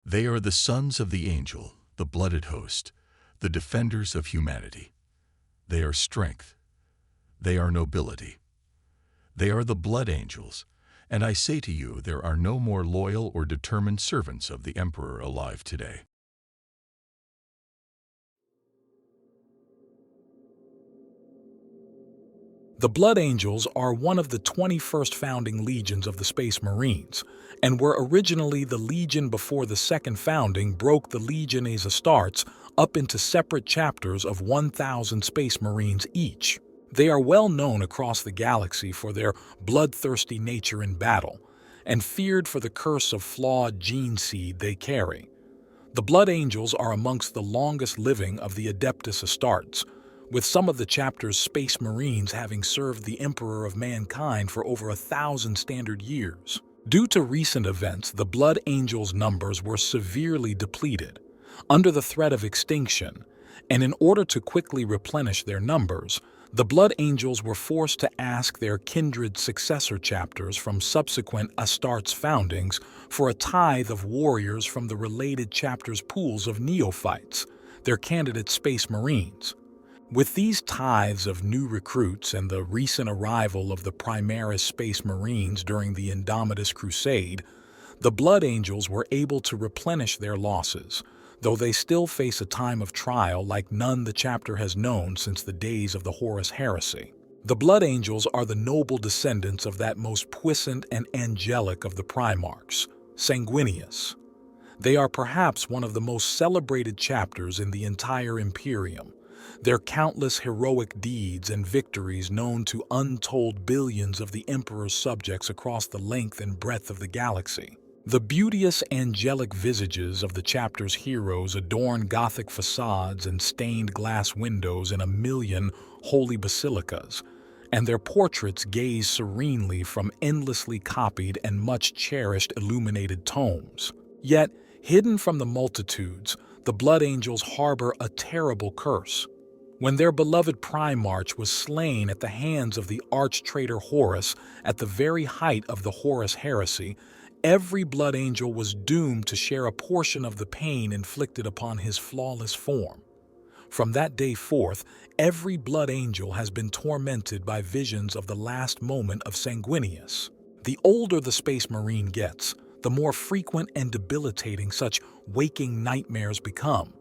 They are the sons of the angel, the blooded host, the defenders of humanity. They are strength. They are nobility. They are the blood angels, and I say to you, there are no more loyal or determined servants of the Emperor alive today. The Blood Angels are one of the 21st founding legions of the Space Marines, and were originally the legion before the second founding broke the Legiones Astartes up into separate chapters of 1,000 Space Marines each. They are well known across the galaxy for their bloodthirsty nature in battle, and feared for the curse of flawed gene seed they carry. The Blood Angels are amongst the longest living of the Adeptus Astartes, with some of the chapter's Space Marines having served the Emperor of Mankind for over 1,000 standard years. Due to recent events, the Blood Angels' numbers were severely depleted, under the threat of extinction, and in order to quickly replenish their numbers, the Blood Angels were forced to ask their kindred successor chapters from subsequent Astartes foundings for a tithe of warriors from the related chapters' pools of neophytes, their candidate Space Marines. With these tithes of new recruits and the recent arrival of the Primaris Space Marines during the Indomitus Crusade, the Blood Angels were able to replenish their losses, though they still face a time of trial like none the chapter has known since the days of the Horus Heresy. The Blood Angels are the noble descendants of that most puissant and angelic of the Primarchs, Sanguinius. They are perhaps one of the most celebrated chapters in the entire Imperium, their countless heroic deeds and victories known to untold billions of the Emperor's subjects across the length and breadth of the galaxy. The beauteous angelic visages of the chapter's heroes adorn Gothic facades and stained glass windows in a million holy basilicas, and their portraits gaze serenely from endlessly copied and much cherished illuminated tomes. Yet, hidden from the multitudes, the Blood Angels harbor a terrible curse. When their beloved Primarch was slain at the hands of the arch-traitor Horus at the very height of the Horus Heresy, every Blood Angel was doomed to share a portion of the pain inflicted upon his flawless form. From that day forth, every Blood Angel has been tormented by visions of the last moment of Sanguinius. The older the Space Marine gets, the more frequent and debilitating such waking nightmares become.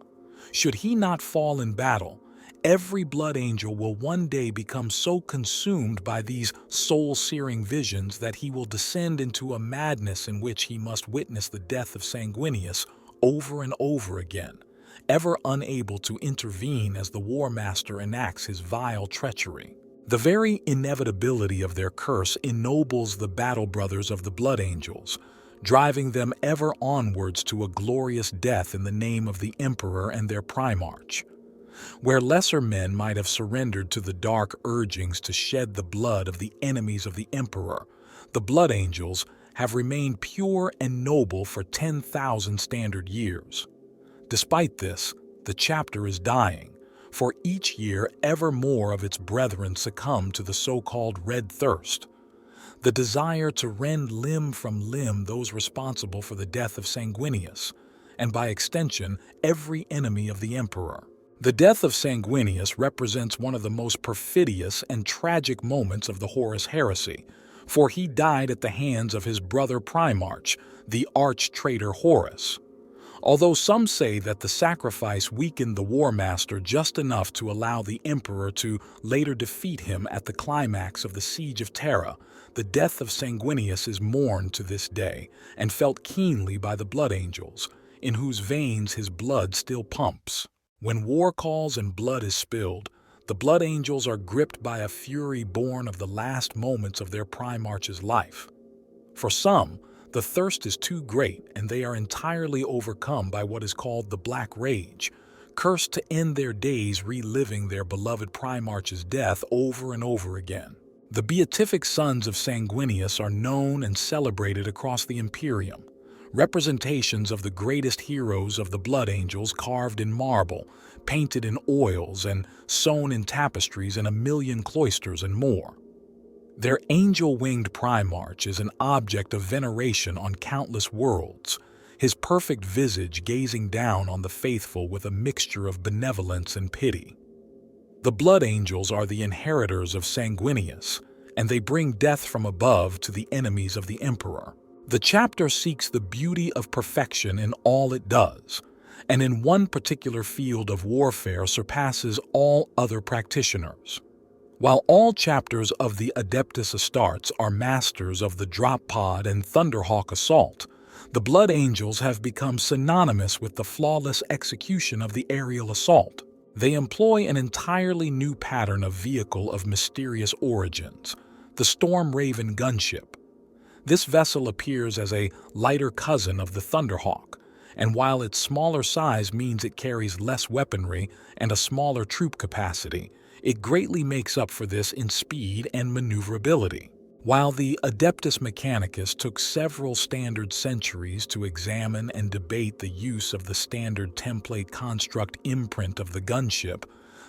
Should he not fall in battle, every Blood Angel will one day become so consumed by these soul-searing visions that he will descend into a madness in which he must witness the death of Sanguinius over and over again, ever unable to intervene as the War Master enacts his vile treachery. The very inevitability of their curse ennobles the battle brothers of the Blood Angels, driving them ever onwards to a glorious death in the name of the Emperor and their Primarch. Where lesser men might have surrendered to the dark urgings to shed the blood of the enemies of the Emperor, the Blood Angels have remained pure and noble for 10,000 standard years. Despite this, the chapter is dying, for each year ever more of its brethren succumb to the so-called Red Thirst, the desire to rend limb from limb those responsible for the death of Sanguinius, and by extension, every enemy of the Emperor. The death of Sanguinius represents one of the most perfidious and tragic moments of the Horus Heresy, for he died at the hands of his brother Primarch, the arch-traitor Horus. Although some say that the sacrifice weakened the War Master just enough to allow the Emperor to later defeat him at the climax of the Siege of Terra, the death of Sanguinius is mourned to this day and felt keenly by the Blood Angels, in whose veins his blood still pumps. When war calls and blood is spilled, the Blood Angels are gripped by a fury born of the last moments of their Primarch's life. For some, the thirst is too great and they are entirely overcome by what is called the Black Rage, cursed to end their days reliving their beloved Primarch's death over and over again. The beatific sons of Sanguinius are known and celebrated across the Imperium, representations of the greatest heroes of the Blood Angels carved in marble, painted in oils, and sewn in tapestries in a million cloisters and more. Their angel-winged Primarch is an object of veneration on countless worlds. his perfect visage gazing down on the faithful with a mixture of benevolence and pity. The Blood Angels are the inheritors of Sanguinius, and they bring death from above to the enemies of the Emperor. The chapter seeks the beauty of perfection in all it does, and in one particular field of warfare surpasses all other practitioners. While all chapters of the Adeptus Astartes are masters of the drop pod and Thunderhawk assault, the Blood Angels have become synonymous with the flawless execution of the aerial assault. They employ an entirely new pattern of vehicle of mysterious origins, the Storm Raven gunship. This vessel appears as a lighter cousin of the Thunderhawk, and while its smaller size means it carries less weaponry and a smaller troop capacity, it greatly makes up for this in speed and maneuverability. While the Adeptus Mechanicus took several standard centuries to examine and debate the use of the standard template construct imprint of the gunship,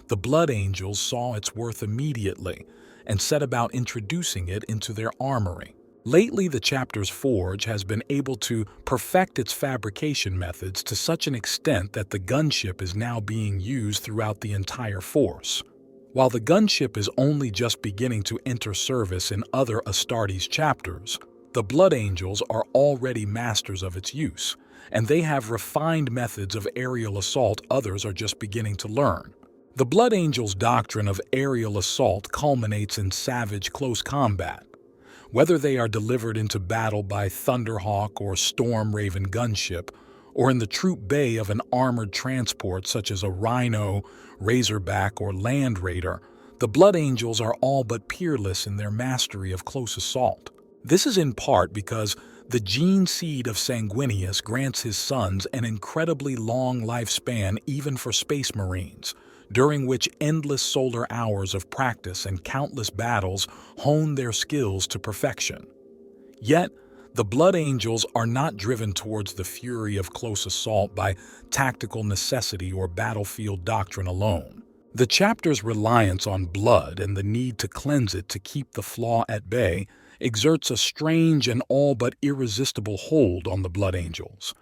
the Blood Angels saw its worth immediately and set about introducing it into their armory. Lately, the chapter's forge has been able to perfect its fabrication methods to such an extent that the gunship is now being used throughout the entire force. While the gunship is only just beginning to enter service in other Astartes chapters, the Blood Angels are already masters of its use, and they have refined methods of aerial assault others are just beginning to learn. The Blood Angels' doctrine of aerial assault culminates in savage close combat. Whether they are delivered into battle by Thunderhawk or Storm Raven gunship, or in the troop bay of an armored transport such as a Rhino, Razorback, or Land Raider, the Blood Angels are all but peerless in their mastery of close assault. This is in part because the gene seed of Sanguinius grants his sons an incredibly long lifespan even for Space Marines, during which endless solar hours of practice and countless battles hone their skills to perfection. Yet, the Blood Angels are not driven towards the fury of close assault by tactical necessity or battlefield doctrine alone. The chapter's reliance on blood and the need to cleanse it to keep the flaw at bay exerts a strange and all but irresistible hold on the Blood Angels.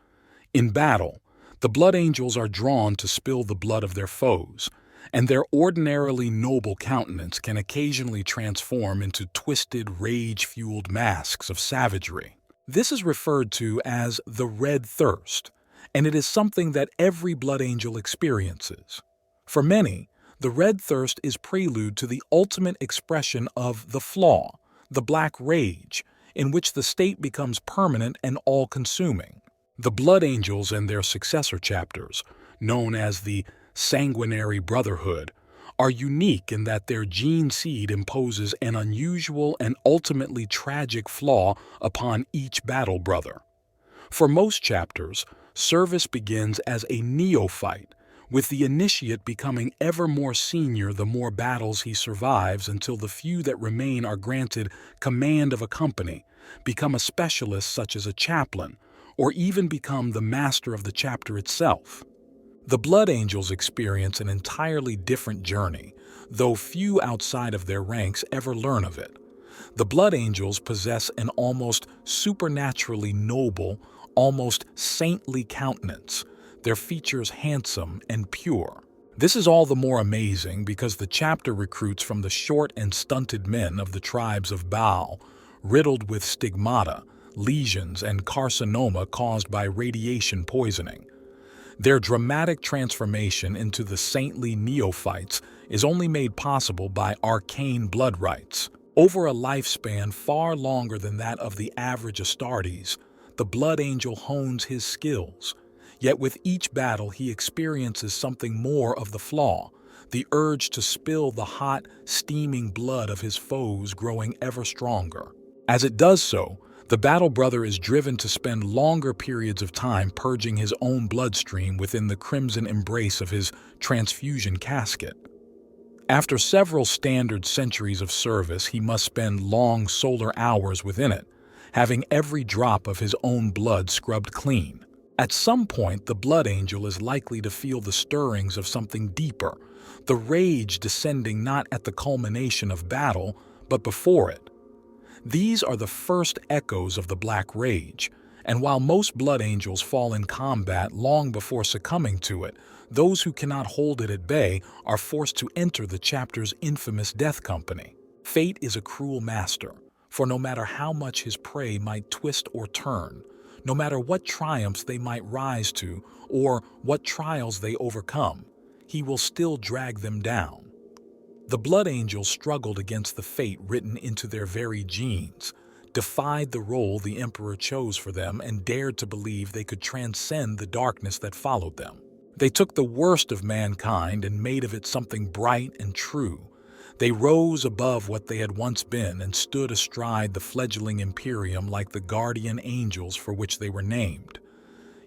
In battle, the Blood Angels are drawn to spill the blood of their foes, and their ordinarily noble countenance can occasionally transform into twisted, rage-fueled masks of savagery. This is referred to as the Red Thirst, and it is something that every Blood Angel experiences. For many, the Red Thirst is prelude to the ultimate expression of the flaw, the Black Rage, in which the state becomes permanent and all-consuming. The Blood Angels and their successor chapters, known as the Sanguinary Brotherhood, are unique in that their gene seed imposes an unusual and ultimately tragic flaw upon each battle brother. For most chapters, service begins as a neophyte, with the initiate becoming ever more senior the more battles he survives until the few that remain are granted command of a company, become a specialist such as a chaplain, or even become the master of the chapter itself. The Blood Angels experience an entirely different journey, though few outside of their ranks ever learn of it. The Blood Angels possess an almost supernaturally noble, almost saintly countenance, their features handsome and pure. This is all the more amazing because the chapter recruits from the short and stunted men of the tribes of Baal, riddled with stigmata, lesions, and carcinoma caused by radiation poisoning. Their dramatic transformation into the saintly neophytes is only made possible by arcane blood rites. Over a lifespan far longer than that of the average Astartes, the Blood Angel hones his skills. Yet with each battle he experiences something more of the flaw, the urge to spill the hot, steaming blood of his foes growing ever stronger. As it does so, the battle brother is driven to spend longer periods of time purging his own bloodstream within the crimson embrace of his transfusion casket. After several standard centuries of service, he must spend long solar hours within it, having every drop of his own blood scrubbed clean. At some point, the Blood Angel is likely to feel the stirrings of something deeper, the rage descending not at the culmination of battle, but before it. These are the first echoes of the Black Rage, And while most blood angels fall in combat long before succumbing to it, those who cannot hold it at bay are forced to enter the chapter's infamous death company. Fate is a cruel master, for no matter how much his prey might twist or turn, no matter what triumphs they might rise to or what trials they overcome, he will still drag them down. The blood angels struggled against the fate written into their very genes, defied the role the Emperor chose for them, and dared to believe they could transcend the darkness that followed them. They took the worst of mankind and made of it something bright and true. They rose above what they had once been and stood astride the fledgling Imperium like the guardian angels for which they were named.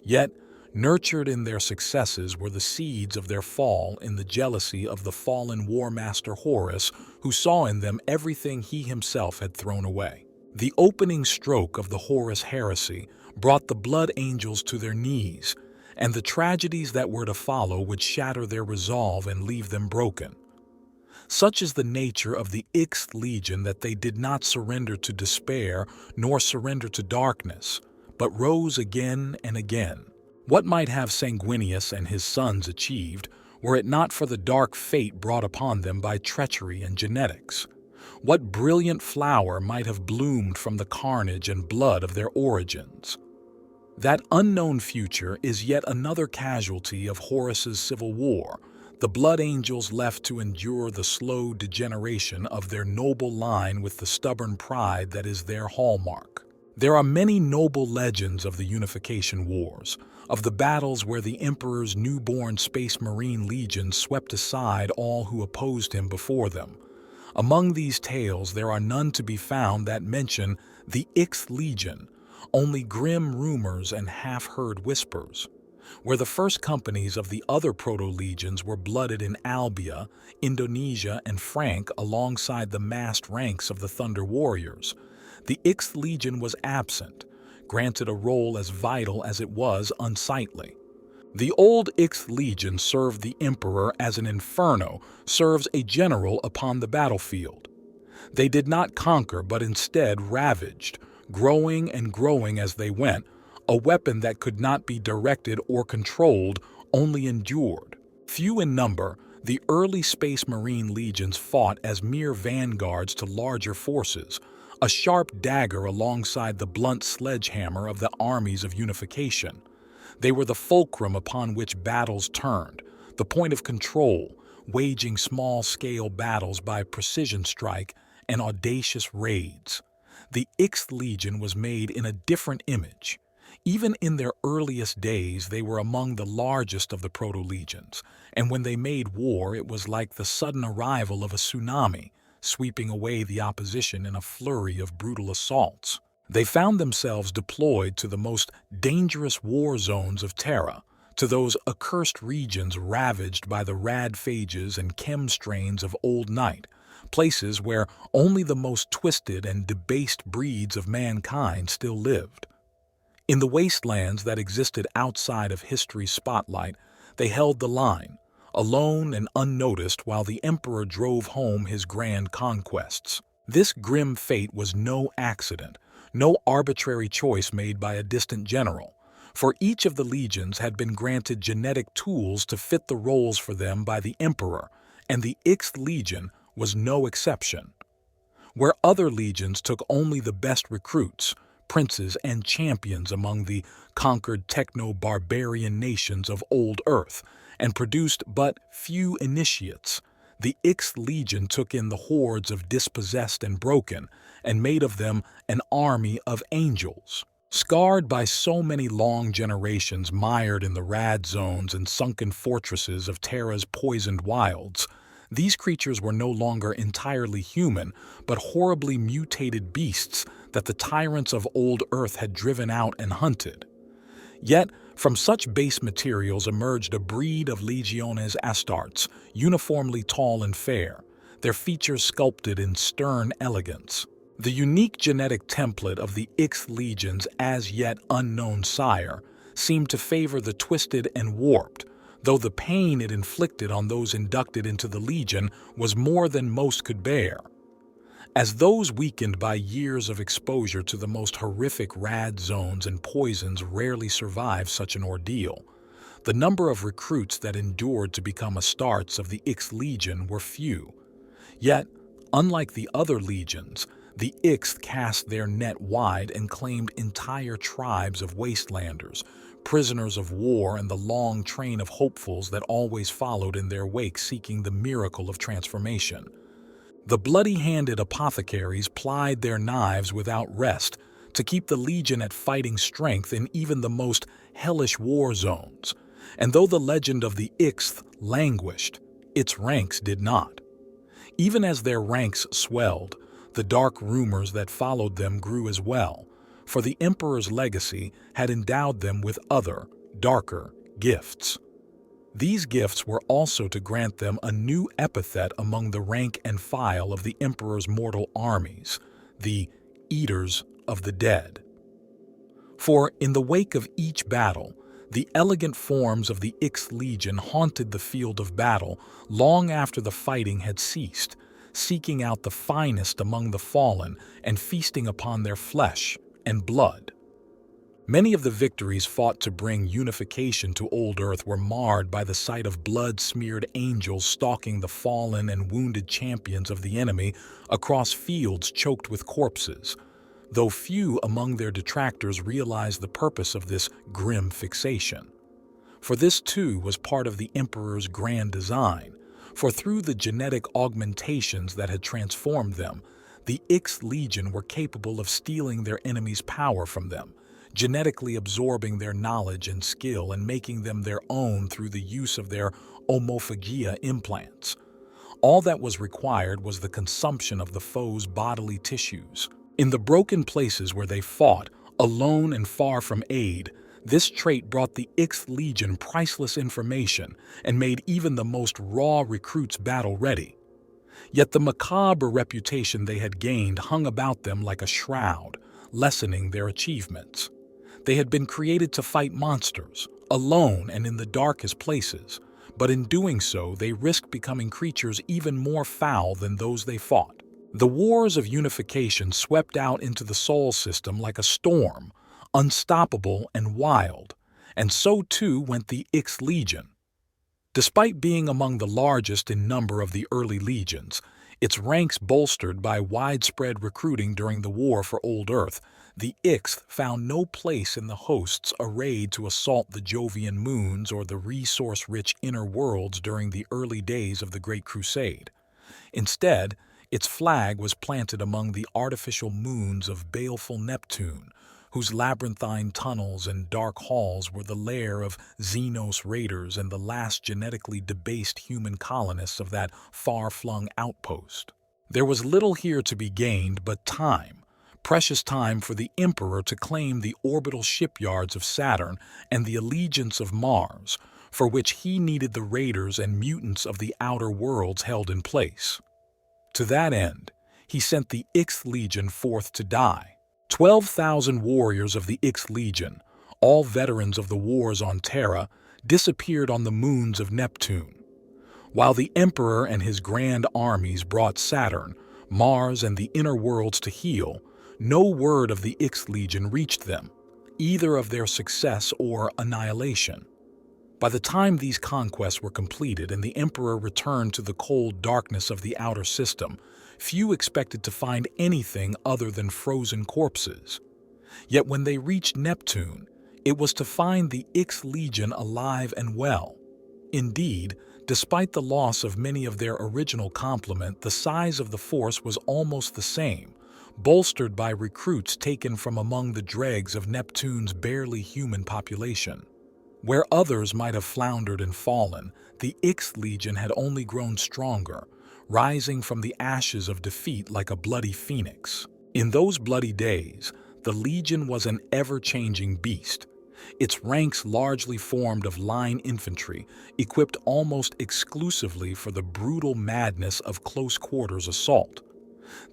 Yet, nurtured in their successes were the seeds of their fall in the jealousy of the fallen War Master Horus, who saw in them everything he himself had thrown away. The opening stroke of the Horus Heresy brought the blood angels to their knees, and the tragedies that were to follow would shatter their resolve and leave them broken. Such is the nature of the Sixth Legion that they did not surrender to despair nor surrender to darkness, but rose again and again. What might have Sanguinius and his sons achieved were it not for the dark fate brought upon them by treachery and genetics? What brilliant flower might have bloomed from the carnage and blood of their origins? That unknown future is yet another casualty of Horus's civil war, the blood angels left to endure the slow degeneration of their noble line with the stubborn pride that is their hallmark. There are many noble legends of the Unification Wars, of the battles where the Emperor's newborn Space Marine legions swept aside all who opposed him before them. Among these tales there are none to be found that mention the Sixth Legion, only grim rumors and half-heard whispers. Where the first companies of the other proto-legions were blooded in Albia, Indonesia, and Frank alongside the massed ranks of the Thunder Warriors, the Sixth Legion was absent, granted a role as vital as it was unsightly. The old Sixth Legion served the Emperor as an inferno serves a general upon the battlefield. They did not conquer but instead ravaged, growing and growing as they went, a weapon that could not be directed or controlled, only endured. Few in number, the early Space Marine legions fought as mere vanguards to larger forces, a sharp dagger alongside the blunt sledgehammer of the armies of unification. They were the fulcrum upon which battles turned, the point of control, waging small-scale battles by precision strike and audacious raids. The Sixth Legion was made in a different image. Even in their earliest days, they were among the largest of the proto-legions, and when they made war, it was like the sudden arrival of a tsunami, sweeping away the opposition in a flurry of brutal assaults. They found themselves deployed to the most dangerous war zones of Terra, to those accursed regions ravaged by the radphages and chemstrains of Old Night, places where only the most twisted and debased breeds of mankind still lived. In the wastelands that existed outside of history's spotlight, they held the line, alone and unnoticed while the Emperor drove home his grand conquests. This grim fate was no accident, no arbitrary choice made by a distant general, for each of the legions had been granted genetic tools to fit the roles for them by the Emperor, and the Sixth Legion was no exception. Where other legions took only the best recruits, princes, and champions among the conquered techno-barbarian nations of old Earth, and produced but few initiates, the Sixth Legion took in the hordes of dispossessed and broken, and made of them an army of angels. Scarred by so many long generations mired in the rad zones and sunken fortresses of Terra's poisoned wilds, these creatures were no longer entirely human, but horribly mutated beasts that the tyrants of old Earth had driven out and hunted. Yet, from such base materials emerged a breed of Legiones Astartes, uniformly tall and fair, their features sculpted in stern elegance. The unique genetic template of the Sixth Legion's as yet unknown sire seemed to favor the twisted and warped, though the pain it inflicted on those inducted into the Legion was more than most could bear. As those weakened by years of exposure to the most horrific rad zones and poisons rarely survive such an ordeal, the number of recruits that endured to become Astartes of the Ix Legion were few. Yet, unlike the other legions, the Ix cast their net wide and claimed entire tribes of wastelanders, prisoners of war, and the long train of hopefuls that always followed in their wake seeking the miracle of transformation. The bloody-handed apothecaries plied their knives without rest to keep the Legion at fighting strength in even the most hellish war zones, and though the legend of the Ixth languished, its ranks did not. Even as their ranks swelled, the dark rumors that followed them grew as well, for the Emperor's legacy had endowed them with other, darker gifts. These gifts were also to grant them a new epithet among the rank and file of the Emperor's mortal armies, the Eaters of the Dead. For in the wake of each battle, the elegant forms of the Ix Legion haunted the field of battle long after the fighting had ceased, seeking out the finest among the fallen and feasting upon their flesh and blood. Many of the victories fought to bring unification to Old Earth were marred by the sight of blood-smeared angels stalking the fallen and wounded champions of the enemy across fields choked with corpses, though few among their detractors realized the purpose of this grim fixation. For this too was part of the Emperor's grand design, for through the genetic augmentations that had transformed them, the Ix Legion were capable of stealing their enemies' power from them, genetically absorbing their knowledge and skill and making them their own through the use of their homophagia implants. All that was required was the consumption of the foe's bodily tissues. In the broken places where they fought, alone and far from aid, this trait brought the Ix Legion priceless information and made even the most raw recruits battle-ready. Yet the macabre reputation they had gained hung about them like a shroud, lessening their achievements. They had been created to fight monsters, alone and in the darkest places, but in doing so they risked becoming creatures even more foul than those they fought. The wars of unification swept out into the Sol system like a storm, unstoppable and wild, and so too went the Ix Legion. Despite being among the largest in number of the early legions, its ranks bolstered by widespread recruiting during the War for Old Earth, the Ix found no place in the hosts arrayed to assault the Jovian moons or the resource-rich inner worlds during the early days of the Great Crusade. Instead, its flag was planted among the artificial moons of baleful Neptune, whose labyrinthine tunnels and dark halls were the lair of Xenos raiders and the last genetically debased human colonists of that far-flung outpost. There was little here to be gained but time, precious time for the Emperor to claim the orbital shipyards of Saturn and the allegiance of Mars, for which he needed the raiders and mutants of the outer worlds held in place. To that end, he sent the Ix Legion forth to die. 12,000 warriors of the Ix Legion, all veterans of the wars on Terra, disappeared on the moons of Neptune. While the Emperor and his grand armies brought Saturn, Mars, and the inner worlds to heal, no word of the Ix Legion reached them, either of their success or annihilation. By the time these conquests were completed and the Emperor returned to the cold darkness of the outer system, few expected to find anything other than frozen corpses. Yet when they reached Neptune, it was to find the Ix Legion alive and well. Indeed, despite the loss of many of their original complement, the size of the force was almost the same, bolstered by recruits taken from among the dregs of Neptune's barely human population. Where others might have floundered and fallen, the Ix Legion had only grown stronger, rising from the ashes of defeat like a bloody phoenix. In those bloody days, the Legion was an ever-changing beast, its ranks largely formed of line infantry, equipped almost exclusively for the brutal madness of close-quarters assault.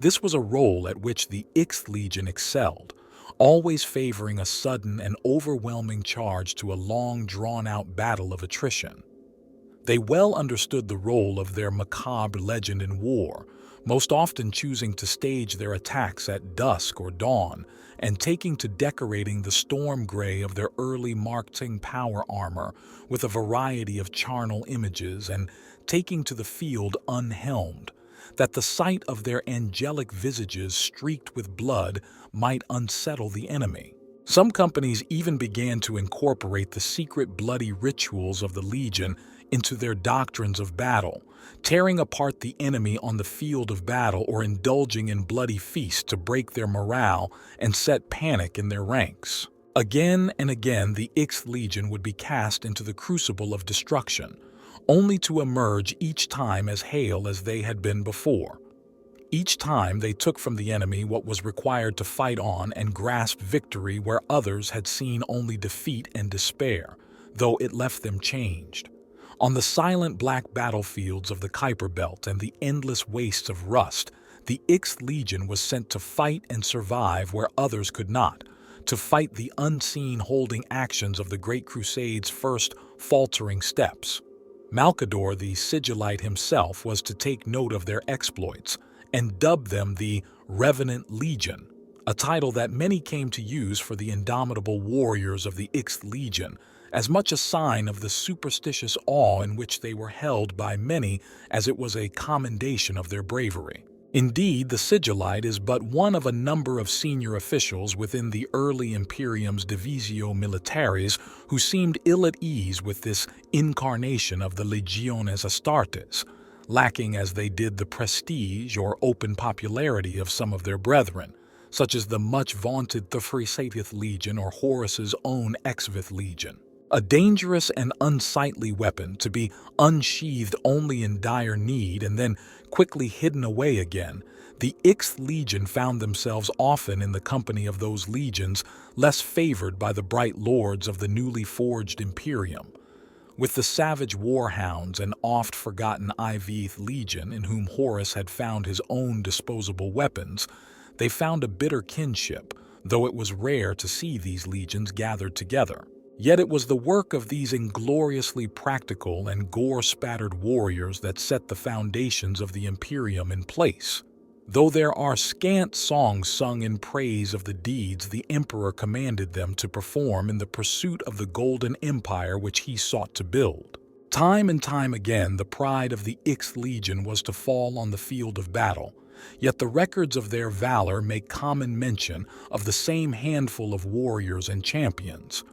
This was a role at which the Ix Legion excelled, always favoring a sudden and overwhelming charge to a long, drawn-out battle of attrition. They well understood the role of their macabre legend in war, most often choosing to stage their attacks at dusk or dawn, and taking to decorating the storm gray of their early marketing power armor with a variety of charnel images, and taking to the field unhelmed, that the sight of their angelic visages streaked with blood might unsettle the enemy. Some companies even began to incorporate the secret bloody rituals of the Legion into their doctrines of battle, tearing apart the enemy on the field of battle or indulging in bloody feasts to break their morale and set panic in their ranks. Again and again, the Ixth Legion would be cast into the crucible of destruction, only to emerge each time as hale as they had been before. Each time they took from the enemy what was required to fight on and grasped victory where others had seen only defeat and despair, though it left them changed. On the silent black battlefields of the Kuiper Belt and the endless wastes of rust, the Ixth Legion was sent to fight and survive where others could not, to fight the unseen holding actions of the Great Crusade's first faltering steps. Malcador the Sigillite himself was to take note of their exploits, and dubbed them the Revenant Legion, a title that many came to use for the indomitable warriors of the Ixth Legion, as much a sign of the superstitious awe in which they were held by many as it was a commendation of their bravery. Indeed, the Sigillite is but one of a number of senior officials within the early Imperium's Divisio Militaris who seemed ill at ease with this incarnation of the Legiones Astartes, lacking as they did the prestige or open popularity of some of their brethren, such as the much-vaunted Thefrisatieth Legion or Horus's own Exvith Legion. A dangerous and unsightly weapon to be unsheathed only in dire need and then quickly hidden away again, the Ixth Legion found themselves often in the company of those legions less favored by the bright lords of the newly forged Imperium. With the savage warhounds and oft-forgotten Iveth Legion, in whom Horus had found his own disposable weapons, they found a bitter kinship, though it was rare to see these legions gathered together. Yet it was the work of these ingloriously practical and gore-spattered warriors that set the foundations of the Imperium in place. Though there are scant songs sung in praise of the deeds the Emperor commanded them to perform in the pursuit of the Golden Empire which he sought to build. Time and time again the pride of the Ixth Legion was to fall on the field of battle, yet the records of their valor make common mention of the same handful of warriors and champions.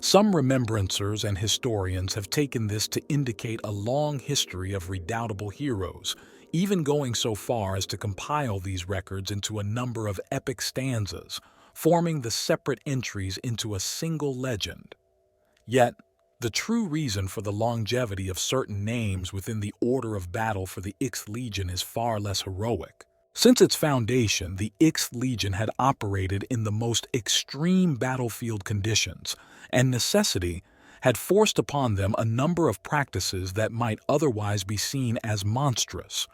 Some remembrancers and historians have taken this to indicate a long history of redoubtable heroes, even going so far as to compile these records into a number of epic stanzas, forming the separate entries into a single legend. Yet, the true reason for the longevity of certain names within the order of battle for the Ixth Legion is far less heroic. Since its foundation, the Ixth Legion had operated in the most extreme battlefield conditions, and necessity had forced upon them a number of practices that might otherwise be seen as monstrous.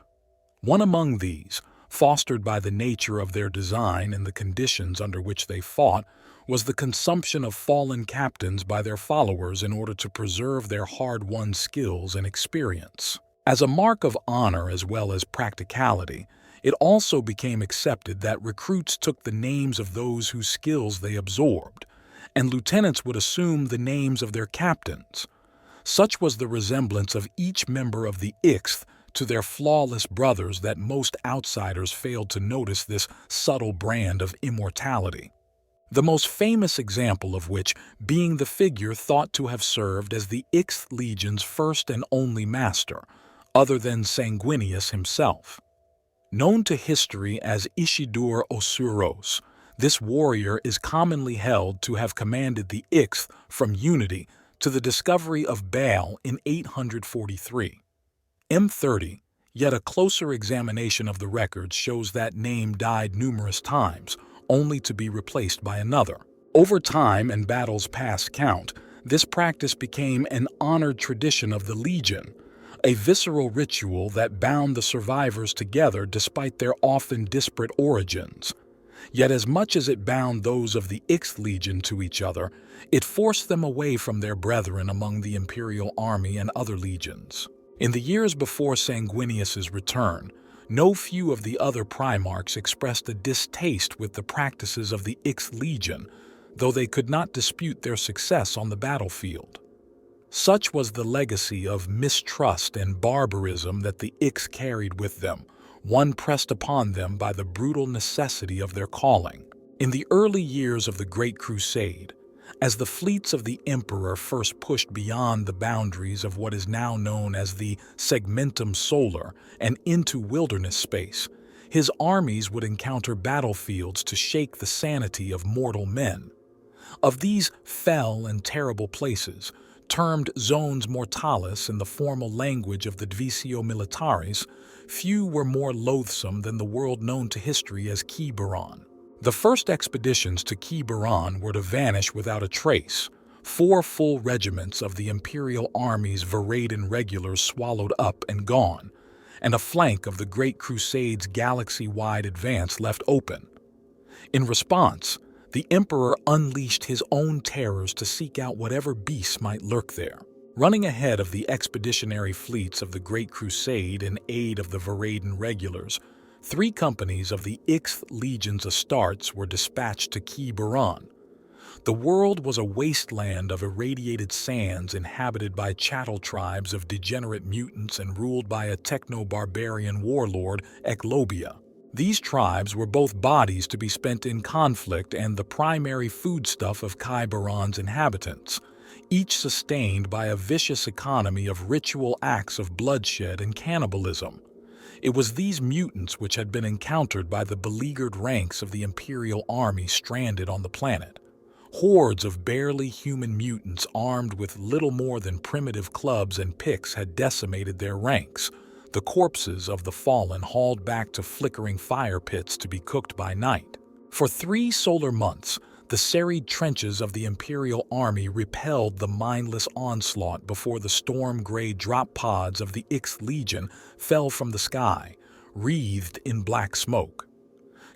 One among these, fostered by the nature of their design and the conditions under which they fought, was the consumption of fallen captains by their followers in order to preserve their hard-won skills and experience. As a mark of honor as well as practicality, it also became accepted that recruits took the names of those whose skills they absorbed, and lieutenants would assume the names of their captains. Such was the resemblance of each member of the Ixth to their flawless brothers that most outsiders failed to notice this subtle brand of immortality. The most famous example of which being the figure thought to have served as the Ixth Legion's first and only master, other than Sanguinius himself. Known to history as Isildur Osuros, this warrior is commonly held to have commanded the Ixth from Unity to the discovery of Baal in 843. M30, yet a closer examination of the records shows that name died numerous times, only to be replaced by another. Over time and battles past count, this practice became an honored tradition of the Legion, a visceral ritual that bound the survivors together despite their often disparate origins. Yet as much as it bound those of the Ixth Legion to each other, it forced them away from their brethren among the Imperial army and other legions. In the years before Sanguinius's return, no few of the other Primarchs expressed a distaste with the practices of the Ix Legion, though they could not dispute their success on the battlefield. Such was the legacy of mistrust and barbarism that the Ix carried with them, one pressed upon them by the brutal necessity of their calling. In the early years of the Great Crusade, as the fleets of the Emperor first pushed beyond the boundaries of what is now known as the Segmentum Solar and into wilderness space, his armies would encounter battlefields to shake the sanity of mortal men. Of these fell and terrible places, termed zones mortalis in the formal language of the Divisio Militaris, few were more loathsome than the world known to history as Quiberon. The first expeditions to Quiberon were to vanish without a trace, 4 full regiments of the Imperial Army's Varadin regulars swallowed up and gone, and a flank of the Great Crusade's galaxy-wide advance left open. In response, the Emperor unleashed his own terrors to seek out whatever beasts might lurk there. Running ahead of the expeditionary fleets of the Great Crusade in aid of the Varadin regulars, 3 companies of the Ixth Legion's Astartes were dispatched to Quiberon. The world was a wasteland of irradiated sands inhabited by chattel tribes of degenerate mutants and ruled by a techno-barbarian warlord, Eclobia. These tribes were both bodies to be spent in conflict and the primary foodstuff of Quiberon's inhabitants, each sustained by a vicious economy of ritual acts of bloodshed and cannibalism. It was these mutants which had been encountered by the beleaguered ranks of the Imperial army stranded on the planet. Hordes of barely human mutants armed with little more than primitive clubs and picks had decimated their ranks, the corpses of the fallen hauled back to flickering fire pits to be cooked by night. For 3 solar months, the serried trenches of the Imperial army repelled the mindless onslaught before the storm-gray drop pods of the Ixth Legion fell from the sky, wreathed in black smoke.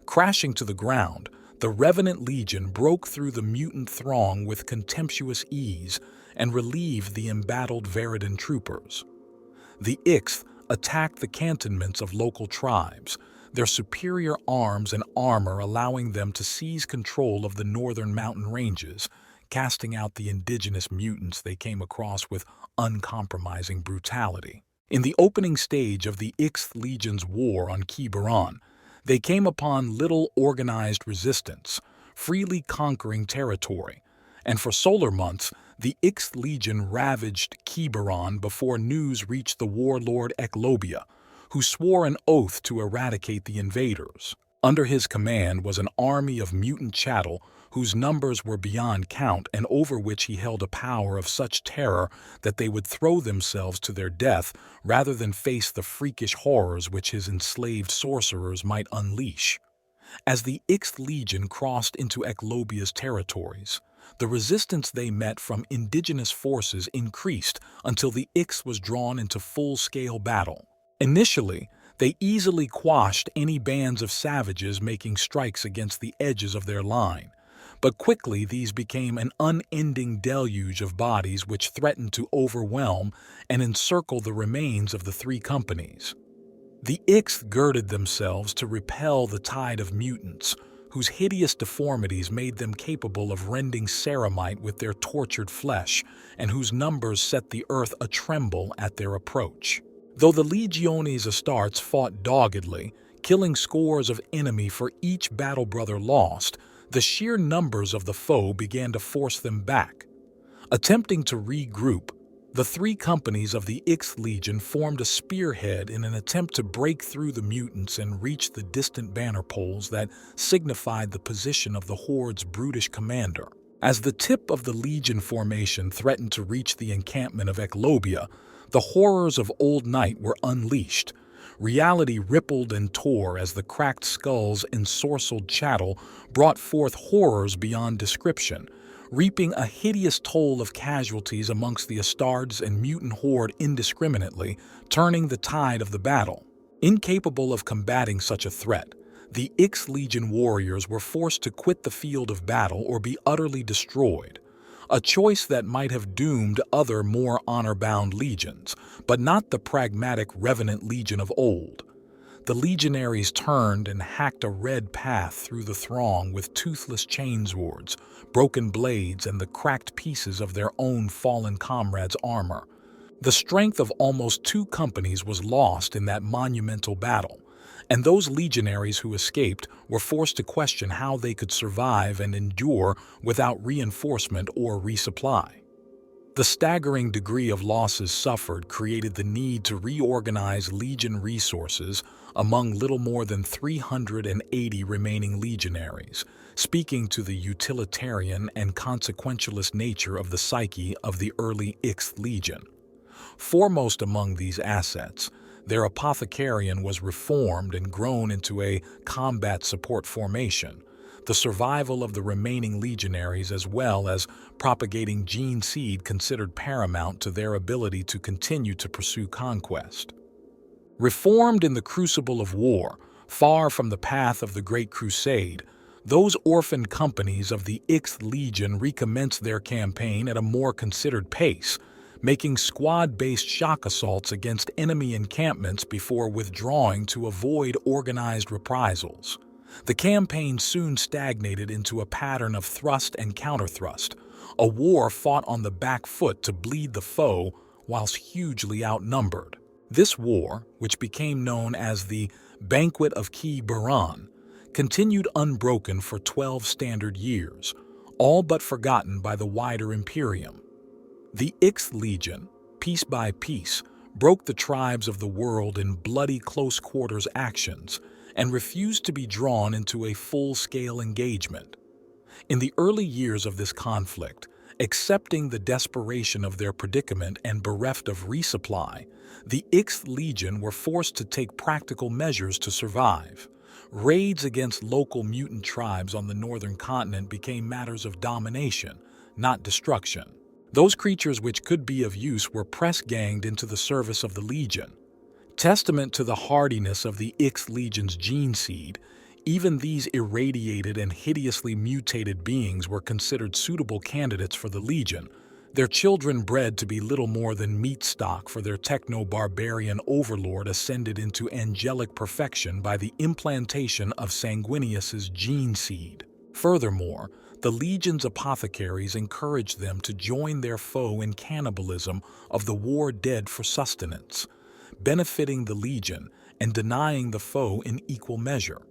Crashing to the ground, the Revenant Legion broke through the mutant throng with contemptuous ease and relieved the embattled Varadin troopers. The Ixth attacked the cantonments of local tribes, their superior arms and armor allowing them to seize control of the northern mountain ranges, casting out the indigenous mutants they came across with uncompromising brutality. In the opening stage of the Ixth Legion's war on Quiberon, they came upon little organized resistance, freely conquering territory, and for solar months, the Ixth Legion ravaged Quiberon before news reached the warlord Eclobia, who swore an oath to eradicate the invaders. Under his command was an army of mutant chattel whose numbers were beyond count and over which he held a power of such terror that they would throw themselves to their death rather than face the freakish horrors which his enslaved sorcerers might unleash. As the Ixth Legion crossed into Eclobia's territories, the resistance they met from indigenous forces increased until the Ix was drawn into full-scale battle. Initially, they easily quashed any bands of savages making strikes against the edges of their line, but quickly these became an unending deluge of bodies which threatened to overwhelm and encircle the remains of the 3 companies. The Ixth girded themselves to repel the tide of mutants, whose hideous deformities made them capable of rending ceramite with their tortured flesh, and whose numbers set the earth a-tremble at their approach. Though the Legiones Astartes fought doggedly, killing scores of enemy for each battle brother lost, the sheer numbers of the foe began to force them back. Attempting to regroup, the 3 companies of the Ixth Legion formed a spearhead in an attempt to break through the mutants and reach the distant banner poles that signified the position of the Horde's brutish commander. As the tip of the Legion formation threatened to reach the encampment of Eclobia, the horrors of Old Night were unleashed. Reality rippled and tore as the cracked skull's ensorcelled chattel brought forth horrors beyond description, reaping a hideous toll of casualties amongst the Astartes and mutant horde indiscriminately, turning the tide of the battle. Incapable of combating such a threat, the Ixth Legion warriors were forced to quit the field of battle or be utterly destroyed, a choice that might have doomed other more honor-bound legions, but not the pragmatic Revenant Legion of old. The legionaries turned and hacked a red path through the throng with toothless chainswords, broken blades, and the cracked pieces of their own fallen comrades' armor. The strength of almost 2 companies was lost in that monumental battle, and those legionaries who escaped were forced to question how they could survive and endure without reinforcement or resupply. The staggering degree of losses suffered created the need to reorganize Legion resources among little more than 380 remaining legionaries, speaking to the utilitarian and consequentialist nature of the psyche of the early Ixth Legion. Foremost among these assets, their apothecarian was reformed and grown into a combat support formation, the survival of the remaining legionaries as well as propagating gene seed considered paramount to their ability to continue to pursue conquest. Reformed in the crucible of war, far from the path of the Great Crusade, those orphaned companies of the Ixth Legion recommenced their campaign at a more considered pace, making squad-based shock assaults against enemy encampments before withdrawing to avoid organized reprisals. The campaign soon stagnated into a pattern of thrust and counterthrust, a war fought on the back foot to bleed the foe whilst hugely outnumbered. This war, which became known as the Banquet of Ki Baran, continued unbroken for 12 standard years, all but forgotten by the wider Imperium. The Ixth Legion, piece by piece, broke the tribes of the world in bloody close-quarters actions and refused to be drawn into a full-scale engagement. In the early years of this conflict, accepting the desperation of their predicament and bereft of resupply, the Ixth Legion were forced to take practical measures to survive. Raids against local mutant tribes on the northern continent became matters of domination, not destruction. Those creatures which could be of use were press-ganged into the service of the Legion. Testament to the hardiness of the Ixth Legion's gene seed, even these irradiated and hideously mutated beings were considered suitable candidates for the Legion, their children bred to be little more than meat stock for their techno-barbarian overlord ascended into angelic perfection by the implantation of Sanguinius's gene seed. Furthermore, the Legion's apothecaries encouraged them to join their foe in cannibalism of the war dead for sustenance, benefiting the Legion and denying the foe in equal measure.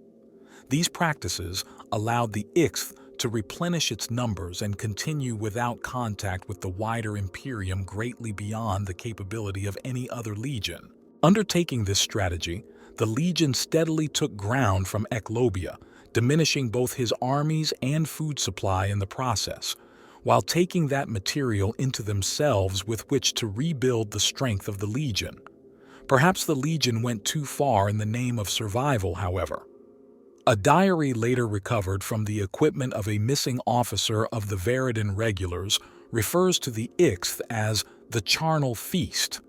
These practices allowed the Ixth to replenish its numbers and continue without contact with the wider Imperium greatly beyond the capability of any other Legion. Undertaking this strategy, the Legion steadily took ground from Eclobia, diminishing both his armies and food supply in the process, while taking that material into themselves with which to rebuild the strength of the Legion. Perhaps the Legion went too far in the name of survival, however. A diary later recovered from the equipment of a missing officer of the Veridin Regulars refers to the Ixth as the Charnel Feast,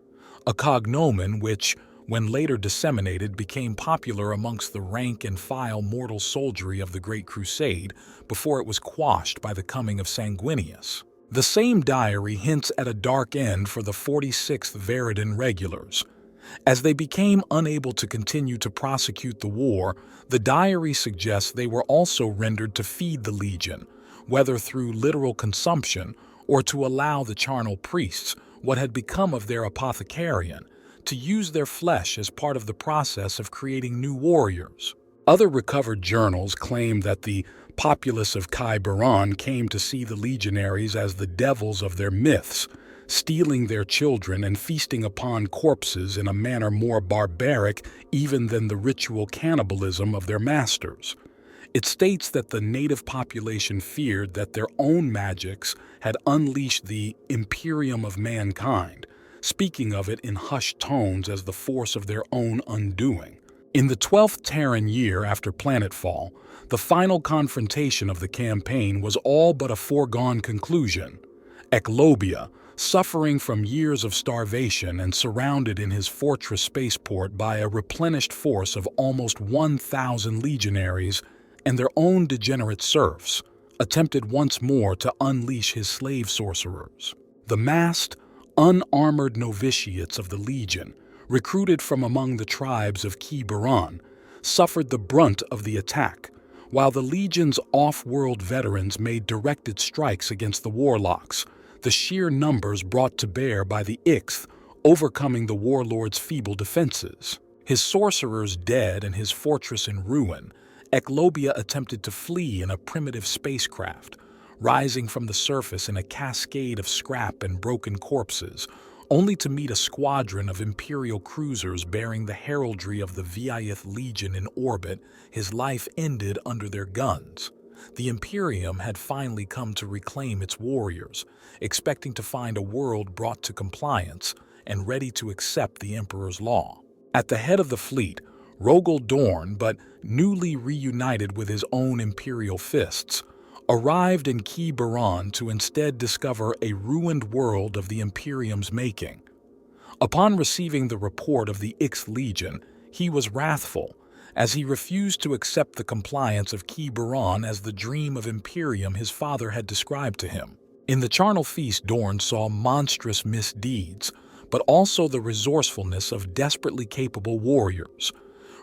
a cognomen which, when later disseminated, became popular amongst the rank-and-file mortal soldiery of the Great Crusade before it was quashed by the coming of Sanguinius. The same diary hints at a dark end for the 46th Veridin Regulars. As they became unable to continue to prosecute the war, the diary suggests they were also rendered to feed the Legion, whether through literal consumption or to allow the charnel priests, what had become of their apothecarian, to use their flesh as part of the process of creating new warriors. Other recovered journals claim that the populace of Ki Baran came to see the legionaries as the devils of their myths, stealing their children and feasting upon corpses in a manner more barbaric even than the ritual cannibalism of their masters. It states that the native population feared that their own magics had unleashed the Imperium of mankind, speaking of it in hushed tones as the force of their own undoing. In the 12th Terran year after planetfall, the final confrontation of the campaign was all but a foregone conclusion. Eclobia, suffering from years of starvation and surrounded in his fortress spaceport by a replenished force of almost 1,000 legionaries and their own degenerate serfs, attempted once more to unleash his slave sorcerers. The masked, unarmored novitiates of the Legion, recruited from among the tribes of Ki-Baran, suffered the brunt of the attack, while the Legion's off-world veterans made directed strikes against the warlocks, the sheer numbers brought to bear by the Ixth overcoming the warlord's feeble defenses. His sorcerers dead and his fortress in ruin, Eclobia attempted to flee in a primitive spacecraft, rising from the surface in a cascade of scrap and broken corpses, only to meet a squadron of Imperial cruisers bearing the heraldry of the Viaith Legion in orbit. His life ended under their guns. The Imperium had finally come to reclaim its warriors, expecting to find a world brought to compliance and ready to accept the Emperor's law. At the head of the fleet, Rogel Dorn, but newly reunited with his own Imperial fists, arrived in Ki-Baran to instead discover a ruined world of the Imperium's making. Upon receiving the report of the Ixth Legion, he was wrathful, as he refused to accept the compliance of Ki-Baran as the dream of Imperium his father had described to him. In the Charnel Feast, Dorn saw monstrous misdeeds, but also the resourcefulness of desperately capable warriors.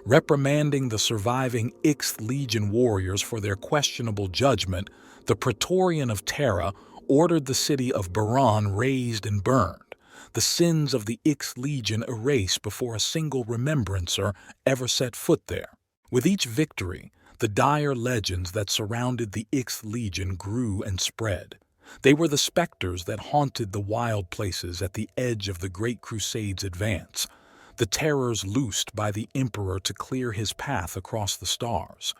Reprimanding the surviving Ixth Legion warriors for their questionable judgment, the Praetorian of Terra ordered the city of Baran razed and burned, the sins of the Ixth Legion erased before a single remembrancer ever set foot there. With each victory, the dire legends that surrounded the Ixth Legion grew and spread. They were the specters that haunted the wild places at the edge of the Great Crusade's advance, the terrors loosed by the Emperor to clear his path across the stars.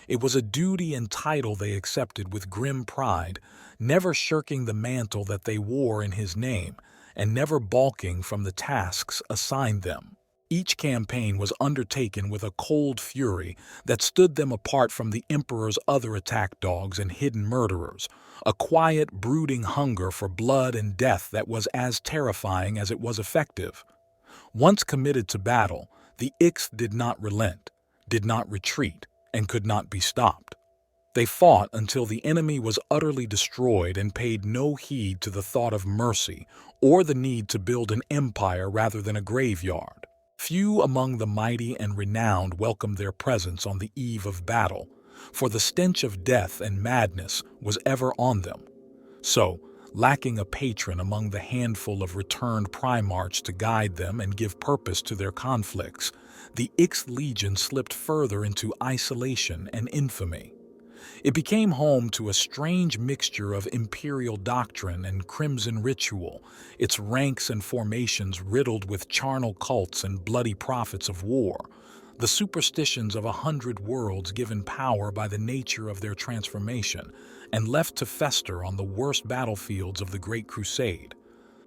It was a duty and title they accepted with grim pride, never shirking the mantle that they wore in his name, and never balking from the tasks assigned them. Each campaign was undertaken with a cold fury that stood them apart from the Emperor's other attack dogs and hidden murderers, a quiet, brooding hunger for blood and death that was as terrifying as it was effective. Once committed to battle, the Ixth did not relent, did not retreat, and could not be stopped. They fought until the enemy was utterly destroyed and paid no heed to the thought of mercy or the need to build an empire rather than a graveyard. Few among the mighty and renowned welcomed their presence on the eve of battle, for the stench of death and madness was ever on them. So, lacking a patron among the handful of returned Primarchs to guide them and give purpose to their conflicts, the Ixth Legion slipped further into isolation and infamy. It became home to a strange mixture of Imperial doctrine and crimson ritual, its ranks and formations riddled with charnel cults and bloody prophets of war, the superstitions of 100 worlds given power by the nature of their transformation, and left to fester on the worst battlefields of the Great Crusade.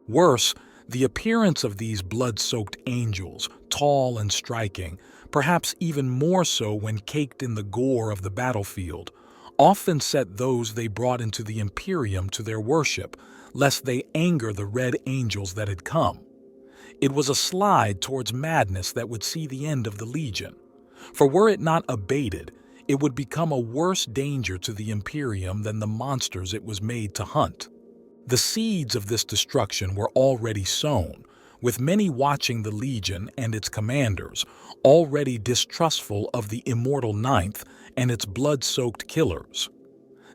Worse, the appearance of these blood-soaked angels, tall and striking, perhaps even more so when caked in the gore of the battlefield, often set those they brought into the Imperium to their worship, lest they anger the red angels that had come. It was a slide towards madness that would see the end of the Legion. For were it not abated, it would become a worse danger to the Imperium than the monsters it was made to hunt. The seeds of this destruction were already sown, with many watching the Legion and its commanders, already distrustful of the Immortal Ninth and its blood-soaked killers.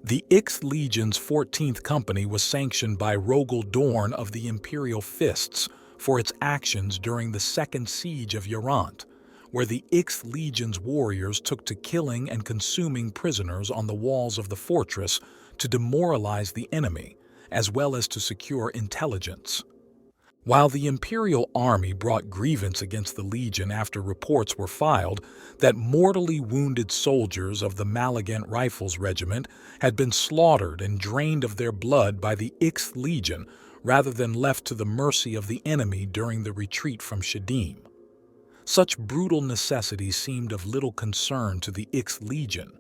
The Ixth Legion's 14th Company was sanctioned by Rogel Dorn of the Imperial Fists for its actions during the Second Siege of Yarant, where the Ixth Legion's warriors took to killing and consuming prisoners on the walls of the fortress to demoralize the enemy, as well as to secure intelligence. While the Imperial army brought grievance against the Legion after reports were filed that mortally wounded soldiers of the Malagant Rifles Regiment had been slaughtered and drained of their blood by the Ixth Legion rather than left to the mercy of the enemy during the retreat from Shadim. Such brutal necessities seemed of little concern to the Ixth Legion,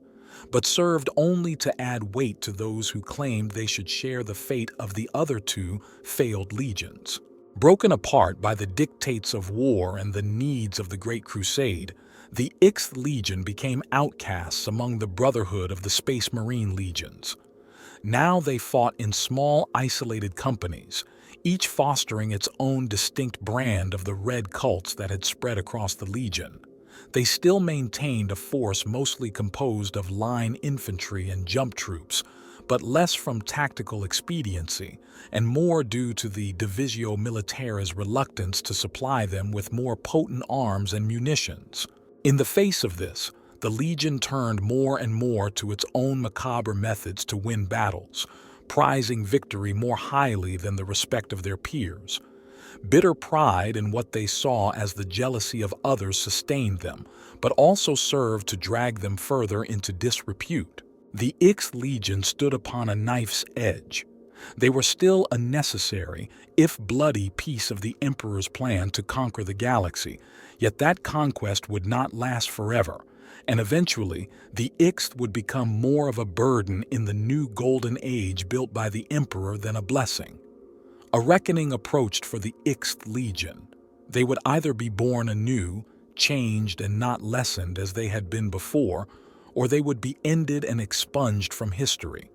but served only to add weight to those who claimed they should share the fate of the other two failed legions. Broken apart by the dictates of war and the needs of the Great Crusade, the Ixth Legion became outcasts among the brotherhood of the Space Marine legions. Now they fought in small, isolated companies, each fostering its own distinct brand of the red cults that had spread across the Legion. They still maintained a force mostly composed of line infantry and jump troops, but less from tactical expediency and more due to the Divisio Militare's reluctance to supply them with more potent arms and munitions. In the face of this, the Legion turned more and more to its own macabre methods to win battles, prizing victory more highly than the respect of their peers. Bitter pride in what they saw as the jealousy of others sustained them, but also served to drag them further into disrepute. The Ix Legion stood upon a knife's edge. They were still a necessary, if bloody, piece of the Emperor's plan to conquer the galaxy, yet that conquest would not last forever, and eventually the Ix would become more of a burden in the new golden age built by the Emperor than a blessing. A reckoning approached for the Ixth Legion. They would either be born anew, changed and not lessened as they had been before, or they would be ended and expunged from history.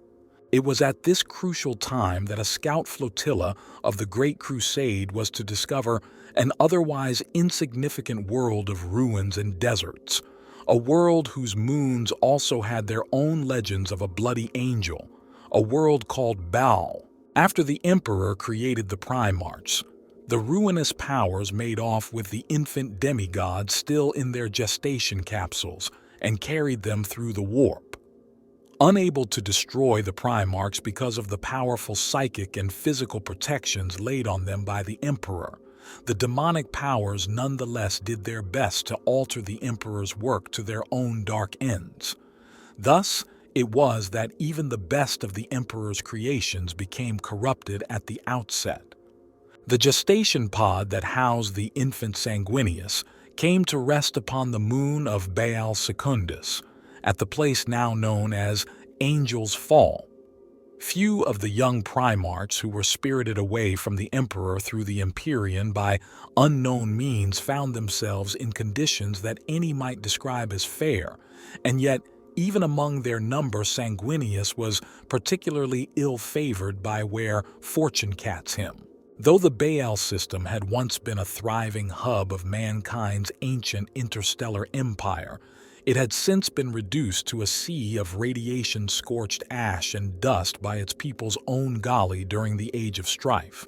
It was at this crucial time that a scout flotilla of the Great Crusade was to discover an otherwise insignificant world of ruins and deserts, a world whose moons also had their own legends of a bloody angel, a world called Baal. After the Emperor created the Primaris, the ruinous powers made off with the infant demigods still in their gestation capsules and carried them through the warp. Unable to destroy the Primaris because of the powerful psychic and physical protections laid on them by the Emperor, the demonic powers nonetheless did their best to alter the Emperor's work to their own dark ends. Thus, it was that even the best of the Emperor's creations became corrupted at the outset. The gestation pod that housed the infant Sanguinius came to rest upon the moon of Baal Secundus, at the place now known as Angel's Fall. Few of the young Primaris who were spirited away from the Emperor through the Imperium by unknown means found themselves in conditions that any might describe as fair, and yet even among their number Sanguinius was particularly ill-favored by where fortune cats him. Though the Baal system had once been a thriving hub of mankind's ancient interstellar empire, it had since been reduced to a sea of radiation-scorched ash and dust by its people's own golly during the Age of Strife.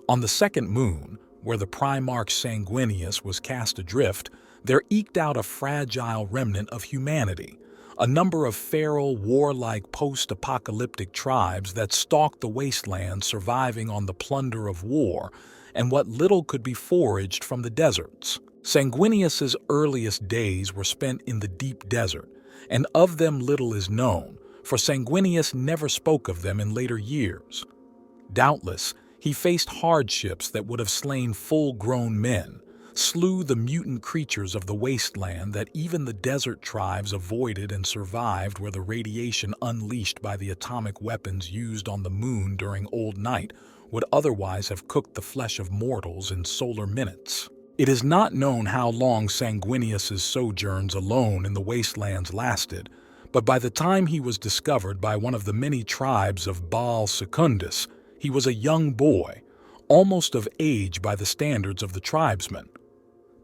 On the second moon, where the Primarch Sanguinius was cast adrift, there eked out a fragile remnant of humanity, a number of feral, warlike post-apocalyptic tribes that stalked the wasteland, surviving on the plunder of war and what little could be foraged from the deserts. Sanguinius's earliest days were spent in the deep desert, and of them little is known, for Sanguinius never spoke of them in later years. Doubtless, he faced hardships that would have slain full-grown men, slew the mutant creatures of the wasteland that even the desert tribes avoided and survived where the radiation unleashed by the atomic weapons used on the moon during Old Night would otherwise have cooked the flesh of mortals in solar minutes. It is not known how long Sanguinius's sojourns alone in the wastelands lasted, but by the time he was discovered by one of the many tribes of Baal Secundus, he was a young boy, almost of age by the standards of the tribesmen.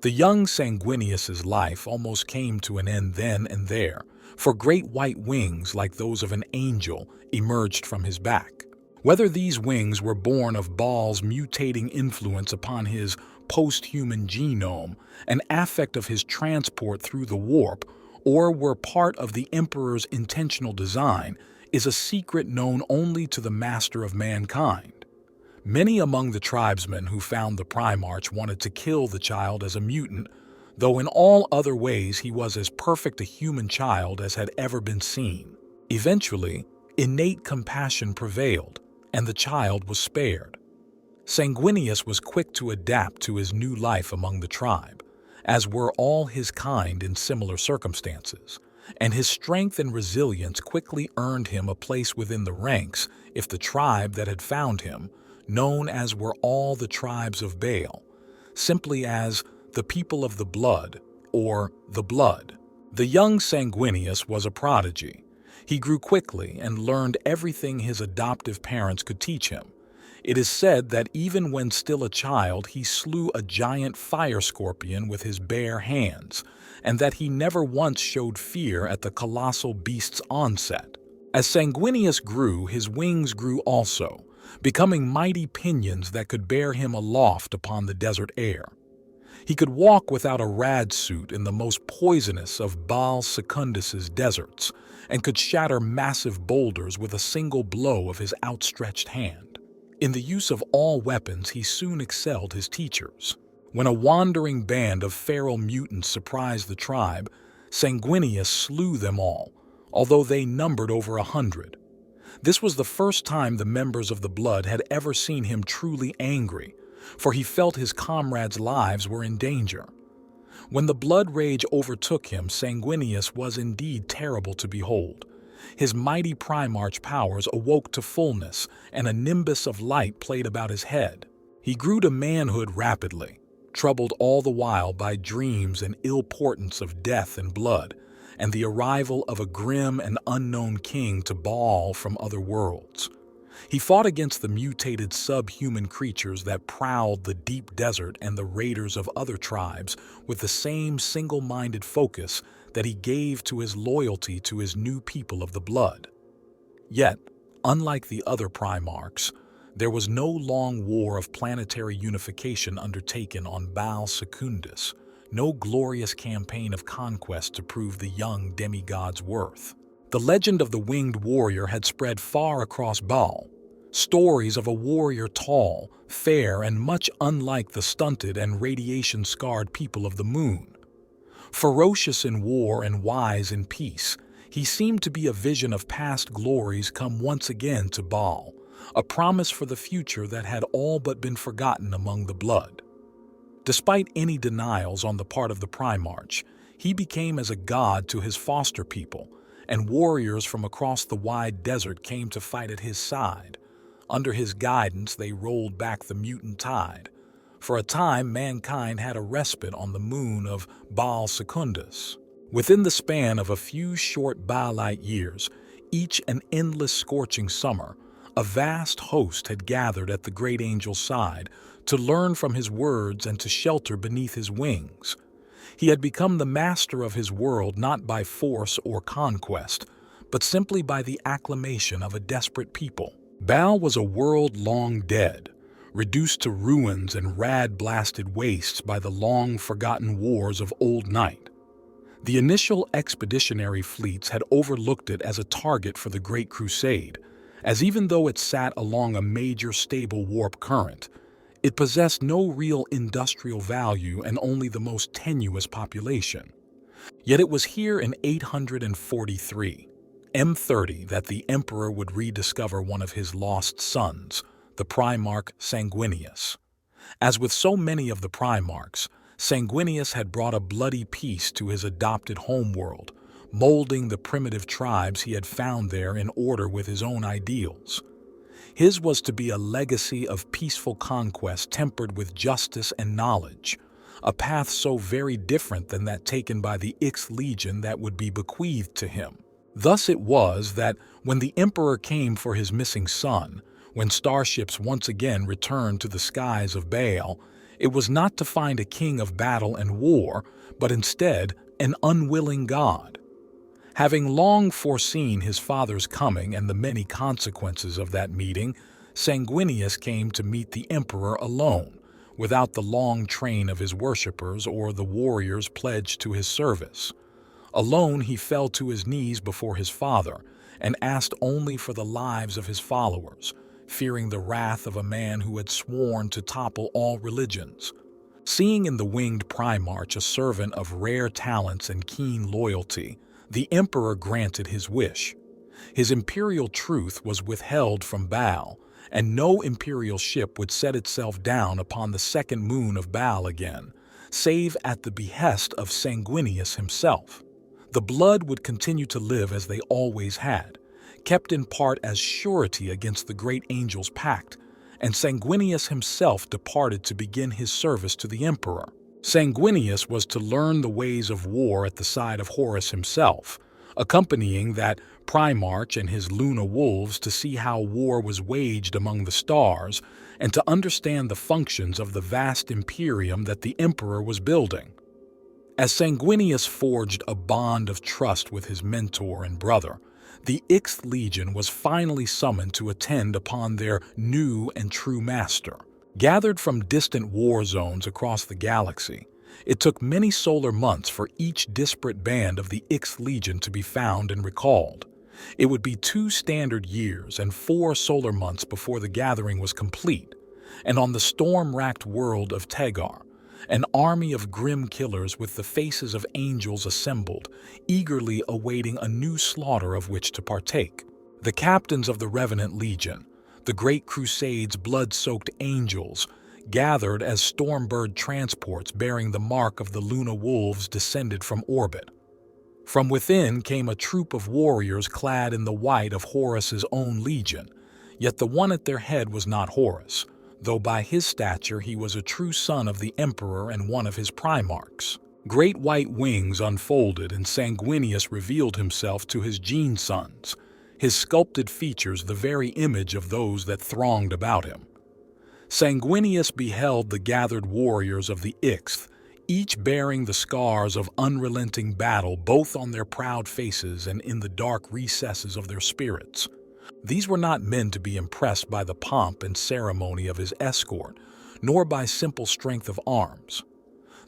The young Sanguinius's life almost came to an end then and there, for great white wings like those of an angel emerged from his back. Whether these wings were born of Baal's mutating influence upon his post-human genome, an affect of his transport through the warp, or were part of the Emperor's intentional design, is a secret known only to the master of mankind. Many among the tribesmen who found the Primaris wanted to kill the child as a mutant, though in all other ways he was as perfect a human child as had ever been seen. Eventually, innate compassion prevailed, and the child was spared. Sanguinius was quick to adapt to his new life among the tribe, as were all his kind in similar circumstances, and his strength and resilience quickly earned him a place within the ranks if the tribe that had found him, known as were all the tribes of Baal, simply as the people of the blood, or the blood. The young Sanguinius was a prodigy. He grew quickly and learned everything his adoptive parents could teach him. It is said that even when still a child, he slew a giant fire scorpion with his bare hands, and that he never once showed fear at the colossal beast's onset. As Sanguinius grew, his wings grew also, becoming mighty pinions that could bear him aloft upon the desert air. He could walk without a rad suit in the most poisonous of Baal Secundus's deserts, and could shatter massive boulders with a single blow of his outstretched hand. In the use of all weapons, he soon excelled his teachers. When a wandering band of feral mutants surprised the tribe, Sanguinius slew them all, although they numbered over 100. This was the first time the members of the Blood had ever seen him truly angry, for he felt his comrades' lives were in danger. When the blood rage overtook him, Sanguinius was indeed terrible to behold. His mighty Primarch powers awoke to fullness, and a nimbus of light played about his head. He grew to manhood rapidly, troubled all the while by dreams and ill portents of death and blood, and the arrival of a grim and unknown king to Baal from other worlds. He fought against the mutated subhuman creatures that prowled the deep desert and the raiders of other tribes with the same single-minded focus that he gave to his loyalty to his new people of the blood. Yet, unlike the other Primarchs, there was no long war of planetary unification undertaken on Baal Secundus, no glorious campaign of conquest to prove the young demigod's worth. The legend of the winged warrior had spread far across Baal, stories of a warrior tall, fair, and much unlike the stunted and radiation-scarred people of the moon. Ferocious in war and wise in peace, he seemed to be a vision of past glories come once again to Baal, a promise for the future that had all but been forgotten among the blood. Despite any denials on the part of the Primarch, he became as a god to his foster people, and warriors from across the wide desert came to fight at his side. Under his guidance, they rolled back the mutant tide. For a time, mankind had a respite on the moon of Baal Secundus. Within the span of a few short Baalite years, each an endless scorching summer, a vast host had gathered at the great angel's side to learn from his words and to shelter beneath his wings. He had become the master of his world not by force or conquest, but simply by the acclamation of a desperate people. Baal was a world long dead, reduced to ruins and rad-blasted wastes by the long-forgotten wars of Old Night. The initial expeditionary fleets had overlooked it as a target for the Great Crusade, as even though it sat along a major stable warp current, it possessed no real industrial value and only the most tenuous population. Yet it was here in 843, M30, that the Emperor would rediscover one of his lost sons, the Primarch Sanguinius. As with so many of the Primarchs, Sanguinius had brought a bloody peace to his adopted homeworld, molding the primitive tribes he had found there in order with his own ideals. His was to be a legacy of peaceful conquest tempered with justice and knowledge, a path so very different than that taken by the Legion that would be bequeathed to him. Thus it was that when the Emperor came for his missing son, when starships once again returned to the skies of Baal, it was not to find a king of battle and war, but instead an unwilling god. Having long foreseen his father's coming and the many consequences of that meeting, Sanguinius came to meet the Emperor alone, without the long train of his worshippers or the warriors pledged to his service. Alone he fell to his knees before his father and asked only for the lives of his followers, fearing the wrath of a man who had sworn to topple all religions. Seeing in the winged Primarch a servant of rare talents and keen loyalty, the Emperor granted his wish. His imperial truth was withheld from Baal, and no imperial ship would set itself down upon the second moon of Baal again, save at the behest of Sanguinius himself. The blood would continue to live as they always had, kept in part as surety against the great angel's pact, and Sanguinius himself departed to begin his service to the Emperor. Sanguinius was to learn the ways of war at the side of Horus himself, accompanying that Primarch and his Luna Wolves to see how war was waged among the stars and to understand the functions of the vast Imperium that the Emperor was building. As Sanguinius forged a bond of trust with his mentor and brother, the Ixth Legion was finally summoned to attend upon their new and true master. Gathered from distant war zones across the galaxy, it took many solar months for each disparate band of the Ixth Legion to be found and recalled. It would be 2 standard years and 4 solar months before the gathering was complete, and on the storm-racked world of Teghar, an army of grim killers with the faces of angels assembled, eagerly awaiting a new slaughter of which to partake. The captains of the Revenant Legion, the great Crusade's blood-soaked angels, gathered as Stormbird transports bearing the mark of the Luna Wolves descended from orbit. From within came a troop of warriors clad in the white of Horus's own legion, yet the one at their head was not Horus, though by his stature he was a true son of the Emperor and one of his Primarchs. Great white wings unfolded and Sanguinius revealed himself to his gene sons, his sculpted features the very image of those that thronged about him. Sanguinius beheld the gathered warriors of the Ixth, each bearing the scars of unrelenting battle both on their proud faces and in the dark recesses of their spirits. These were not men to be impressed by the pomp and ceremony of his escort, nor by simple strength of arms.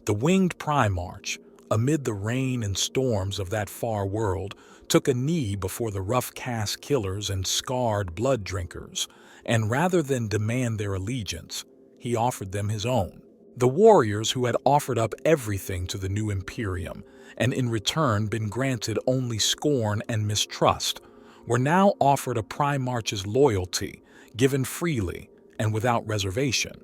The winged Primarch, amid the rain and storms of that far world, took a knee before the rough-cast killers and scarred blood drinkers, and rather than demand their allegiance, he offered them his own. The warriors who had offered up everything to the new Imperium, and in return been granted only scorn and mistrust, were now offered a Primarch's loyalty, given freely and without reservation.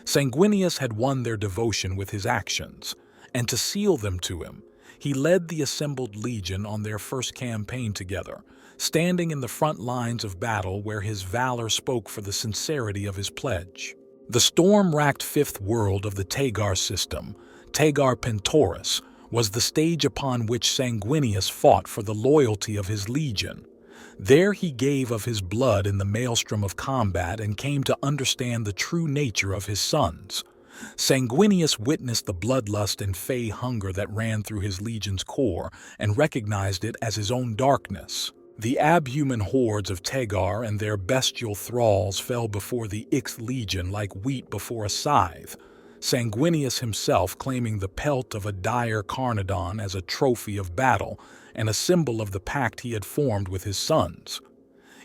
Sanguinius had won their devotion with his actions, and to seal them to him, he led the assembled legion on their first campaign together, standing in the front lines of battle where his valor spoke for the sincerity of his pledge. The storm-racked fifth world of the Teghar system, Teghar Pentoris, was the stage upon which Sanguinius fought for the loyalty of his legion. There he gave of his blood in the maelstrom of combat and came to understand the true nature of his sons. Sanguinius witnessed the bloodlust and fey hunger that ran through his legion's core and recognized it as his own darkness. The abhuman hordes of Teghar and their bestial thralls fell before the Ixth Legion like wheat before a scythe, Sanguinius himself claiming the pelt of a dire Carnodon as a trophy of battle and a symbol of the pact he had formed with his sons.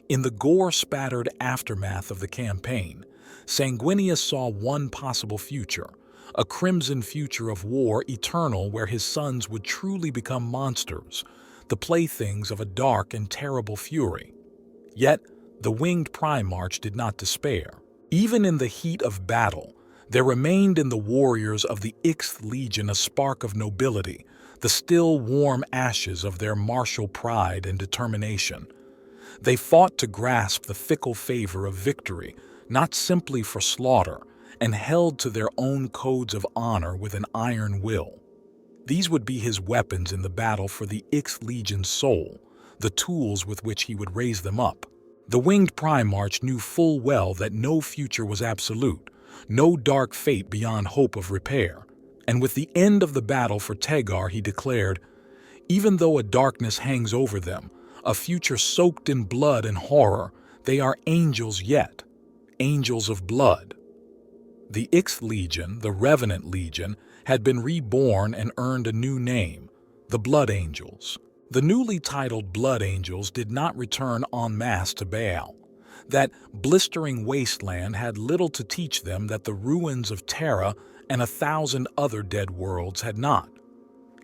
In the gore-spattered aftermath of the campaign, Sanguinius saw one possible future, a crimson future of war eternal where his sons would truly become monsters, the playthings of a dark and terrible fury. Yet, the winged Primarch did not despair. Even in the heat of battle, there remained in the warriors of the Ixth Legion a spark of nobility, the still warm ashes of their martial pride and determination. They fought to grasp the fickle favor of victory, not simply for slaughter, and held to their own codes of honor with an iron will. These would be his weapons in the battle for the Ixth Legion's soul, the tools with which he would raise them up. The winged Primarch knew full well that no future was absolute, no dark fate beyond hope of repair, and with the end of the battle for Teghar he declared, "Even though a darkness hangs over them, a future soaked in blood and horror, they are angels yet, angels of blood." The Ixth Legion, the Revenant Legion, had been reborn and earned a new name, the Blood Angels. The newly titled Blood Angels did not return en masse to Baal. That blistering wasteland had little to teach them that the ruins of Terra and 1,000 other dead worlds had not.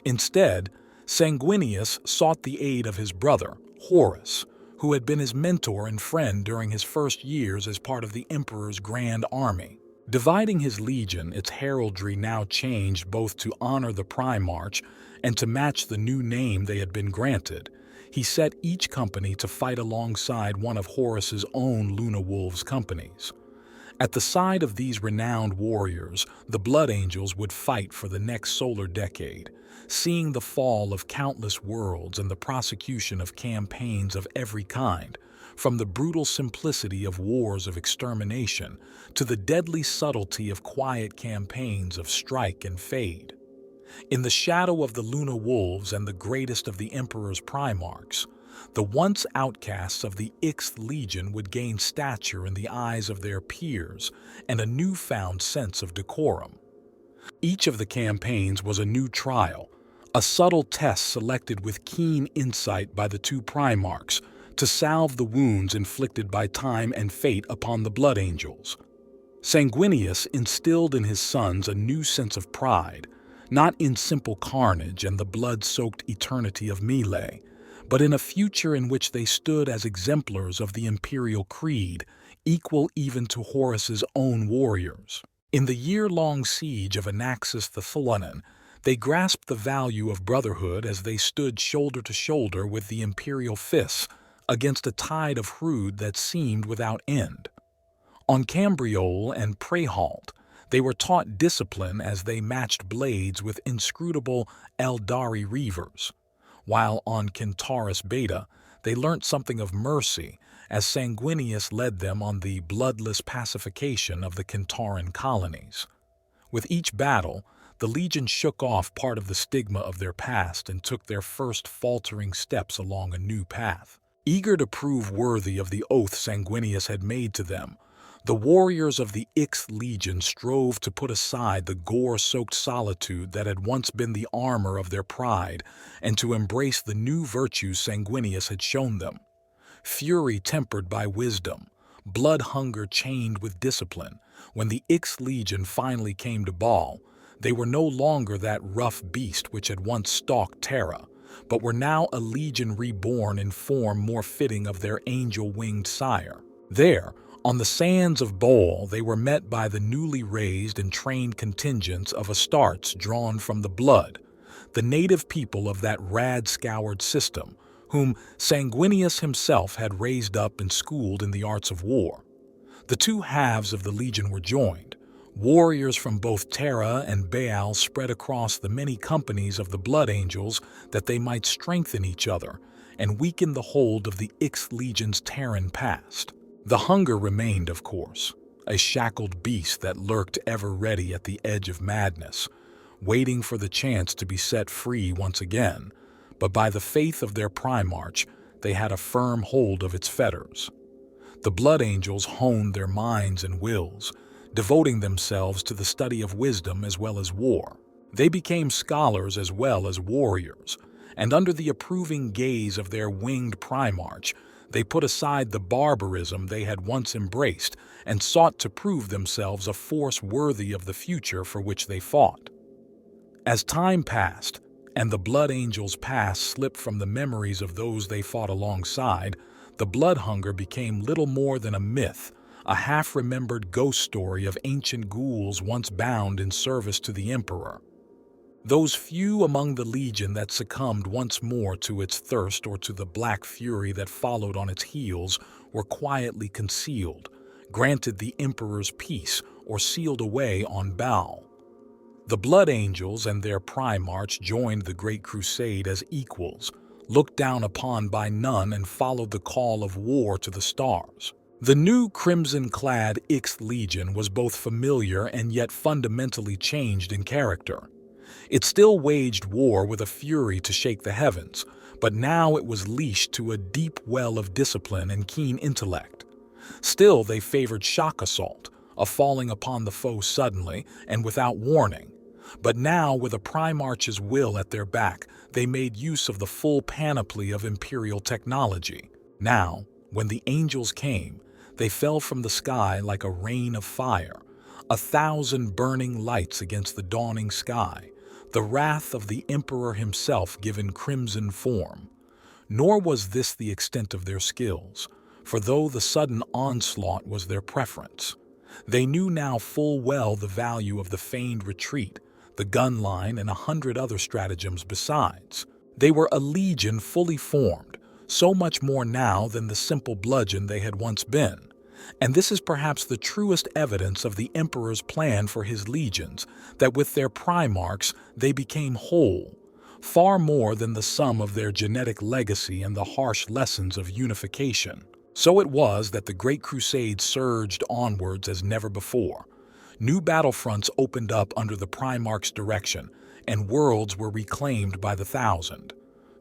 Instead, Sanguinius sought the aid of his brother, Horus, who had been his mentor and friend during his first years as part of the Emperor's Grand Army. Dividing his legion, its heraldry now changed both to honor the Primarch and to match the new name they had been granted. He set each company to fight alongside one of Horus's own Luna Wolves companies. At the side of these renowned warriors, the Blood Angels would fight for the next solar decade, seeing the fall of countless worlds and the prosecution of campaigns of every kind, from the brutal simplicity of wars of extermination to the deadly subtlety of quiet campaigns of strike and fade. In the shadow of the Luna Wolves and the greatest of the Emperor's Primarchs, the once outcasts of the Ixth Legion would gain stature in the eyes of their peers and a newfound sense of decorum. Each of the campaigns was a new trial, a subtle test selected with keen insight by the two Primarchs to salve the wounds inflicted by time and fate upon the Blood Angels. Sanguinius instilled in his sons a new sense of pride, not in simple carnage and the blood-soaked eternity of melee, but in a future in which they stood as exemplars of the imperial creed, equal even to Horus's own warriors. In the year-long siege of Anaxis the Thulanan, they grasped the value of brotherhood as they stood shoulder to shoulder with the imperial fists against a tide of Hrud that seemed without end. On Cambriole and Prehalt, they were taught discipline as they matched blades with inscrutable Eldari reavers, while on Kentaurus Beta, they learnt something of mercy as Sanguinius led them on the bloodless pacification of the Kentauran colonies. With each battle, the Legion shook off part of the stigma of their past and took their first faltering steps along a new path. Eager to prove worthy of the oath Sanguinius had made to them, the warriors of the Ixth Legion strove to put aside the gore-soaked solitude that had once been the armor of their pride and to embrace the new virtues Sanguinius had shown them. Fury tempered by wisdom, blood hunger chained with discipline. When the Ixth Legion finally came to Baal, they were no longer that rough beast which had once stalked Terra, but were now a Legion reborn in form more fitting of their angel-winged sire. There, on the sands of Baal, they were met by the newly raised and trained contingents of Astartes drawn from the blood, the native people of that rad-scoured system, whom Sanguinius himself had raised up and schooled in the arts of war. The two halves of the Legion were joined. Warriors from both Terra and Baal spread across the many companies of the Blood Angels that they might strengthen each other and weaken the hold of the Ixth Legion's Terran past. The hunger remained, of course, a shackled beast that lurked ever ready at the edge of madness, waiting for the chance to be set free once again, but by the faith of their Primarch, they had a firm hold of its fetters. The Blood Angels honed their minds and wills, devoting themselves to the study of wisdom as well as war. They became scholars as well as warriors, and under the approving gaze of their winged Primarch, they put aside the barbarism they had once embraced and sought to prove themselves a force worthy of the future for which they fought. As time passed, and the Blood Angels' past slipped from the memories of those they fought alongside, the blood hunger became little more than a myth, a half-remembered ghost story of ancient ghouls once bound in service to the Emperor. Those few among the Legion that succumbed once more to its thirst or to the black fury that followed on its heels were quietly concealed, granted the Emperor's peace, or sealed away on Baal. The Blood Angels and their Primarch joined the Great Crusade as equals, looked down upon by none and followed the call of war to the stars. The new crimson-clad Ixth Legion was both familiar and yet fundamentally changed in character. It still waged war with a fury to shake the heavens, but now it was leashed to a deep well of discipline and keen intellect. Still, they favored shock assault, a falling upon the foe suddenly and without warning. But now, with a Primarch's will at their back, they made use of the full panoply of Imperial technology. Now, when the angels came, they fell from the sky like a rain of fire, 1,000 burning lights against the dawning sky, the wrath of the Emperor himself given crimson form. Nor was this the extent of their skills, for though the sudden onslaught was their preference, they knew now full well the value of the feigned retreat, the gun line, and 100 other stratagems besides. They were a legion fully formed, so much more now than the simple bludgeon they had once been, And this is perhaps the truest evidence of the Emperor's plan for his legions, that with their Primarchs they became whole, far more than the sum of their genetic legacy and the harsh lessons of unification. So it was that the Great Crusade surged onwards as never before. New battlefronts opened up under the Primarch's direction, and worlds were reclaimed by the thousand.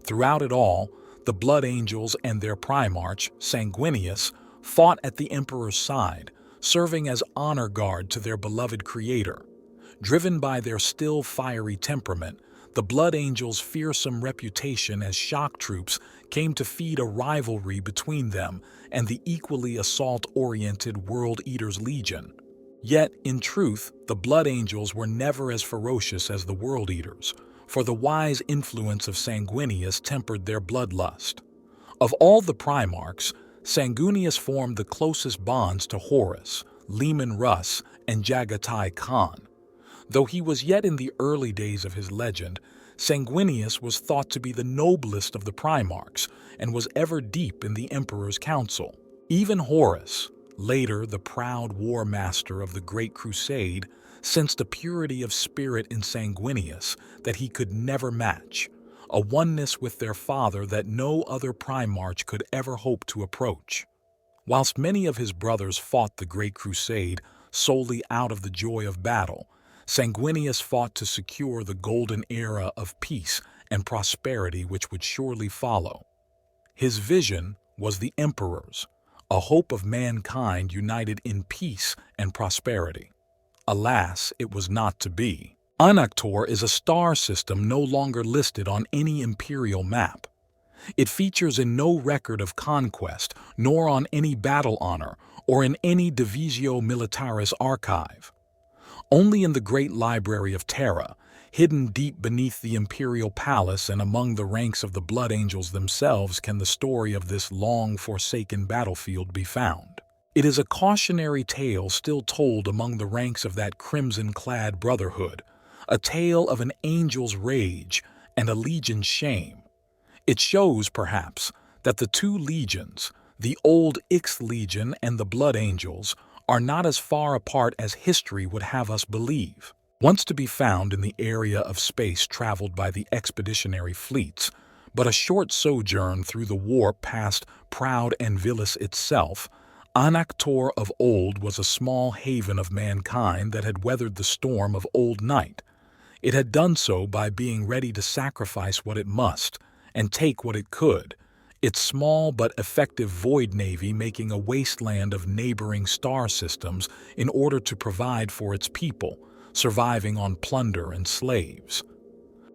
Throughout it all, the Blood Angels and their Primarch, Sanguinius, fought at the Emperor's side, serving as honor guard to their beloved creator. Driven by their still fiery temperament, the Blood Angels' fearsome reputation as shock troops came to feed a rivalry between them and the equally assault-oriented World Eater's Legion. Yet, in truth, the Blood Angels were never as ferocious as the World Eaters, for the wise influence of Sanguinius tempered their bloodlust. Of all the Primarchs, Sanguinius formed the closest bonds to Horus, Leman Russ, and Jagatai Khan. Though he was yet in the early days of his legend, Sanguinius was thought to be the noblest of the Primarchs and was ever deep in the Emperor's council. Even Horus, later the proud war master of the Great Crusade, sensed a purity of spirit in Sanguinius that he could never match, a oneness with their father that no other Primarch could ever hope to approach. Whilst many of his brothers fought the Great Crusade solely out of the joy of battle, Sanguinius fought to secure the golden era of peace and prosperity which would surely follow. His vision was the Emperor's, a hope of mankind united in peace and prosperity. Alas, it was not to be. Anahktor is a star system no longer listed on any imperial map. It features in no record of conquest, nor on any battle honor, or in any Divisio Militaris archive. Only in the great library of Terra, hidden deep beneath the imperial palace and among the ranks of the Blood Angels themselves, can the story of this long-forsaken battlefield be found. It is a cautionary tale still told among the ranks of that crimson-clad brotherhood, a tale of an angel's rage and a legion's shame. It shows, perhaps, that the two legions, the old Ix Legion and the Blood Angels, are not as far apart as history would have us believe. Once to be found in the area of space traveled by the expeditionary fleets, but a short sojourn through the warp past proud Anvilis itself, Anahktor of old was a small haven of mankind that had weathered the storm of Old Night. It had done so by being ready to sacrifice what it must and take what it could, its small but effective void navy making a wasteland of neighboring star systems in order to provide for its people, surviving on plunder and slaves.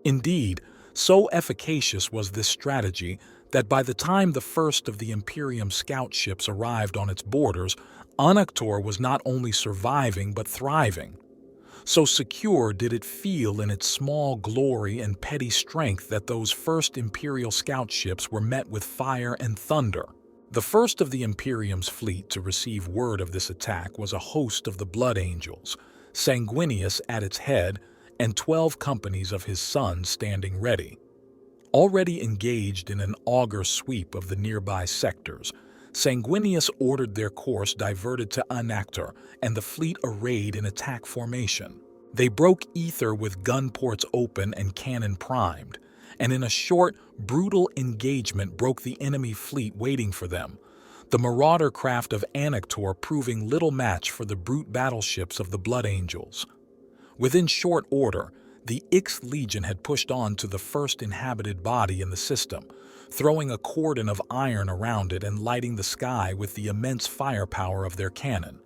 Indeed, so efficacious was this strategy that by the time the first of the Imperium scout ships arrived on its borders, Anahktor was not only surviving but thriving. So secure did it feel in its small glory and petty strength that those first Imperial scout ships were met with fire and thunder. The first of the Imperium's fleet to receive word of this attack was a host of the Blood Angels, Sanguinius at its head, and 12 companies of his sons standing ready. Already engaged in an augur sweep of the nearby sectors, Sanguinius ordered their course diverted to Anahktor and the fleet arrayed in attack formation. They broke ether with gun ports open and cannon primed, and in a short, brutal engagement broke the enemy fleet waiting for them, the marauder craft of Anahktor proving little match for the brute battleships of the Blood Angels. Within short order, the Ix Legion had pushed on to the first inhabited body in the system, throwing a cordon of iron around it and lighting the sky with the immense firepower of their cannon.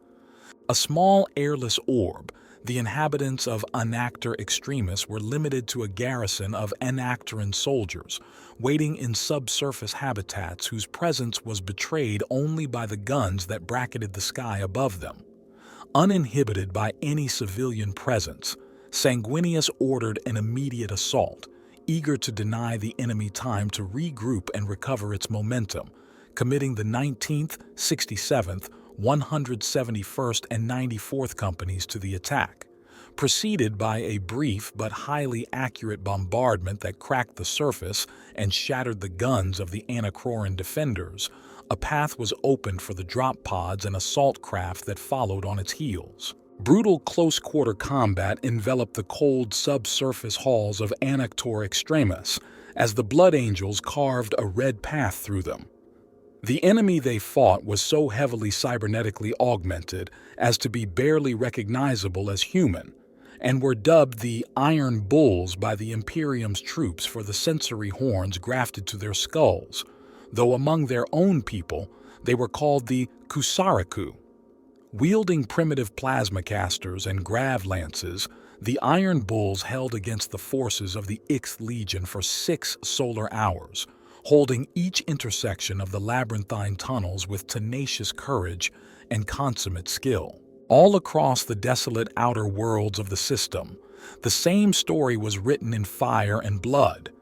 A small airless orb, the inhabitants of Anahktor Extremis were limited to a garrison of Anahktoran soldiers, waiting in subsurface habitats whose presence was betrayed only by the guns that bracketed the sky above them. Uninhibited by any civilian presence, Sanguinius ordered an immediate assault, eager to deny the enemy time to regroup and recover its momentum, committing the 19th, 67th, 171st, and 94th Companies to the attack. Preceded by a brief but highly accurate bombardment that cracked the surface and shattered the guns of the Anahktoran defenders, a path was opened for the drop pods and assault craft that followed on its heels. Brutal close-quarter combat enveloped the cold subsurface halls of Anahktor Extremis as the Blood Angels carved a red path through them. The enemy they fought was so heavily cybernetically augmented as to be barely recognizable as human, and were dubbed the Iron Bulls by the Imperium's troops for the sensory horns grafted to their skulls, though among their own people they were called the Kusaraku. Wielding primitive plasma casters and grav lances, the Iron Bulls held against the forces of the Ix Legion for 6 solar hours, holding each intersection of the labyrinthine tunnels with tenacious courage and consummate skill. All across the desolate outer worlds of the system, the same story was written in fire and blood.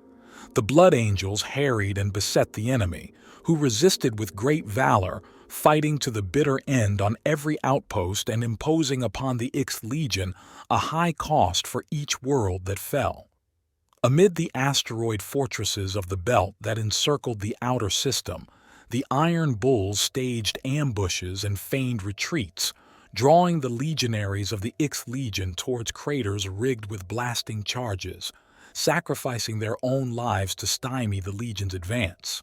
The Blood Angels harried and beset the enemy, who resisted with great valor, fighting to the bitter end on every outpost and imposing upon the Ix Legion a high cost for each world that fell. Amid the asteroid fortresses of the belt that encircled the outer system, the Iron Bulls staged ambushes and feigned retreats, drawing the legionaries of the Ix Legion towards craters rigged with blasting charges, sacrificing their own lives to stymie the Legion's advance.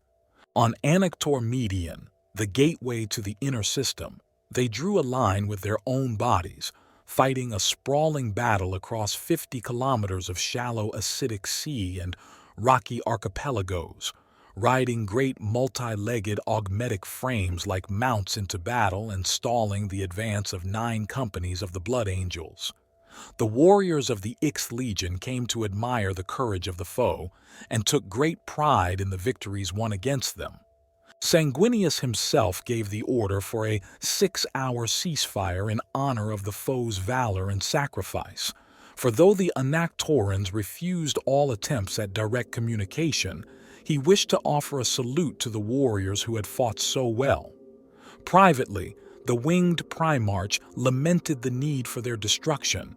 On Anahktor Median, the gateway to the inner system, they drew a line with their own bodies, fighting a sprawling battle across 50 kilometers of shallow acidic sea and rocky archipelagos, riding great multi-legged augmetic frames like mounts into battle and stalling the advance of 9 companies of the Blood Angels. The warriors of the Ix Legion came to admire the courage of the foe and took great pride in the victories won against them. Sanguinius himself gave the order for a 6-hour ceasefire in honor of the foe's valor and sacrifice, for though the Anahktorans refused all attempts at direct communication, he wished to offer a salute to the warriors who had fought so well. Privately, the winged Primarch lamented the need for their destruction,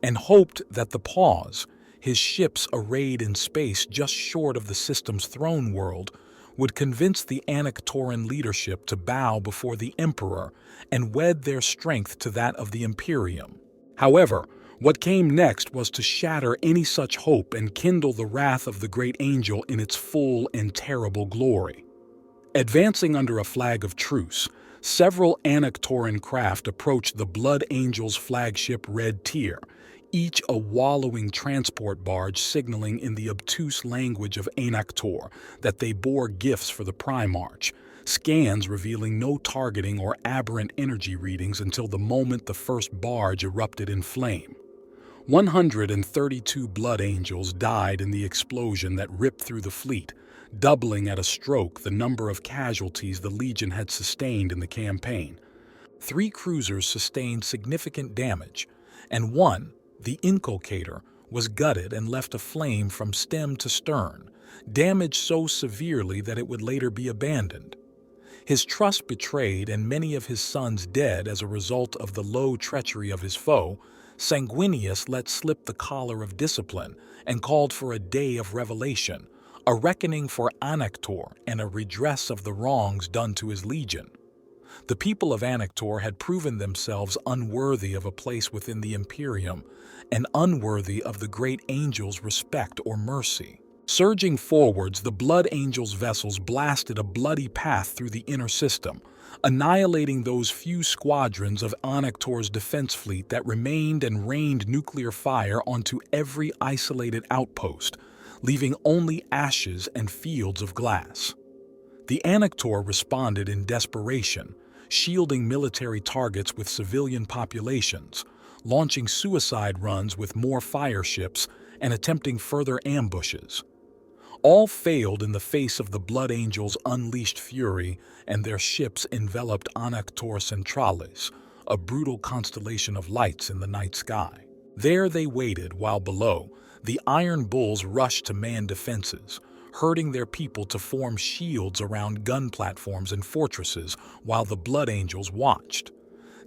and hoped that the Pause, his ships arrayed in space just short of the system's throne world, would convince the Anahktoran leadership to bow before the Emperor and wed their strength to that of the Imperium. However, what came next was to shatter any such hope and kindle the wrath of the great angel in its full and terrible glory. Advancing under a flag of truce, several Anahktoran craft approached the Blood Angel's flagship Red Tier, each a wallowing transport barge signaling in the obtuse language of Anahktor that they bore gifts for the Primarch, scans revealing no targeting or aberrant energy readings until the moment the first barge erupted in flame. 132 Blood Angels died in the explosion that ripped through the fleet, doubling at a stroke the number of casualties the Legion had sustained in the campaign. 3 cruisers sustained significant damage, and one, the Inculcator, was gutted and left aflame from stem to stern, damaged so severely that it would later be abandoned. His trust betrayed and many of his sons dead as a result of the low treachery of his foe, Sanguinius let slip the collar of discipline and called for a day of revelation, a reckoning for Anahktor and a redress of the wrongs done to his legion. The people of Anahktor had proven themselves unworthy of a place within the Imperium and unworthy of the great angel's respect or mercy. Surging forwards, the Blood Angel's vessels blasted a bloody path through the inner system, annihilating those few squadrons of Anahktor's defense fleet that remained and rained nuclear fire onto every isolated outpost, leaving only ashes and fields of glass. The Anahktor responded in desperation, shielding military targets with civilian populations, launching suicide runs with more fire ships, and attempting further ambushes. All failed in the face of the Blood Angels' unleashed fury, and their ships enveloped Anahktor Centralis, a brutal constellation of lights in the night sky. There they waited while below, the Iron Bulls rushed to man defenses, herding their people to form shields around gun platforms and fortresses while the Blood Angels watched.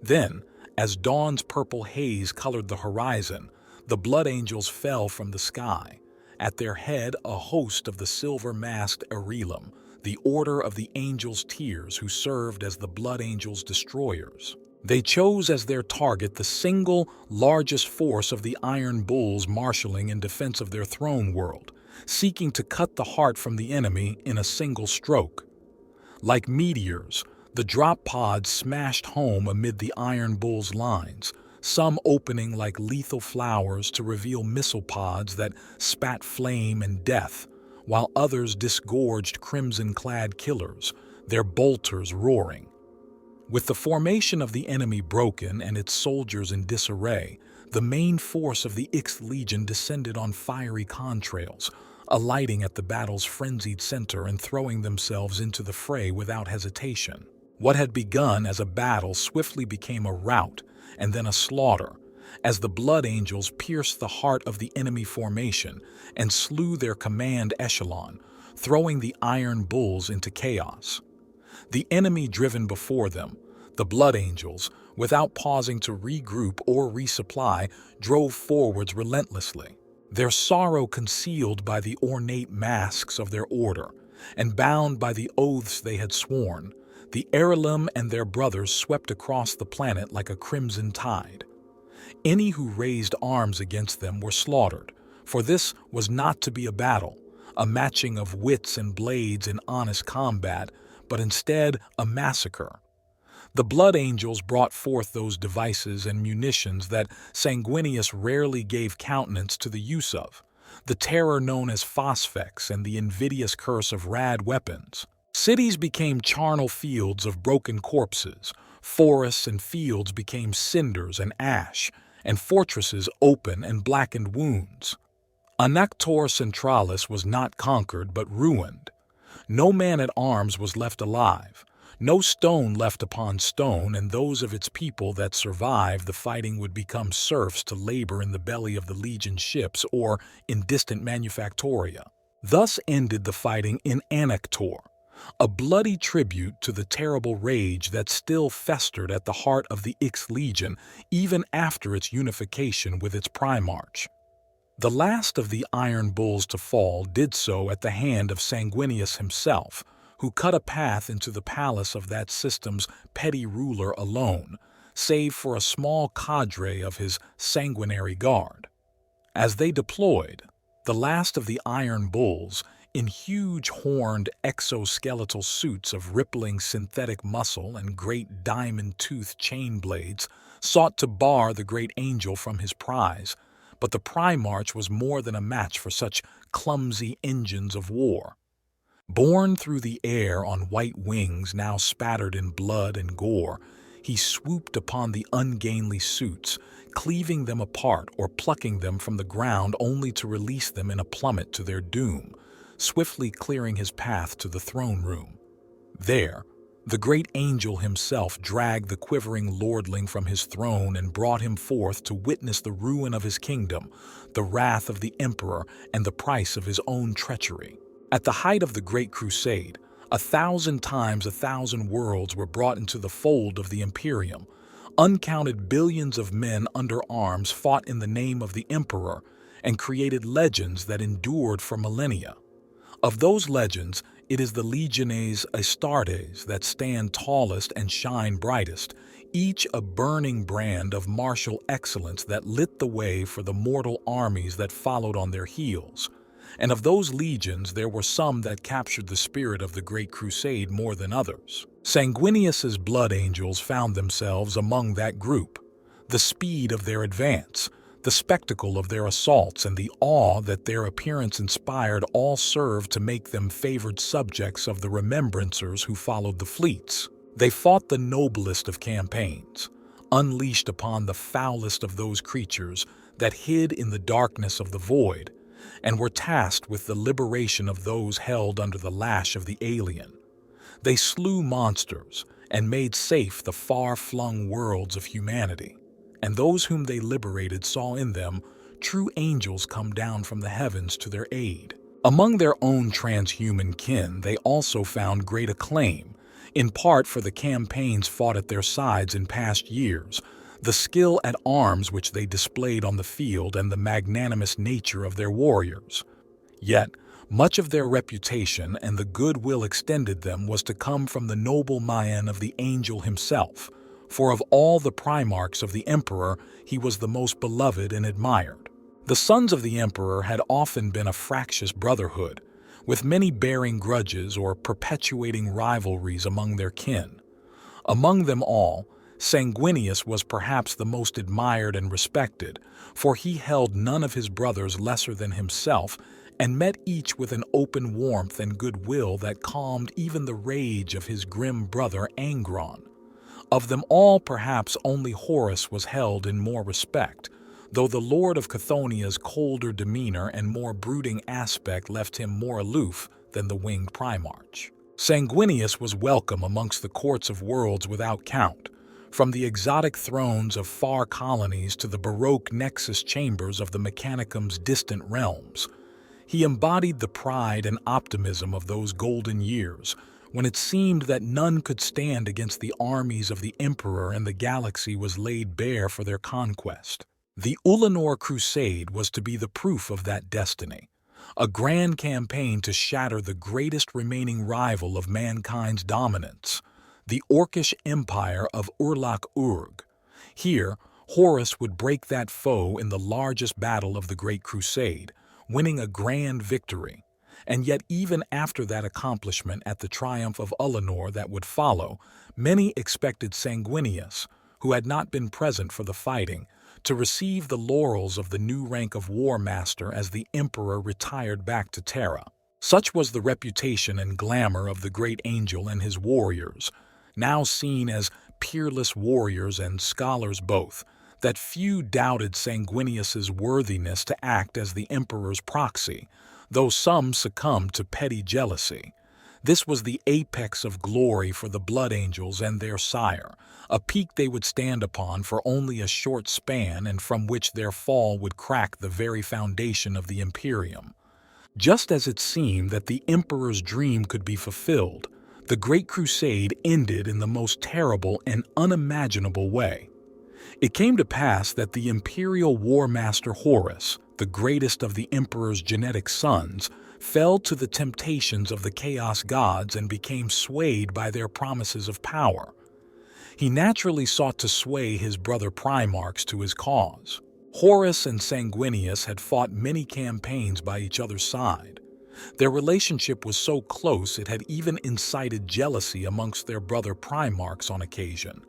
Then, as dawn's purple haze colored the horizon, the Blood Angels fell from the sky. At their head, a host of the silver-masked Arelum, the Order of the Angel's Tears, who served as the Blood Angels' destroyers. They chose as their target the single largest force of the Iron Bulls marshalling in defense of their throne world, seeking to cut the heart from the enemy in a single stroke. Like meteors, the drop pods smashed home amid the Iron Bulls' lines, some opening like lethal flowers to reveal missile pods that spat flame and death, while others disgorged crimson-clad killers, their bolters roaring. With the formation of the enemy broken and its soldiers in disarray, the main force of the Ixth Legion descended on fiery contrails, alighting at the battle's frenzied center and throwing themselves into the fray without hesitation. What had begun as a battle swiftly became a rout and then a slaughter, as the Blood Angels pierced the heart of the enemy formation and slew their command echelon, throwing the Iron Bulls into chaos. The enemy driven before them, the Blood Angels, without pausing to regroup or resupply, drove forwards relentlessly, their sorrow concealed by the ornate masks of their order, and bound by the oaths they had sworn. The Heirloom and their brothers swept across the planet like a crimson tide. Any who raised arms against them were slaughtered, for this was not to be a battle, a matching of wits and blades in honest combat, but instead a massacre. The Blood Angels brought forth those devices and munitions that Sanguinius rarely gave countenance to the use of, the terror known as phosphex and the invidious curse of rad weapons. Cities became charnel fields of broken corpses, forests and fields became cinders and ash, and fortresses open and blackened wounds. Anahktor Centralis was not conquered but ruined. No man at arms was left alive, no stone left upon stone, and those of its people that survived the fighting would become serfs to labor in the belly of the Legion ships or in distant manufactoria. Thus ended the fighting in Anahktor, a bloody tribute to the terrible rage that still festered at the heart of the Ixth Legion even after its unification with its Primarch. The last of the Iron Bulls to fall did so at the hand of Sanguinius himself, who cut a path into the palace of that system's petty ruler alone, save for a small cadre of his sanguinary guard. As they deployed, the last of the Iron Bulls, in huge horned exoskeletal suits of rippling synthetic muscle and great diamond-toothed chain blades, sought to bar the great angel from his prize, but the Primarch was more than a match for such clumsy engines of war. Borne through the air on white wings now spattered in blood and gore, he swooped upon the ungainly suits, cleaving them apart or plucking them from the ground only to release them in a plummet to their doom, swiftly clearing his path to the throne room. There, the great angel himself dragged the quivering lordling from his throne and brought him forth to witness the ruin of his kingdom, the wrath of the emperor, and the price of his own treachery. At the height of the Great Crusade, 1,000 times 1,000 worlds were brought into the fold of the Imperium. Uncounted billions of men under arms fought in the name of the emperor and created legends that endured for millennia. Of those legends, it is the Legiones Astartes that stand tallest and shine brightest, each a burning brand of martial excellence that lit the way for the mortal armies that followed on their heels. And of those legions, there were some that captured the spirit of the Great Crusade more than others. Sanguinius's Blood Angels found themselves among that group. The speed of their advance, the spectacle of their assaults, and the awe that their appearance inspired all served to make them favored subjects of the remembrancers who followed the fleets. They fought the noblest of campaigns, unleashed upon the foulest of those creatures that hid in the darkness of the void, and were tasked with the liberation of those held under the lash of the alien. They slew monsters and made safe the far-flung worlds of humanity, and those whom they liberated saw in them true angels come down from the heavens to their aid. Among their own transhuman kin, they also found great acclaim, in part for the campaigns fought at their sides in past years, the skill at arms which they displayed on the field, and the magnanimous nature of their warriors. Yet, Much of their reputation and the goodwill extended them was to come from the noble mien of the angel himself, for of all the Primarchs of the Emperor, he was the most beloved and admired. The sons of the Emperor had often been a fractious brotherhood, with many bearing grudges or perpetuating rivalries among their kin. Among them all, Sanguinius was perhaps the most admired and respected, for he held none of his brothers lesser than himself and met each with an open warmth and goodwill that calmed even the rage of his grim brother Angron. Of them all, perhaps only Horus was held in more respect, though the Lord of Chthonia's colder demeanor and more brooding aspect left him more aloof than the winged Primarch. Sanguinius was welcome amongst the courts of worlds without count, from the exotic thrones of far colonies to the Baroque nexus chambers of the Mechanicum's distant realms. He embodied the pride and optimism of those golden years, when it seemed that none could stand against the armies of the Emperor and the galaxy was laid bare for their conquest. The Ulanor Crusade was to be the proof of that destiny, a grand campaign to shatter the greatest remaining rival of mankind's dominance, the Orcish Empire of Urlach-Urg. Here, Horus would break that foe in the largest battle of the Great Crusade, winning a grand victory. And yet even after that accomplishment at the triumph of Ulanor that would follow, many expected Sanguinius, who had not been present for the fighting, to receive the laurels of the new rank of War Master as the Emperor retired back to Terra. Such was the reputation and glamour of the great angel and his warriors, now seen as peerless warriors and scholars both, that few doubted Sanguinius's worthiness to act as the Emperor's proxy, though some succumbed to petty jealousy. This was the apex of glory for the Blood Angels and their sire, a peak they would stand upon for only a short span and from which their fall would crack the very foundation of the Imperium. Just as it seemed that the Emperor's dream could be fulfilled, the Great Crusade ended in the most terrible and unimaginable way. It came to pass that the Imperial War Master Horus, the greatest of the Emperor's genetic sons, fell to the temptations of the Chaos Gods and became swayed by their promises of power. He naturally sought to sway his brother Primarchs to his cause. Horus and Sanguinius had fought many campaigns by each other's side. Their relationship was so close it had even incited jealousy amongst their brother Primarchs on occasion.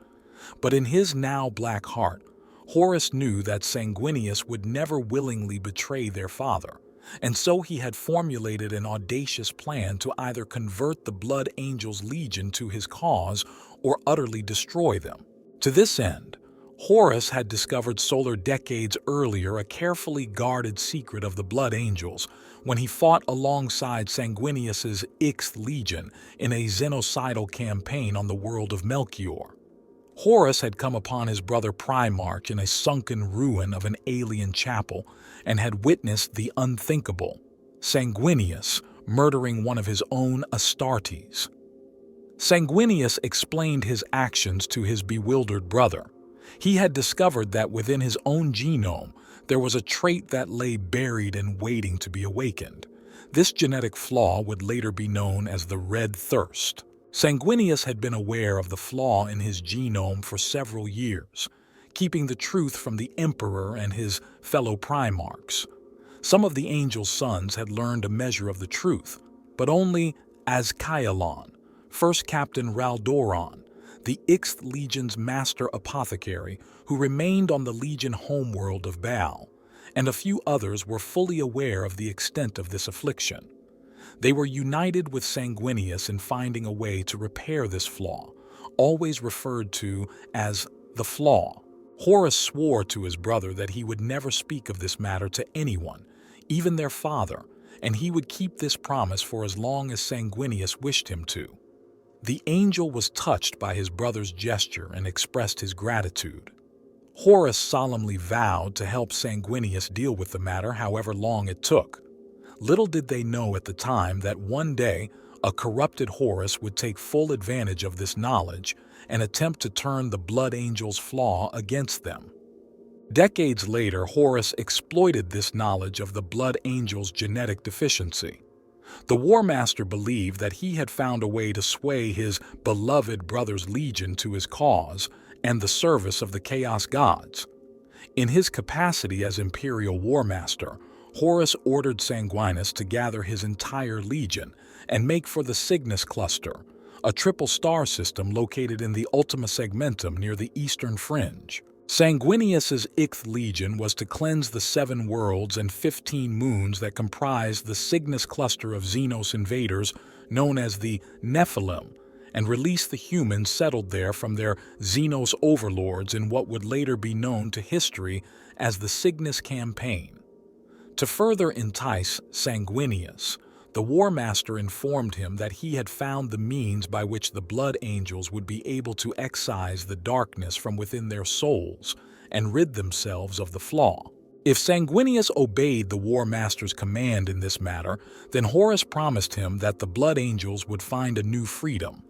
But in his now black heart, Horus knew that Sanguinius would never willingly betray their father, and so he had formulated an audacious plan to either convert the Blood Angels' Legion to his cause or utterly destroy them. To this end, Horus had discovered solar decades earlier a carefully guarded secret of the Blood Angels when he fought alongside Sanguinius's Ixth Legion in a xenocidal campaign on the world of Melchior. Horus had come upon his brother Primarch in a sunken ruin of an alien chapel and had witnessed the unthinkable, Sanguinius murdering one of his own Astartes. Sanguinius explained his actions to his bewildered brother. He had discovered that within his own genome there was a trait that lay buried and waiting to be awakened. This genetic flaw would later be known as the Red Thirst. Sanguinius had been aware of the flaw in his genome for several years, keeping the truth from the Emperor and his fellow Primarchs. Some of the Angel's sons had learned a measure of the truth, but only Azkaelon, First Captain Raldoron, the Ixth Legion's master apothecary who remained on the Legion homeworld of Baal, and a few others were fully aware of the extent of this affliction. They were united with Sanguinius in finding a way to repair this flaw, always referred to as the flaw. Horus swore to his brother that he would never speak of this matter to anyone, even their father, and he would keep this promise for as long as Sanguinius wished him to. The angel was touched by his brother's gesture and expressed his gratitude. Horus solemnly vowed to help Sanguinius deal with the matter however long it took. Little did they know at the time that one day a corrupted Horus would take full advantage of this knowledge and attempt to turn the Blood Angels' flaw against them. Decades later, Horus exploited this knowledge of the Blood Angels' genetic deficiency. The War Master believed that he had found a way to sway his beloved brother's legion to his cause and the service of the Chaos Gods. In his capacity as Imperial War Master, Horus ordered Sanguinius to gather his entire legion and make for the Signus Cluster, a triple star system located in the Ultima Segmentum near the eastern fringe. Sanguinius's Ixth Legion was to cleanse the 7 worlds and 15 moons that comprised the Signus cluster of Xenos invaders known as the Nephilim, and release the humans settled there from their Xenos overlords in what would later be known to history as the Signus Campaign. To further entice Sanguinius, the War Master informed him that he had found the means by which the Blood Angels would be able to excise the darkness from within their souls and rid themselves of the flaw. If Sanguinius obeyed the War Master's command in this matter, then Horus promised him that the Blood Angels would find a new freedom.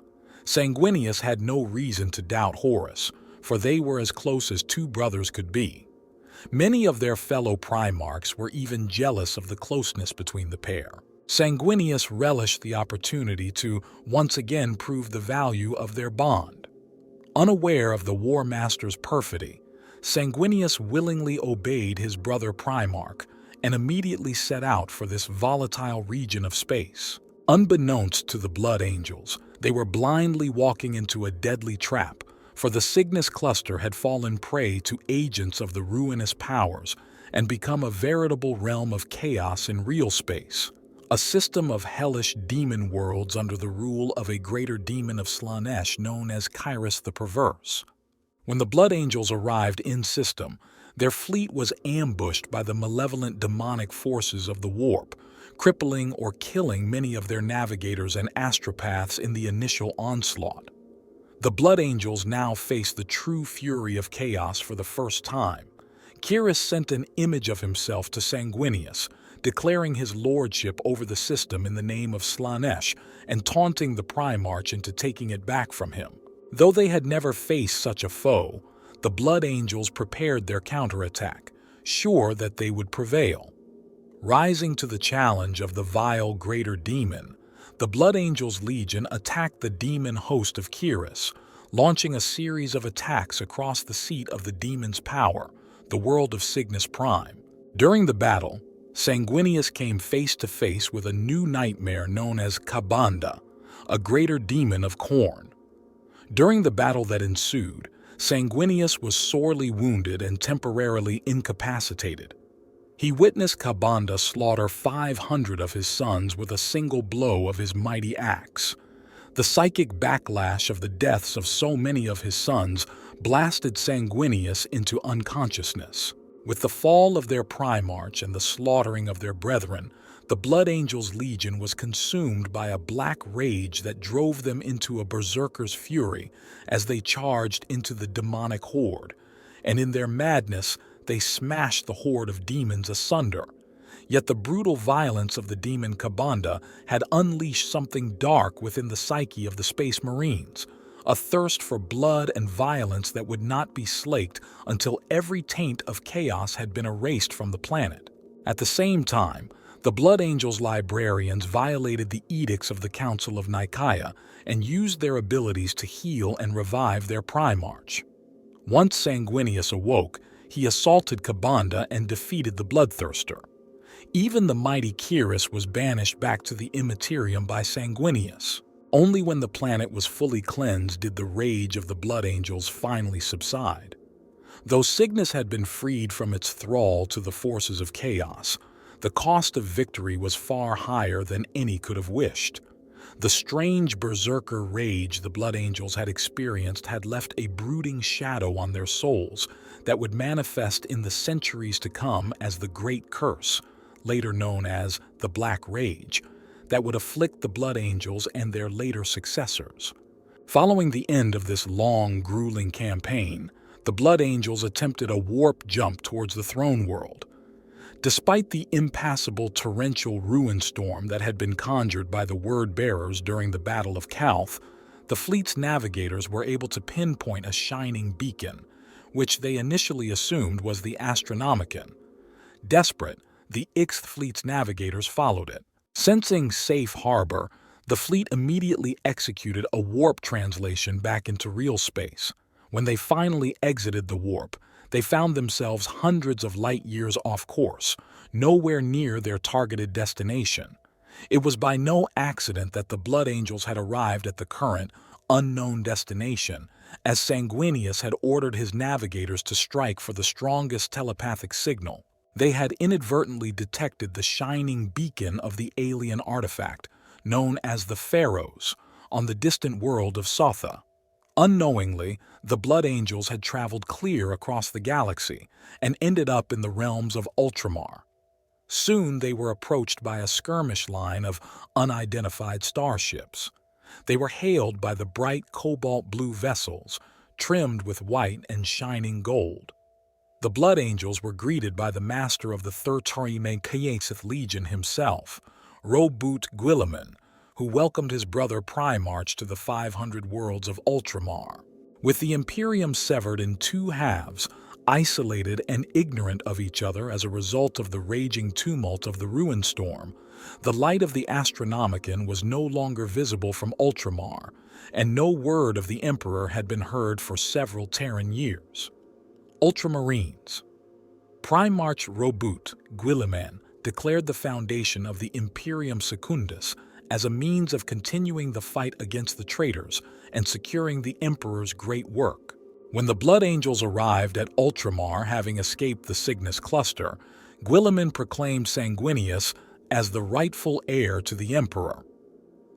Sanguinius had no reason to doubt Horus, for they were as close as 2 brothers could be. Many of their fellow Primarchs were even jealous of the closeness between the pair. Sanguinius relished the opportunity to once again prove the value of their bond. Unaware of the War Master's perfidy, Sanguinius willingly obeyed his brother Primarch and immediately set out for this volatile region of space. Unbeknownst to the Blood Angels, they were blindly walking into a deadly trap, for the Signus cluster had fallen prey to agents of the ruinous powers and become a veritable realm of chaos in real space. A system of hellish demon worlds under the rule of a greater demon of Slaanesh known as Kairos the Perverse. When the Blood Angels arrived in system, their fleet was ambushed by the malevolent demonic forces of the Warp, crippling or killing many of their navigators and astropaths in the initial onslaught. The Blood Angels now faced the true fury of chaos for the first time. Kairos sent an image of himself to Sanguinius, declaring his lordship over the system in the name of Slaanesh and taunting the Primarch into taking it back from him. Though they had never faced such a foe, the Blood Angels prepared their counterattack, sure that they would prevail. Rising to the challenge of the vile greater demon, the Blood Angels Legion attacked the demon host of Kairos, launching a series of attacks across the seat of the demon's power, the world of Cygnus Prime. During the battle, Sanguinius came face to face with a new nightmare known as Kabanda, a greater demon of Khorne. During the battle that ensued, Sanguinius was sorely wounded and temporarily incapacitated. He witnessed Kabanda slaughter 500 of his sons with a single blow of his mighty axe. The psychic backlash of the deaths of so many of his sons blasted Sanguinius into unconsciousness. With the fall of their Primarch and the slaughtering of their brethren, the Blood Angels Legion was consumed by a black rage that drove them into a berserker's fury as they charged into the demonic horde, and in their madness they smashed the horde of demons asunder. Yet the brutal violence of the demon Kabanda had unleashed something dark within the psyche of the Space Marines, a thirst for blood and violence that would not be slaked until every taint of chaos had been erased from the planet. At the same time, the Blood Angels librarians violated the edicts of the Council of Nicaea and used their abilities to heal and revive their Primarch. Once Sanguinius awoke, he assaulted Kabanda and defeated the Bloodthirster. Even the mighty Kairos was banished back to the Imperium by Sanguinius. Only when the planet was fully cleansed did the rage of the Blood Angels finally subside. Though Cygnus had been freed from its thrall to the forces of chaos, the cost of victory was far higher than any could have wished. The strange berserker rage the Blood Angels had experienced had left a brooding shadow on their souls that would manifest in the centuries to come as the Great Curse, later known as the Black Rage, that would afflict the Blood Angels and their later successors. Following the end of this long, grueling campaign, the Blood Angels attempted a warp jump towards the throne world. Despite the impassable torrential ruin storm that had been conjured by the word-bearers during the Battle of Calth, the fleet's navigators were able to pinpoint a shining beacon, which they initially assumed was the Astronomicon. Desperate, the Ixth Fleet's navigators followed it. Sensing safe harbor, the fleet immediately executed a warp translation back into real space. When they finally exited the warp, they found themselves hundreds of light years off course, nowhere near their targeted destination. It was by no accident that the Blood Angels had arrived at the current, unknown destination, as Sanguinius had ordered his navigators to strike for the strongest telepathic signal. They had inadvertently detected the shining beacon of the alien artifact, known as the Pharaohs, on the distant world of Sotha. Unknowingly, the Blood Angels had traveled clear across the galaxy and ended up in the realms of Ultramar. Soon they were approached by a skirmish line of unidentified starships. They were hailed by the bright cobalt blue vessels, trimmed with white and shining gold. The Blood Angels were greeted by the master of the Revenant Legion himself, Robut Guilliman, who welcomed his brother Primaris to the 500 worlds of Ultramar. With the Imperium severed in two halves, isolated and ignorant of each other as a result of the raging tumult of the Ruin Storm, the light of the Astronomicon was no longer visible from Ultramar, and no word of the Emperor had been heard for several Terran years. Ultramarines. Primaris Robut Guilliman declared the foundation of the Imperium Secundus as a means of continuing the fight against the traitors and securing the Emperor's great work. When the Blood Angels arrived at Ultramar, having escaped the Signus cluster, Guilliman proclaimed Sanguinius as the rightful heir to the Emperor.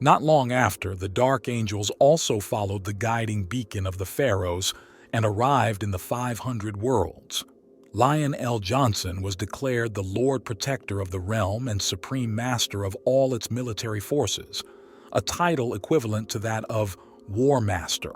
Not long after, the Dark Angels also followed the guiding beacon of the Pharaohs and arrived in the 500 worlds. Lion L. Johnson was declared the Lord Protector of the realm and Supreme Master of all its military forces, a title equivalent to that of War Master.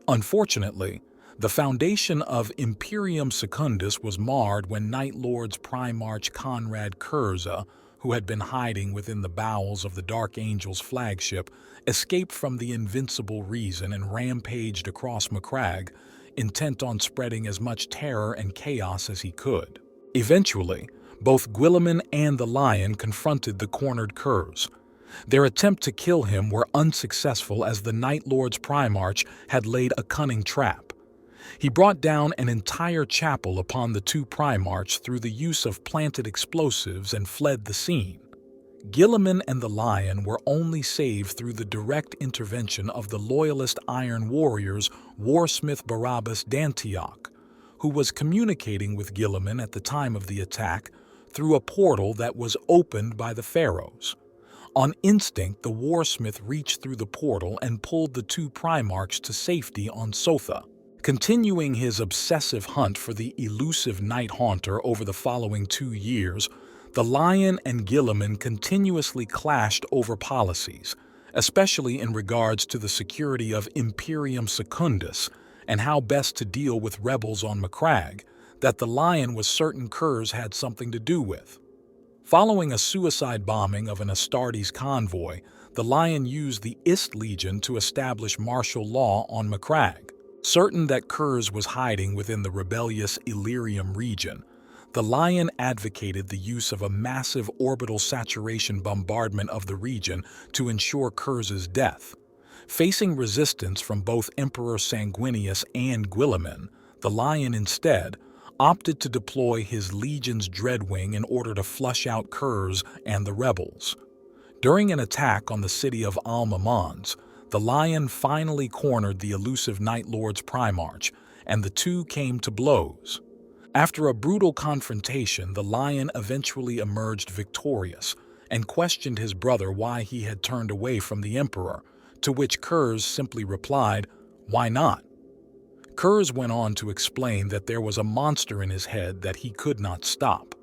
Unfortunately, the foundation of Imperium Secundus was marred when Night Lords Primaris Conrad Kurza, who had been hiding within the bowels of the Dark Angel's flagship, escaped from the Invincible Reason and rampaged across Macragge, intent on spreading as much terror and chaos as he could. Eventually, both Guilliman and the Lion confronted the cornered Kurz. Their attempt to kill him were unsuccessful as the Night Lords Primaris had laid a cunning trap. He brought down an entire chapel upon the two Primaris through the use of planted explosives and fled the scene. Guilliman and the Lion were only saved through the direct intervention of the loyalist Iron Warriors Warsmith Barabbas d'Antioch, who was communicating with Guilliman at the time of the attack through a portal that was opened by the Pharaohs. On instinct, the Warsmith reached through the portal and pulled the two Primaris to safety on Sotha. Continuing his obsessive hunt for the elusive Night Haunter over the following 2 years, the Lion and Guilliman continuously clashed over policies, especially in regards to the security of Imperium Secundus and how best to deal with rebels on Macragge, that the Lion was certain Kurz had something to do with. Following a suicide bombing of an Astartes convoy, the Lion used the Ist Legion to establish martial law on Macragge. Certain that Kurz was hiding within the rebellious Illyrium region, the Lion advocated the use of a massive orbital saturation bombardment of the region to ensure Kurz's death. Facing resistance from both Emperor Sanguinius and Guilliman, the Lion instead opted to deploy his Legion's Dreadwing in order to flush out Kurz and the rebels. During an attack on the city of Al-Mamans, the Lion finally cornered the elusive Night Lords Primaris, and the two came to blows. After a brutal confrontation, the Lion eventually emerged victorious and questioned his brother why he had turned away from the Emperor, to which Kurz simply replied, "Why not?" Kurz went on to explain that there was a monster in his head that he could not stop.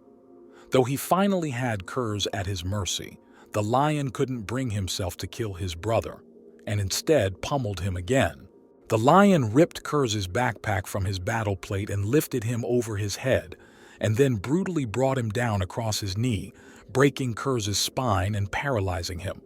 Though he finally had Kurz at his mercy, the Lion couldn't bring himself to kill his brother, and instead pummeled him again. The Lion ripped Kurz's backpack from his battle plate and lifted him over his head, and then brutally brought him down across his knee, breaking Kurz's spine and paralyzing him.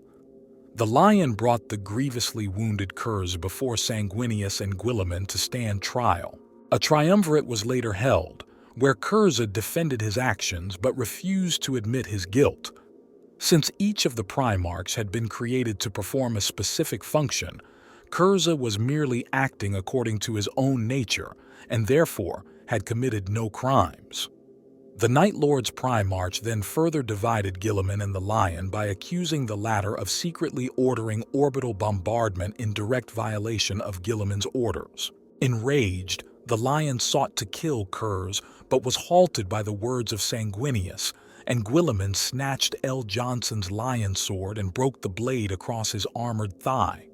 The Lion brought the grievously wounded Kurz before Sanguinius and Guilliman to stand trial. A triumvirate was later held, where Kurz defended his actions but refused to admit his guilt. Since each of the Primarchs had been created to perform a specific function, Curza was merely acting according to his own nature and therefore had committed no crimes. The Night Lord's Primarch then further divided Guilliman and the Lion by accusing the latter of secretly ordering orbital bombardment in direct violation of Guilliman's orders. Enraged, the Lion sought to kill Curz, but was halted by the words of Sanguinius, and Guilliman snatched L. Johnson's lion sword and broke the blade across his armored thigh.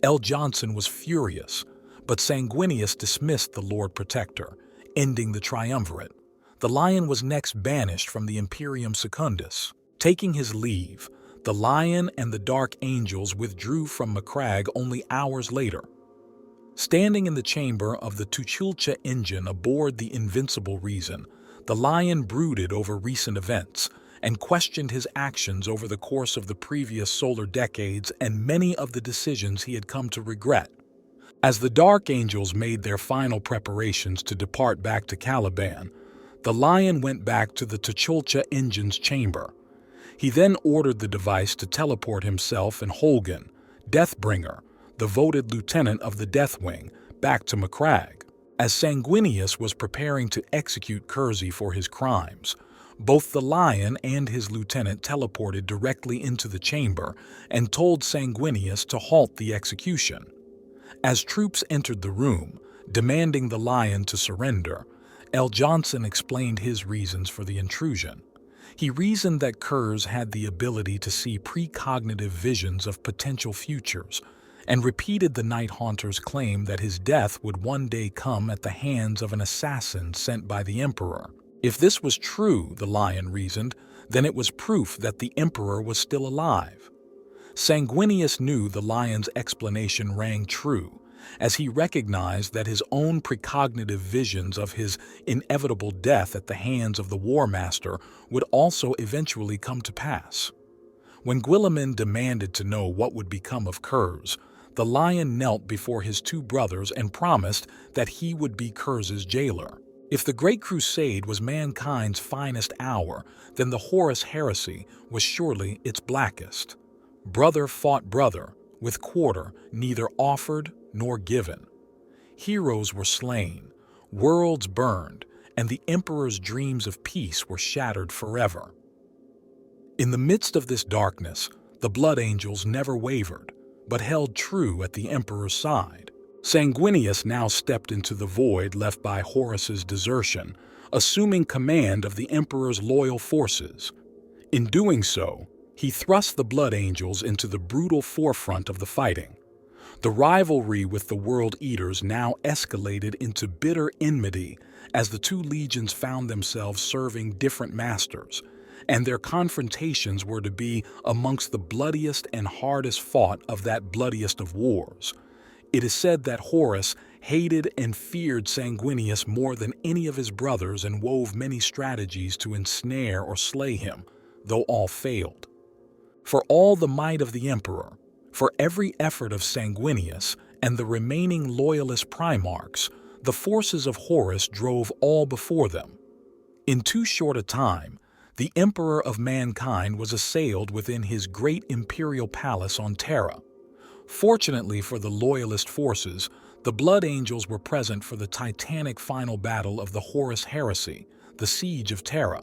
L. Johnson was furious, but Sanguinius dismissed the Lord Protector, ending the triumvirate. The Lion was next banished from the Imperium Secundus. Taking his leave, the Lion and the Dark Angels withdrew from Macragge only hours later. Standing in the chamber of the Tuchulcha engine aboard the Invincible Reason, the Lion brooded over recent events and questioned his actions over the course of the previous solar decades and many of the decisions he had come to regret. As the Dark Angels made their final preparations to depart back to Caliban, the Lion went back to the Tuchulcha engine's chamber. He then ordered the device to teleport himself and Holgan, Deathbringer, the voted lieutenant of the Deathwing, back to Macragge. As Sanguinius was preparing to execute Curzi for his crimes, both the Lion and his lieutenant teleported directly into the chamber and told Sanguinius to halt the execution. As troops entered the room, demanding the Lion to surrender, L. Johnson explained his reasons for the intrusion. He reasoned that Curz had the ability to see precognitive visions of potential futures, and repeated the Night Haunter's claim that his death would one day come at the hands of an assassin sent by the Emperor. If this was true, the Lion reasoned, then it was proof that the Emperor was still alive. Sanguinius knew the Lion's explanation rang true, as he recognized that his own precognitive visions of his inevitable death at the hands of the War Master would also eventually come to pass. When Guilliman demanded to know what would become of Curz, the Lion knelt before his two brothers and promised that he would be Curz's jailer. If the Great Crusade was mankind's finest hour, then the Horus Heresy was surely its blackest. Brother fought brother, with quarter neither offered nor given. Heroes were slain, worlds burned, and the Emperor's dreams of peace were shattered forever. In the midst of this darkness, the Blood Angels never wavered, but held true at the Emperor's side. Sanguinius now stepped into the void left by Horus's desertion, assuming command of the Emperor's loyal forces. In doing so, he thrust the Blood Angels into the brutal forefront of the fighting. The rivalry with the World Eaters now escalated into bitter enmity as the two legions found themselves serving different masters, and their confrontations were to be amongst the bloodiest and hardest fought of that bloodiest of wars. It is said that Horus hated and feared Sanguinius more than any of his brothers and wove many strategies to ensnare or slay him, though all failed. For all the might of the Emperor, for every effort of Sanguinius and the remaining loyalist Primarchs, the forces of Horus drove all before them. In too short a time, the Emperor of mankind was assailed within his great imperial palace on Terra. Fortunately for the loyalist forces, the Blood Angels were present for the titanic final battle of the Horus Heresy, the Siege of Terra.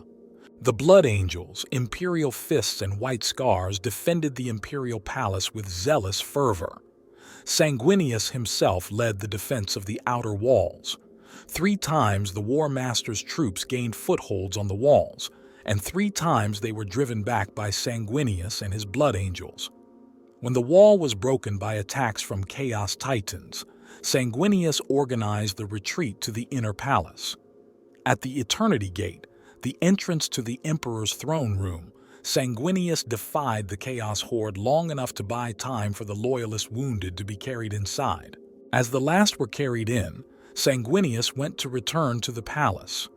The Blood Angels, imperial fists and white scars, defended the imperial palace with zealous fervor. Sanguinius himself led the defense of the outer walls. 3 times the War Master's troops gained footholds on the walls, and 3 times they were driven back by Sanguinius and his Blood Angels. When the wall was broken by attacks from Chaos Titans, Sanguinius organized the retreat to the inner palace. At the Eternity Gate, the entrance to the Emperor's throne room, Sanguinius defied the Chaos Horde long enough to buy time for the Loyalist wounded to be carried inside. As the last were carried in, Sanguinius went to return to the palace.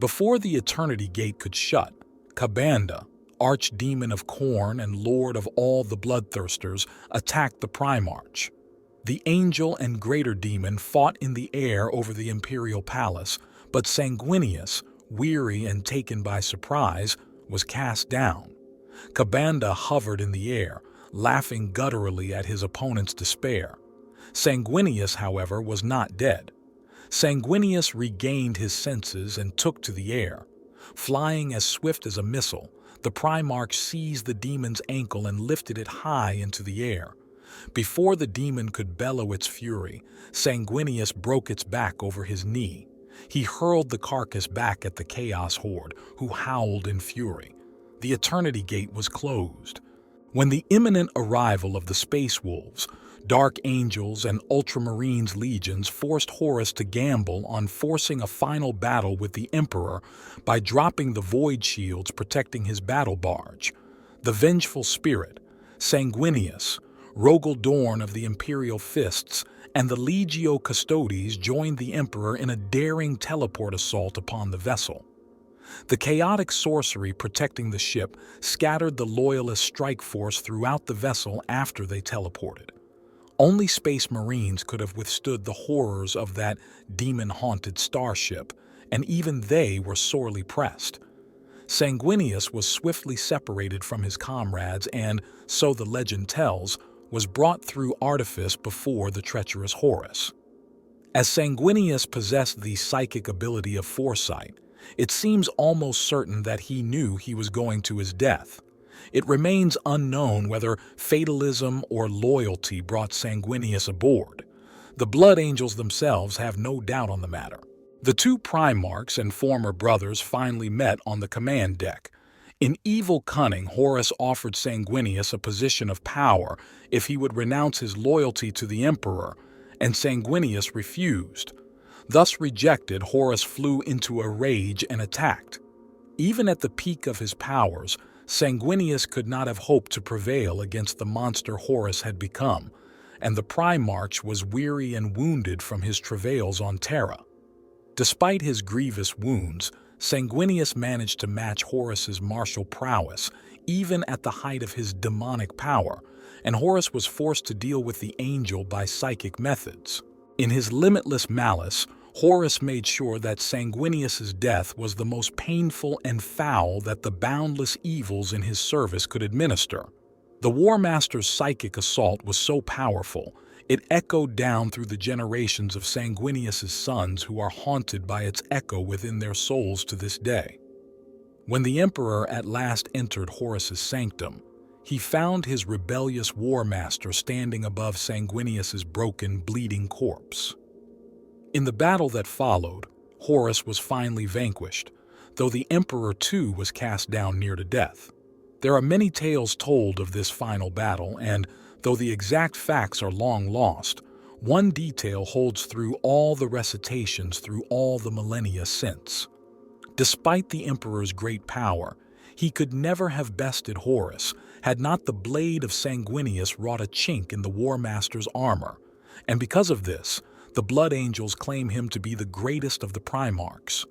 Before the Eternity Gate could shut, Kabanda, Archdemon of Khorne and Lord of all the Bloodthirsters, attacked the Primarch. The Angel and Greater Demon fought in the air over the Imperial Palace, but Sanguinius, weary and taken by surprise, was cast down. Kabanda hovered in the air, laughing gutturally at his opponent's despair. Sanguinius, however, was not dead. Sanguinius regained his senses and took to the air. Flying as swift as a missile, the Primarch seized the demon's ankle and lifted it high into the air. Before the demon could bellow its fury, Sanguinius broke its back over his knee. He hurled the carcass back at the Chaos Horde, who howled in fury. The Eternity Gate was closed. When the imminent arrival of the Space Wolves, Dark Angels, and Ultramarines legions forced Horus to gamble on forcing a final battle with the Emperor by dropping the Void Shields protecting his battle barge, the Vengeful Spirit, Sanguinius, Rogel Dorn of the Imperial Fists, and the Legio Custodes joined the Emperor in a daring teleport assault upon the vessel. The chaotic sorcery protecting the ship scattered the Loyalist strike force throughout the vessel after they teleported. Only Space Marines could have withstood the horrors of that demon-haunted starship, and even they were sorely pressed. Sanguinius was swiftly separated from his comrades and, so the legend tells, was brought through artifice before the treacherous Horus. As Sanguinius possessed the psychic ability of foresight, it seems almost certain that he knew he was going to his death. It remains unknown whether fatalism or loyalty brought Sanguinius aboard. The Blood Angels themselves have no doubt on the matter. The two Primarchs and former brothers finally met on the command deck. In evil cunning, Horus offered Sanguinius a position of power if he would renounce his loyalty to the Emperor, and Sanguinius refused. Thus rejected, Horus flew into a rage and attacked. Even at the peak of his powers, Sanguinius could not have hoped to prevail against the monster Horus had become, and the Primarch was weary and wounded from his travails on Terra. Despite his grievous wounds, Sanguinius managed to match Horus's martial prowess, even at the height of his demonic power, and Horus was forced to deal with the angel by psychic methods. In his limitless malice, Horus made sure that Sanguinius's death was the most painful and foul that the boundless evils in his service could administer. The War Master's psychic assault was so powerful, it echoed down through the generations of Sanguinius's sons who are haunted by its echo within their souls to this day. When the Emperor at last entered Horus's sanctum, he found his rebellious War Master standing above Sanguinius's broken, bleeding corpse. In the battle that followed, Horus was finally vanquished, though the Emperor too was cast down near to death. There are many tales told of this final battle, and though the exact facts are long lost, one detail holds through all the recitations through all the millennia since. Despite the Emperor's great power, he could never have bested Horus had not the blade of Sanguinius wrought a chink in the War Master's armor, and because of this, the Blood Angels claim him to be the greatest of the Primarchs.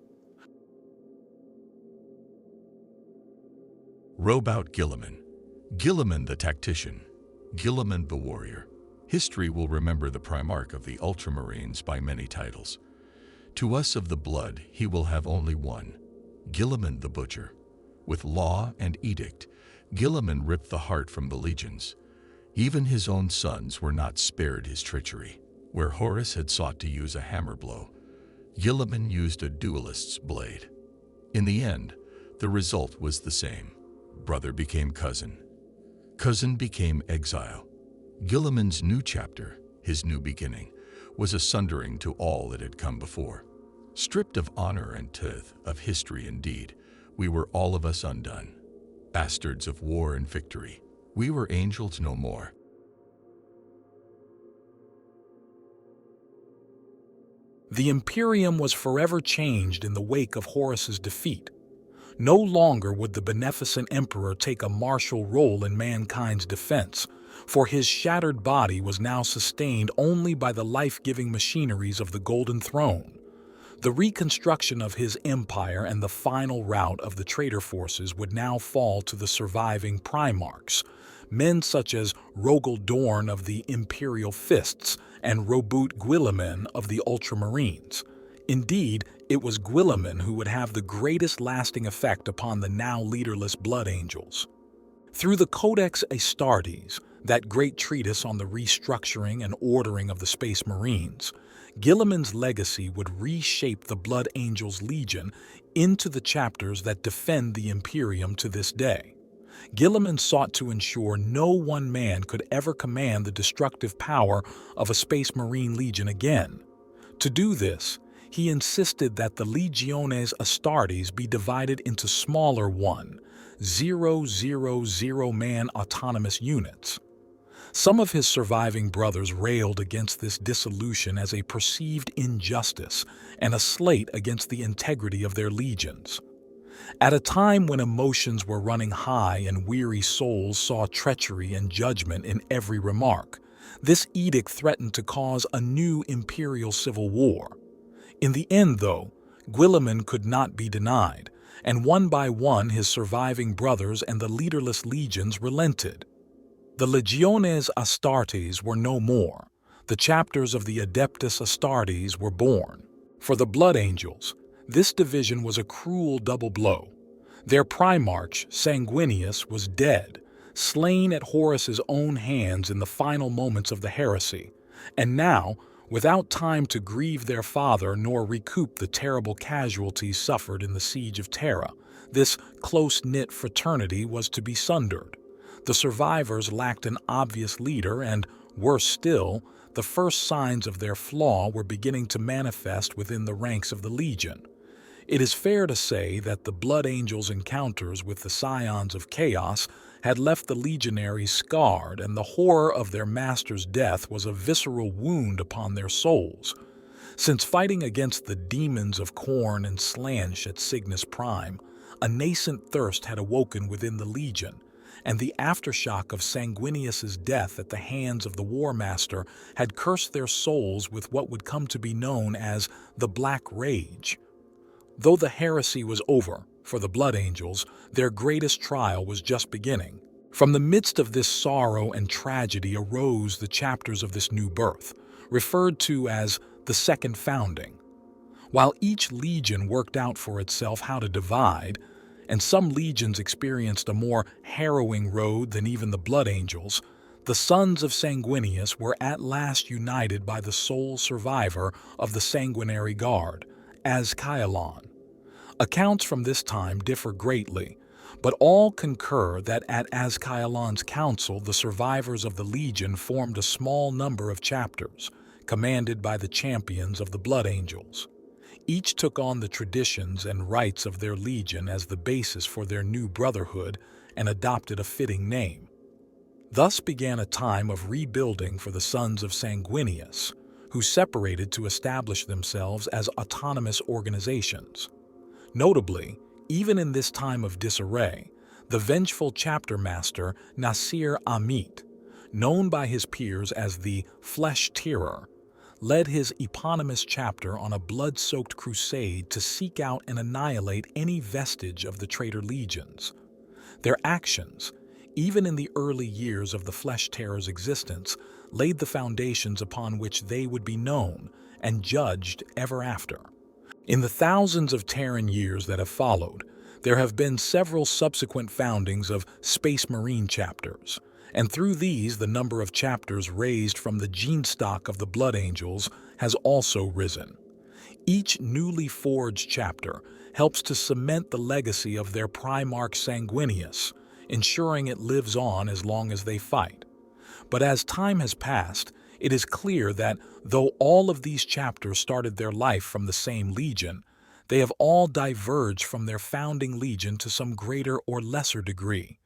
Robout Guilliman. Guilliman the Tactician. Guilliman the Warrior. History will remember the Primarch of the Ultramarines by many titles. To us of the blood, he will have only one, Guilliman the Butcher. With law and edict, Guilliman ripped the heart from the legions. Even his own sons were not spared his treachery. Where Horus had sought to use a hammer blow, Guilliman used a duelist's blade. In the end, the result was the same. Brother became cousin. Cousin became exile. Guilliman's new chapter, his new beginning, was a sundering to all that had come before. Stripped of honor and tithe, of history and deed, we were all of us undone. Bastards of war and victory, we were angels no more. The Imperium was forever changed in the wake of Horus's defeat. No longer would the beneficent Emperor take a martial role in mankind's defense, for his shattered body was now sustained only by the life-giving machineries of the Golden Throne. The reconstruction of his empire and the final rout of the traitor forces would now fall to the surviving Primarchs, men such as Rogel Dorn of the Imperial Fists and Robout Guilliman of the Ultramarines. Indeed, it was Guilliman who would have the greatest lasting effect upon the now leaderless Blood Angels. Through the Codex Astartes, that great treatise on the restructuring and ordering of the Space Marines, Guilliman's legacy would reshape the Blood Angels Legion into the chapters that defend the Imperium to this day. Guilliman sought to ensure no one man could ever command the destructive power of a Space Marine Legion again. To do this, he insisted that the Legiones Astartes be divided into smaller 1,000-man autonomous units. Some of his surviving brothers railed against this dissolution as a perceived injustice and a slight against the integrity of their legions. At a time when emotions were running high and weary souls saw treachery and judgment in every remark, this edict threatened to cause a new imperial civil war. In the end, though, Guilliman could not be denied, and one by one his surviving brothers and the leaderless legions relented. The Legiones Astartes were no more. The chapters of the Adeptus Astartes were born. For the Blood Angels, this division was a cruel double blow. Their Primarch, Sanguinius, was dead, slain at Horus's own hands in the final moments of the heresy, and now, without time to grieve their father nor recoup the terrible casualties suffered in the siege of Terra, this close-knit fraternity was to be sundered. The survivors lacked an obvious leader and, worse still, the first signs of their flaw were beginning to manifest within the ranks of the Legion. It is fair to say that the Blood Angels' encounters with the Scions of Chaos had left the legionaries scarred, and the horror of their master's death was a visceral wound upon their souls. Since fighting against the demons of Khorne and Slansh at Cygnus Prime, a nascent thirst had awoken within the Legion, and the aftershock of Sanguinius's death at the hands of the War Master had cursed their souls with what would come to be known as the Black Rage. Though the heresy was over, for the Blood Angels, their greatest trial was just beginning. From the midst of this sorrow and tragedy arose the chapters of this new birth, referred to as the Second Founding. While each legion worked out for itself how to divide, and some legions experienced a more harrowing road than even the Blood Angels, the sons of Sanguinius were at last united by the sole survivor of the Sanguinary Guard, Azkaelon. Accounts from this time differ greatly, but all concur that at Azkaelon's council the survivors of the Legion formed a small number of chapters, commanded by the champions of the Blood Angels. Each took on the traditions and rites of their legion as the basis for their new brotherhood and adopted a fitting name. Thus began a time of rebuilding for the sons of Sanguinius, who separated to establish themselves as autonomous organizations. Notably, even in this time of disarray, the vengeful chapter master Nasir Amit, known by his peers as the Flesh Terror, led his eponymous chapter on a blood-soaked crusade to seek out and annihilate any vestige of the traitor legions. Their actions, even in the early years of the Flesh Terror's existence, laid the foundations upon which they would be known and judged ever after. In the thousands of Terran years that have followed, there have been several subsequent foundings of Space Marine chapters, and through these the number of chapters raised from the gene stock of the Blood Angels has also risen. Each newly forged chapter helps to cement the legacy of their Primarch Sanguinius, ensuring it lives on as long as they fight. But as time has passed, it is clear that, though all of these chapters started their life from the same legion, they have all diverged from their founding legion to some greater or lesser degree.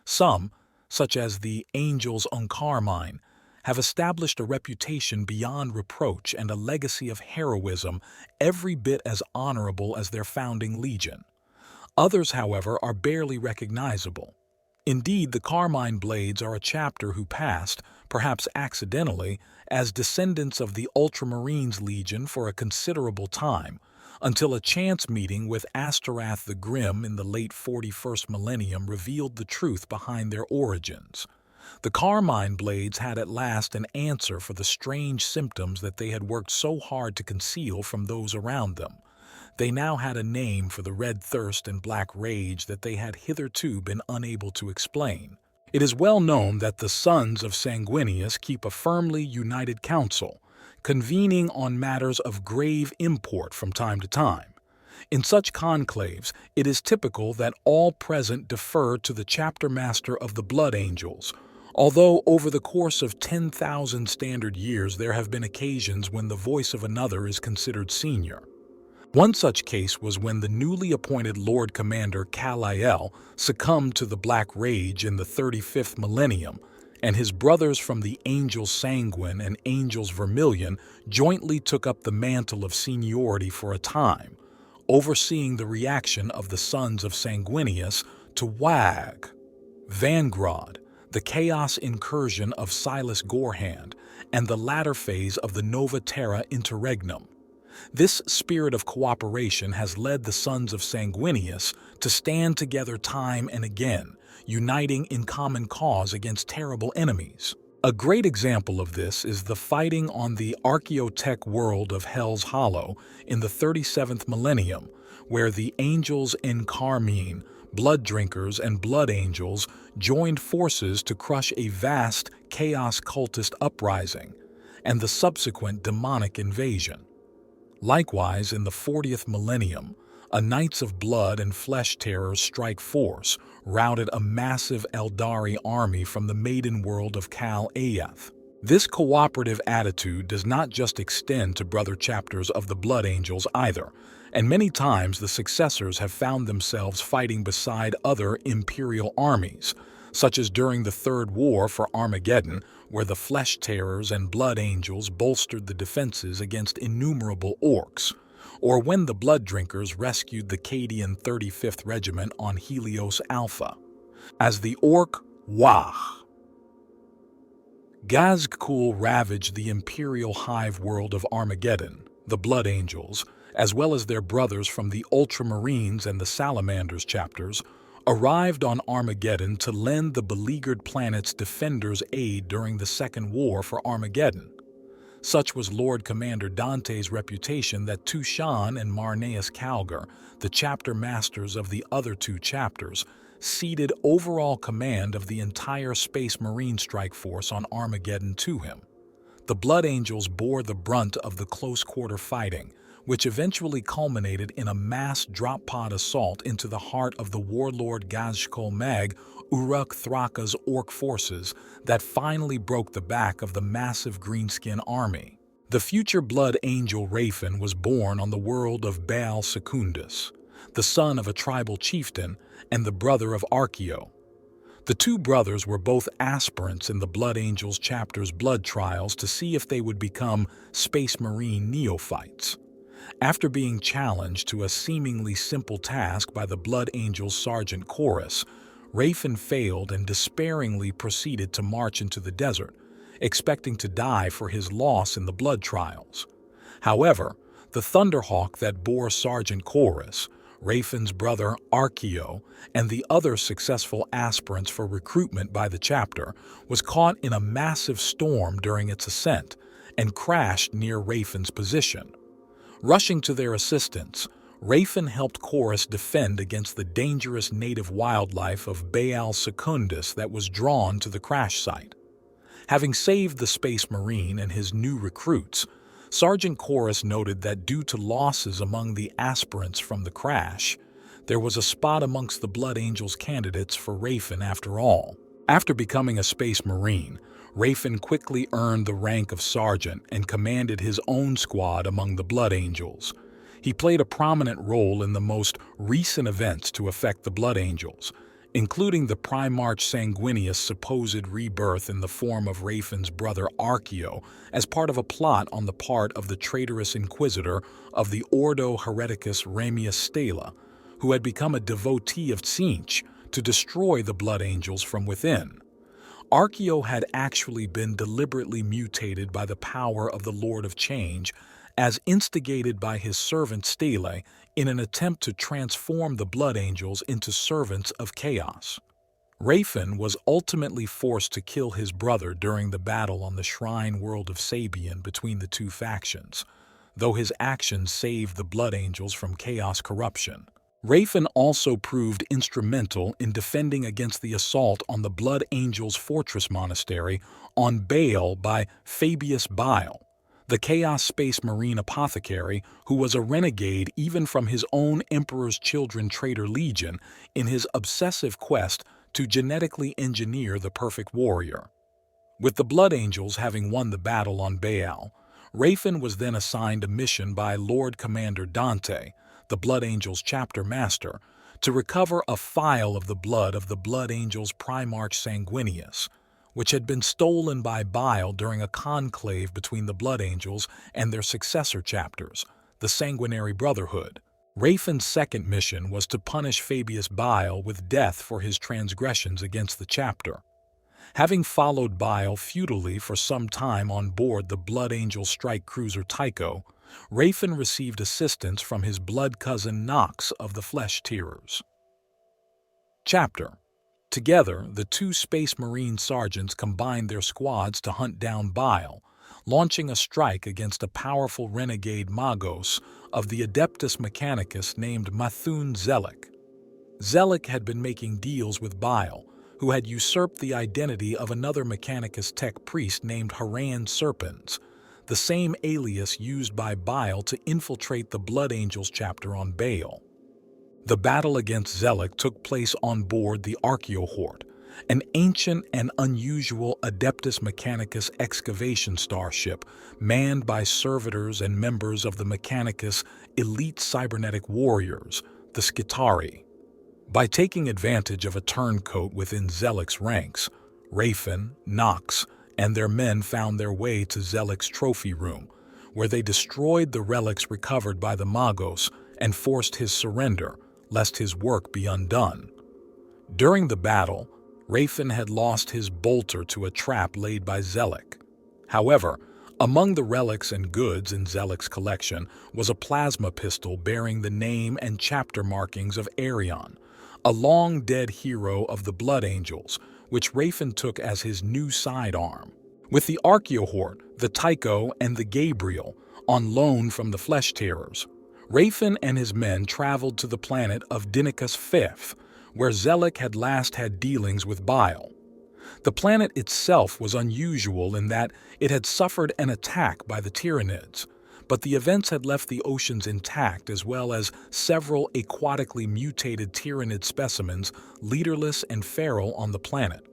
Some, such as the Angels on Carmine, have established a reputation beyond reproach and a legacy of heroism every bit as honorable as their founding legion. Others, however, are barely recognizable. Indeed, the Carmine Blades are a chapter who passed, perhaps accidentally, as descendants of the Ultramarines Legion for a considerable time, until a chance meeting with Astarath the Grim in the late 41st millennium revealed the truth behind their origins. The Carmine Blades had at last an answer for the strange symptoms that they had worked so hard to conceal from those around them. They now had a name for the red thirst and black rage that they had hitherto been unable to explain. It is well known that the sons of Sanguinius keep a firmly united council, convening on matters of grave import from time to time. In such conclaves, it is typical that all present defer to the chapter master of the Blood Angels, although over the course of 10,000 standard years there have been occasions when the voice of another is considered senior. One such case was when the newly appointed Lord Commander Kal-El succumbed to the Black Rage in the 35th Millennium, and his brothers from the Angels Sanguine and Angels Vermilion jointly took up the mantle of seniority for a time, overseeing the reaction of the sons of Sanguinius to WAG, Vangrod, the Chaos Incursion of Silas Gorehand, and the latter phase of the Nova Terra Interregnum. This spirit of cooperation has led the sons of Sanguinius to stand together time and again, uniting in common cause against terrible enemies. A great example of this is the fighting on the Archaeotech world of Hell's Hollow in the 37th Millennium, where the Angels in Carmine, Blood Drinkers, and Blood Angels joined forces to crush a vast chaos cultist uprising and the subsequent demonic invasion. Likewise, in the 40th Millennium, a Knights of Blood and Flesh Terror strike force routed a massive Eldari army from the maiden world of Kal-Ayath. This cooperative attitude does not just extend to brother chapters of the Blood Angels either, and many times the successors have found themselves fighting beside other Imperial armies, such as during the Third War for Armageddon, where the Flesh Terrors and Blood Angels bolstered the defenses against innumerable orcs, or when the Blood Drinkers rescued the Cadian 35th Regiment on Helios Alpha. As the orc Wah Gazgul ravaged the Imperial hive world of Armageddon, the Blood Angels, as well as their brothers from the Ultramarines and the Salamanders chapters, arrived on Armageddon to lend the beleaguered planet's defenders aid during the Second War for Armageddon. Such was Lord Commander Dante's reputation that Tushan and Marneus Calgar, the chapter masters of the other two chapters, ceded overall command of the entire Space Marine strike force on Armageddon to him. The Blood Angels bore the brunt of the close-quarter fighting, which eventually culminated in a mass drop-pod assault into the heart of the warlord Gazkul Mag Uruk Thraka's orc forces that finally broke the back of the massive greenskin army. The future Blood Angel Raphin was born on the world of Baal Secundus, the son of a tribal chieftain and the brother of Archeo. The two brothers were both aspirants in the Blood Angels chapter's blood trials to see if they would become Space Marine neophytes. After being challenged to a seemingly simple task by the Blood Angels Sergeant Chorus, Raphin failed and despairingly proceeded to march into the desert, expecting to die for his loss in the blood trials. However, the Thunderhawk that bore Sergeant Chorus, Raphin's brother Archeo, and the other successful aspirants for recruitment by the chapter was caught in a massive storm during its ascent and crashed near Raphin's position. Rushing to their assistance, Raphin helped Chorus defend against the dangerous native wildlife of Baal Secundus that was drawn to the crash site. Having saved the Space Marine and his new recruits, Sergeant Chorus noted that due to losses among the aspirants from the crash, there was a spot amongst the Blood Angels candidates for Raphin after all. After becoming a Space Marine, Raphin quickly earned the rank of sergeant and commanded his own squad among the Blood Angels. He played a prominent role in the most recent events to affect the Blood Angels, including the Primarch Sanguinius' supposed rebirth in the form of Raphin's brother Archeo as part of a plot on the part of the traitorous inquisitor of the Ordo Hereticus Ramius Stela, who had become a devotee of Tzeentch to destroy the Blood Angels from within. Archeo had actually been deliberately mutated by the power of the Lord of Change, as instigated by his servant Stele in an attempt to transform the Blood Angels into servants of chaos. Raphin was ultimately forced to kill his brother during the battle on the Shrine World of Sabian between the two factions, though his actions saved the Blood Angels from chaos corruption. Raphin also proved instrumental in defending against the assault on the Blood Angels' fortress monastery on Baal by Fabius Bile, the Chaos Space Marine apothecary who was a renegade even from his own Emperor's Children traitor Legion in his obsessive quest to genetically engineer the perfect warrior. With the Blood Angels having won the battle on Baal, Raphin was then assigned a mission by Lord Commander Dante, the Blood Angels chapter master, to recover a phial of the blood of the Blood Angels Primarch Sanguinius, which had been stolen by Bile during a conclave between the Blood Angels and their successor chapters, the Sanguinary Brotherhood. Raphin's second mission was to punish Fabius Bile with death for his transgressions against the chapter. Having followed Bile futilely for some time on board the Blood Angel strike cruiser Tycho, Raphin received assistance from his blood cousin Nox of the Flesh Tearers. Chapter. Together, the two Space Marine sergeants combined their squads to hunt down Bile, launching a strike against a powerful renegade Magos of the Adeptus Mechanicus named Mathun Zelik. Zelik had been making deals with Bile, who had usurped the identity of another Mechanicus tech priest named Haran Serpens, the same alias used by Bile to infiltrate the Blood Angels chapter on Baal. The battle against Zelik took place on board the Archaeohort, an ancient and unusual Adeptus Mechanicus excavation starship manned by servitors and members of the Mechanicus elite cybernetic warriors, the Skitari. By taking advantage of a turncoat within Zelik's ranks, Raphin, Nox, and their men found their way to Zelik's trophy room, where they destroyed the relics recovered by the Magos and forced his surrender, lest his work be undone. During the battle, Raphin had lost his bolter to a trap laid by Zelik. However, among the relics and goods in Zelik's collection was a plasma pistol bearing the name and chapter markings of Arion, a long-dead hero of the Blood Angels, which Raphin took as his new sidearm. With the Archaeohort, the Tycho, and the Gabriel on loan from the Flesh Tearers, Raphin and his men traveled to the planet of Dinicus V, where Zelik had last had dealings with Bile. The planet itself was unusual in that it had suffered an attack by the Tyranids, but the events had left the oceans intact as well as several aquatically mutated Tyranid specimens leaderless and feral on the planet.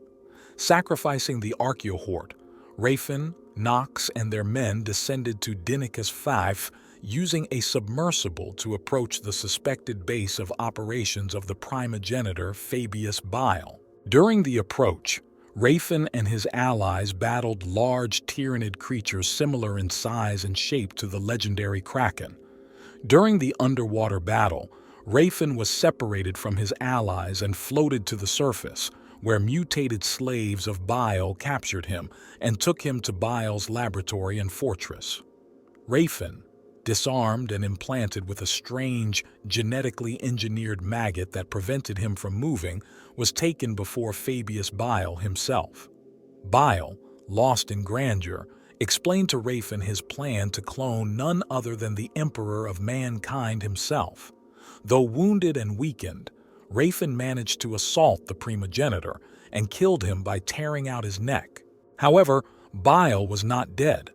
Sacrificing the Archaeohort, Raphin, Nox, and their men descended to Dinicus V using a submersible to approach the suspected base of operations of the primogenitor Fabius Bile. During the approach, Raphin and his allies battled large Tyranid creatures similar in size and shape to the legendary Kraken. During the underwater battle, Raphin was separated from his allies and floated to the surface, where mutated slaves of Bile captured him and took him to Bile's laboratory and fortress. Raphin, disarmed and implanted with a strange, genetically engineered maggot that prevented him from moving, was taken before Fabius Bile himself. Bile, lost in grandeur, explained to Raphin his plan to clone none other than the Emperor of mankind himself. Though wounded and weakened, Raphin managed to assault the primogenitor and killed him by tearing out his neck. However, Bile was not dead.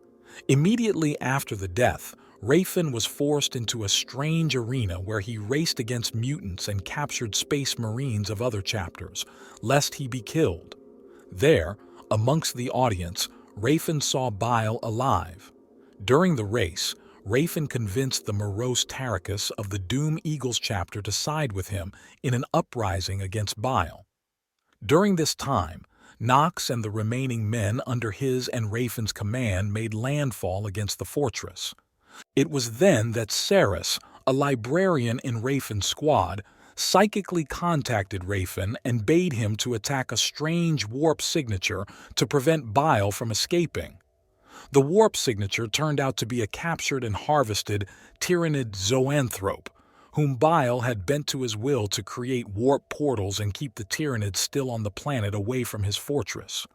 Immediately after the death, Raphin was forced into a strange arena where he raced against mutants and captured space marines of other chapters, lest he be killed. There, amongst the audience, Raphin saw Bile alive. During the race, Raphin convinced the morose Taricus of the Doom Eagles chapter to side with him in an uprising against Bile. During this time, Nox and the remaining men under his and Raphin's command made landfall against the fortress. It was then that Ceres, a librarian in Raphin's squad, psychically contacted Raphin and bade him to attack a strange warp signature to prevent Bile from escaping. The warp signature turned out to be a captured and harvested Tyranid zoanthrope, whom Bile had bent to his will to create warp portals and keep the Tyranids still on the planet away from his fortress.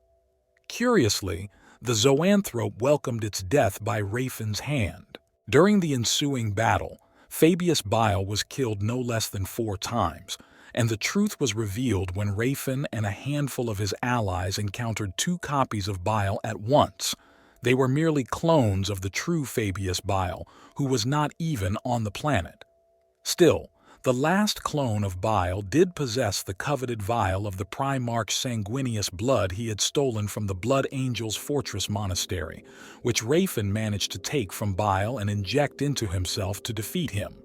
Curiously, the zoanthrope welcomed its death by Raphin's hand. During the ensuing battle, Fabius Bile was killed no less than 4 times, and the truth was revealed when Raphin and a handful of his allies encountered 2 copies of Bile at once. They were merely clones of the true Fabius Bile, who was not even on the planet. Still, the last clone of Bile did possess the coveted vial of the Primarch's Sanguinius blood he had stolen from the Blood Angels Fortress Monastery, which Raphin managed to take from Bile and inject into himself to defeat him.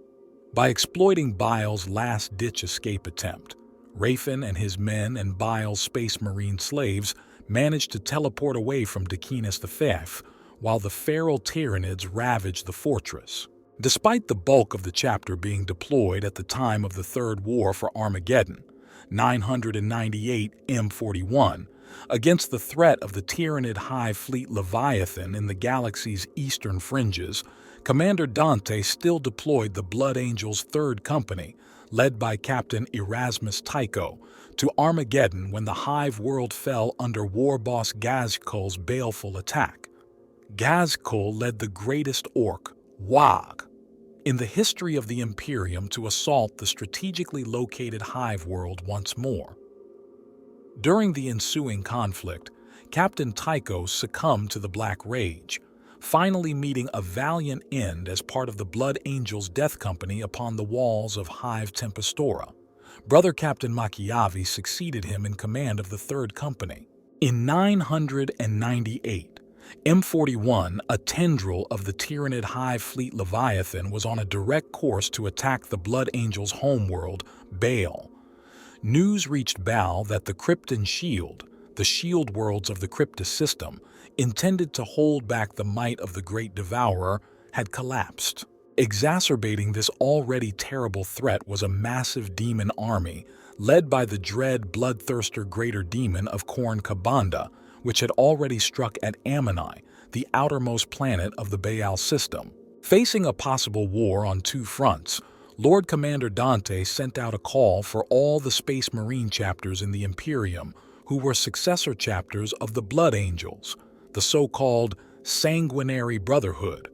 By exploiting Bile's last-ditch escape attempt, Raphin and his men and Bile's Space Marine slaves managed to teleport away from Decinus V, while the feral Tyranids ravaged the fortress. Despite the bulk of the chapter being deployed at the time of the Third War for Armageddon, 998 M41, against the threat of the Tyranid Hive Fleet Leviathan in the galaxy's eastern fringes, Commander Dante still deployed the Blood Angels' Third Company, led by Captain Erasmus Tycho, to Armageddon when the Hive world fell under war boss Ghazghkull's baleful attack. Ghazghkull led the greatest orc, Wag, in the history of the Imperium to assault the strategically located Hive world once more. During the ensuing conflict, Captain Tycho succumbed to the Black Rage, finally meeting a valiant end as part of the Blood Angels' Death Company upon the walls of Hive Tempestora. Brother Captain Machiavi succeeded him in command of the Third Company. In 998, M41, a tendril of the Tyranid Hive Fleet Leviathan, was on a direct course to attack the Blood Angels' homeworld, Baal. News reached Baal that the Krypton Shield, the shield worlds of the Kryptis system, intended to hold back the might of the Great Devourer, had collapsed. Exacerbating this already terrible threat was a massive demon army, led by the dread bloodthirster Greater Demon of Khorne Kabanda, which had already struck at Ammoni, the outermost planet of the Baal system. Facing a possible war on 2 fronts, Lord Commander Dante sent out a call for all the Space Marine chapters in the Imperium, who were successor chapters of the Blood Angels, the so-called Sanguinary Brotherhood,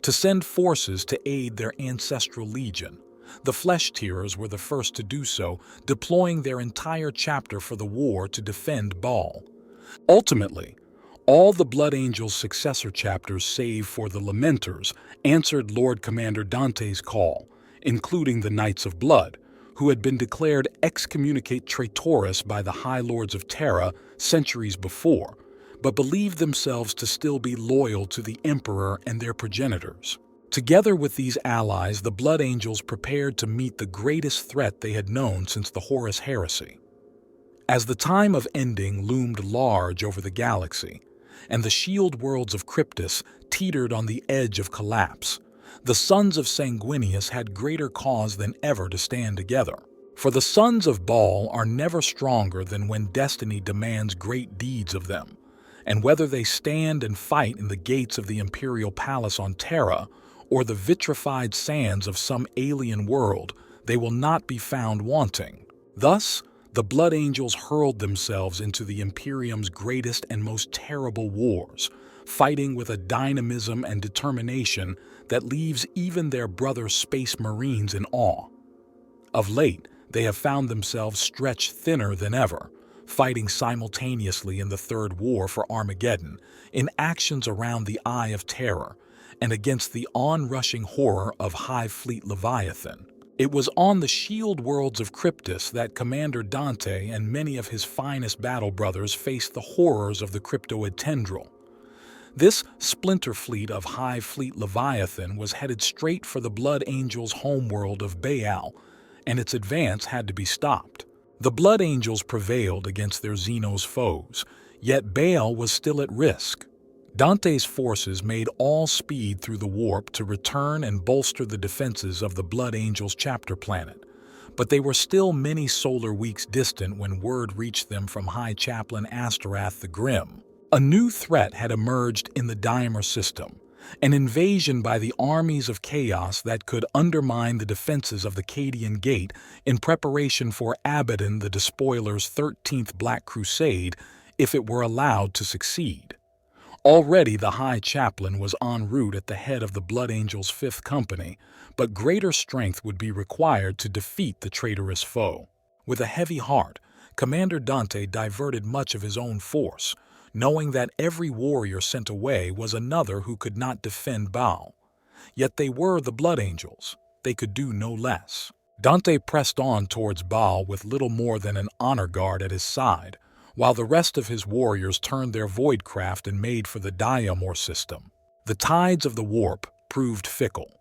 to send forces to aid their ancestral legion. The Flesh-Tearers were the first to do so, deploying their entire chapter for the war to defend Baal. Ultimately, all the Blood Angels' successor chapters save for the Lamenters answered Lord Commander Dante's call, including the Knights of Blood, who had been declared excommunicate traitores by the High Lords of Terra centuries before, but believed themselves to still be loyal to the Emperor and their progenitors. Together with these allies, the Blood Angels prepared to meet the greatest threat they had known since the Horus Heresy. As the time of ending loomed large over the galaxy, and the shield worlds of Kryptis teetered on the edge of collapse, the sons of Sanguinius had greater cause than ever to stand together. For the sons of Baal are never stronger than when destiny demands great deeds of them, and whether they stand and fight in the gates of the Imperial Palace on Terra or the vitrified sands of some alien world, they will not be found wanting. Thus, the Blood Angels hurled themselves into the Imperium's greatest and most terrible wars, fighting with a dynamism and determination that leaves even their brother Space Marines in awe. Of late, they have found themselves stretched thinner than ever, fighting simultaneously in the Third War for Armageddon, in actions around the Eye of Terror, and against the onrushing horror of Hive Fleet Leviathan. It was on the shield worlds of Kryptis that Commander Dante and many of his finest battle brothers faced the horrors of the Cryptoid Tendril. This splinter fleet of Hive Fleet Leviathan was headed straight for the Blood Angels' homeworld of Baal, and its advance had to be stopped. The Blood Angels prevailed against their Xenos foes, yet Baal was still at risk. Dante's forces made all speed through the warp to return and bolster the defenses of the Blood Angels' chapter planet, but they were still many solar weeks distant when word reached them from High Chaplain Astorath the Grim. A new threat had emerged in the Diamor system, an invasion by the armies of chaos that could undermine the defenses of the Cadian Gate in preparation for Abaddon the Despoiler's 13th Black Crusade if it were allowed to succeed. Already the High Chaplain was en route at the head of the Blood Angels' 5th Company, but greater strength would be required to defeat the traitorous foe. With a heavy heart, Commander Dante diverted much of his own force, knowing that every warrior sent away was another who could not defend Baal. Yet they were the Blood Angels. They could do no less. Dante pressed on towards Baal with little more than an honor guard at his side, while the rest of his warriors turned their voidcraft and made for the Diamor system. The tides of the warp proved fickle.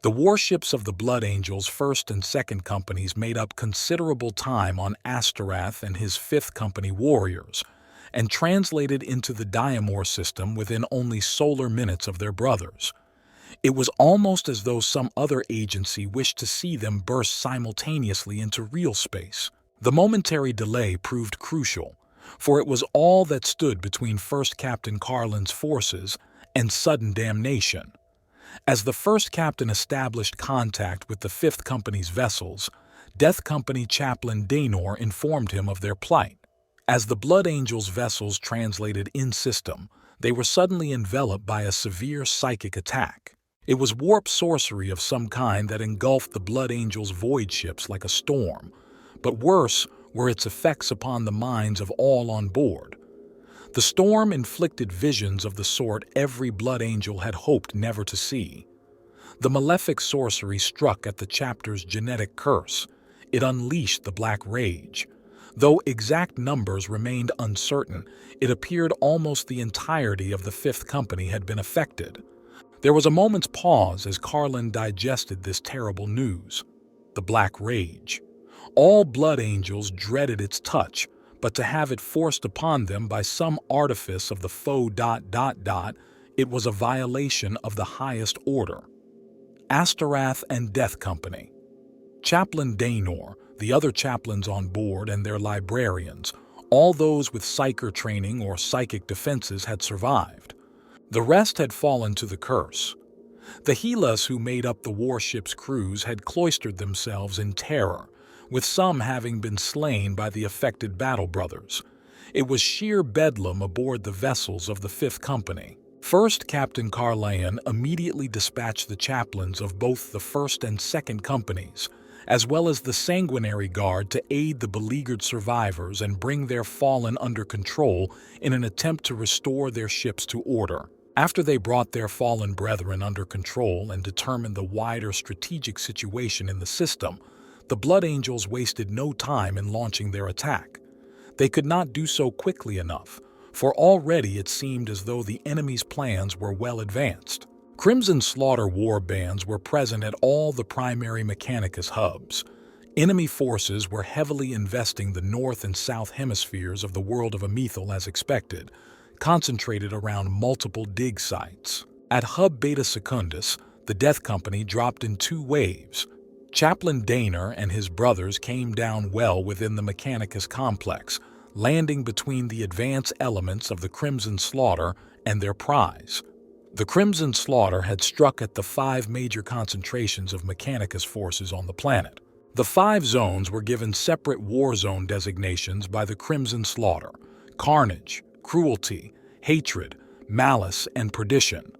The warships of the Blood Angels' 1st and 2nd Companies made up considerable time on Astorath and his 5th Company warriors, and translated into the Diamor system within only solar minutes of their brothers. It was almost as though some other agency wished to see them burst simultaneously into real space. The momentary delay proved crucial, for it was all that stood between 1st Captain Carlin's forces and sudden damnation. As the 1st Captain established contact with the 5th Company's vessels, Death Company Chaplain Daimor informed him of their plight. As the Blood Angels' vessels translated in-system, they were suddenly enveloped by a severe psychic attack. It was warp sorcery of some kind that engulfed the Blood Angels' void ships like a storm, but worse were its effects upon the minds of all on board. The storm inflicted visions of the sort every Blood Angel had hoped never to see. The malefic sorcery struck at the chapter's genetic curse. It unleashed the Black Rage. Though exact numbers remained uncertain, it appeared almost the entirety of the 5th Company had been affected. There was a moment's pause as Carlin digested this terrible news. The Black Rage. All Blood Angels dreaded its touch, but to have it forced upon them by some artifice of the foe... it was a violation of the highest order. Astorath and Death Company. Chaplain Daimor, the other chaplains on board and their librarians, all those with psyker training or psychic defenses had survived. The rest had fallen to the curse. The Helas who made up the warship's crews had cloistered themselves in terror, with some having been slain by the affected battle brothers. It was sheer bedlam aboard the vessels of the 5th Company. 1st Captain Carlian immediately dispatched the chaplains of both the 1st and 2nd Companies, as well as the Sanguinary Guard, to aid the beleaguered survivors and bring their fallen under control in an attempt to restore their ships to order. After they brought their fallen brethren under control and determined the wider strategic situation in the system, the Blood Angels wasted no time in launching their attack. They could not do so quickly enough, for already it seemed as though the enemy's plans were well advanced. Crimson Slaughter war bands were present at all the primary Mechanicus hubs. Enemy forces were heavily investing the north and south hemispheres of the world of Amethal as expected, concentrated around multiple dig sites. At Hub Beta Secundus, the Death Company dropped in 2 waves. Chaplain Daimor and his brothers came down well within the Mechanicus complex, landing between the advance elements of the Crimson Slaughter and their prize. The Crimson Slaughter had struck at the 5 major concentrations of Mechanicus forces on the planet. The 5 zones were given separate war zone designations by the Crimson Slaughter: carnage, cruelty, hatred, malice, and perdition.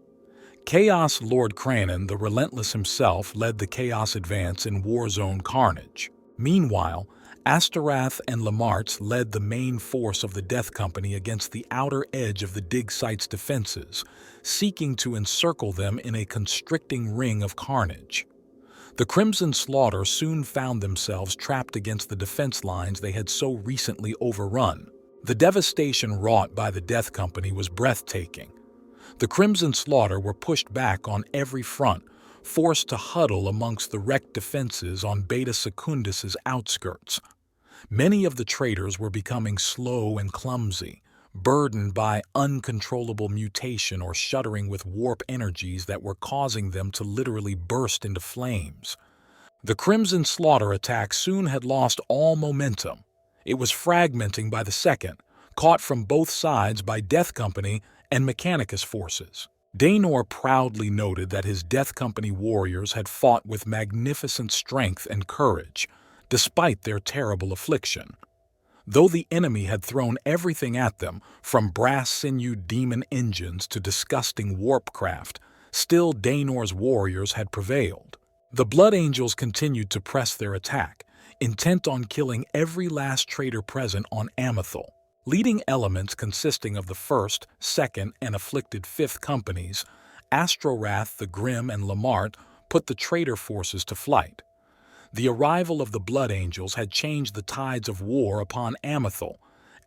Chaos Lord Cranon the Relentless himself led the Chaos advance in Warzone Carnage. Meanwhile, Astorath and Lamartz led the main force of the Death Company against the outer edge of the dig site's defenses, seeking to encircle them in a constricting ring of carnage. The Crimson Slaughter soon found themselves trapped against the defense lines they had so recently overrun. The devastation wrought by the Death Company was breathtaking. The Crimson Slaughter were pushed back on every front, forced to huddle amongst the wrecked defenses on Beta Secundus's outskirts. Many of the traitors were becoming slow and clumsy, burdened by uncontrollable mutation or shuddering with warp energies that were causing them to literally burst into flames. The Crimson Slaughter attack soon had lost all momentum. It was fragmenting by the second, caught from both sides by Death Company and Mechanicus forces. Daimor proudly noted that his Death Company warriors had fought with magnificent strength and courage, despite their terrible affliction. Though the enemy had thrown everything at them, from brass-sinewed demon engines to disgusting warp craft, still Daenor's warriors had prevailed. The Blood Angels continued to press their attack, intent on killing every last traitor present on Amethal. Leading elements consisting of the 1st, 2nd, and afflicted 5th companies, Astrorath, the Grim, and Lamart put the traitor forces to flight. The arrival of the Blood Angels had changed the tides of war upon Amethal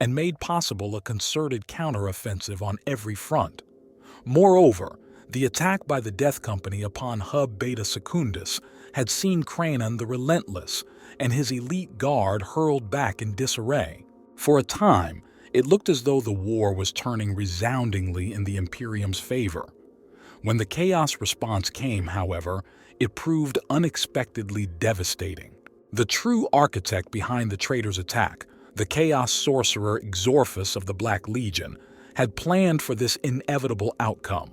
and made possible a concerted counteroffensive on every front. Moreover, the attack by the Death Company upon Hub Beta Secundus had seen Cranon the Relentless and his elite guard hurled back in disarray. For a time, it looked as though the war was turning resoundingly in the Imperium's favor. When the Chaos response came, however, it proved unexpectedly devastating. The true architect behind the traitors' attack, the Chaos sorcerer Exorphus of the Black Legion, had planned for this inevitable outcome.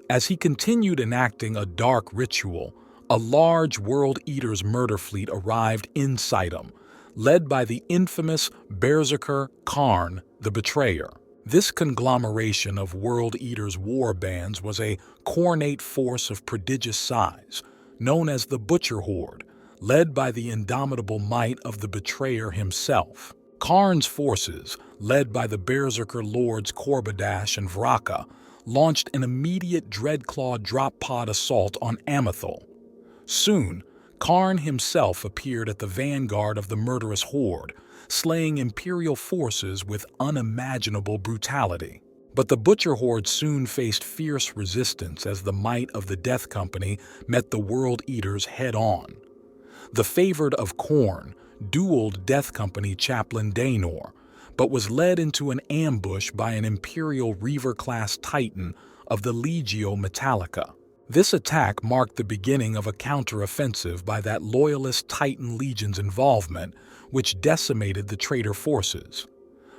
As he continued enacting a dark ritual, a large World Eater's murder fleet arrived in Sidom, led by the infamous Berserker Karn the Betrayer. This conglomeration of World Eater's war bands was a cornate force of prodigious size, known as the Butcher Horde, led by the indomitable might of the Betrayer himself. Karn's forces, led by the Berserker Lords Corbadash and Vraka, launched an immediate Dreadclaw drop-pod assault on Amethal. Soon, Karn himself appeared at the vanguard of the murderous horde, slaying Imperial forces with unimaginable brutality. But the Butcher Horde soon faced fierce resistance as the might of the Death Company met the World Eaters head-on. The favored of Khorne dueled Death Company chaplain Daenor, but was led into an ambush by an Imperial Reaver-class Titan of the Legio Metallica. This attack marked the beginning of a counter-offensive by that loyalist Titan Legion's involvement, which decimated the traitor forces.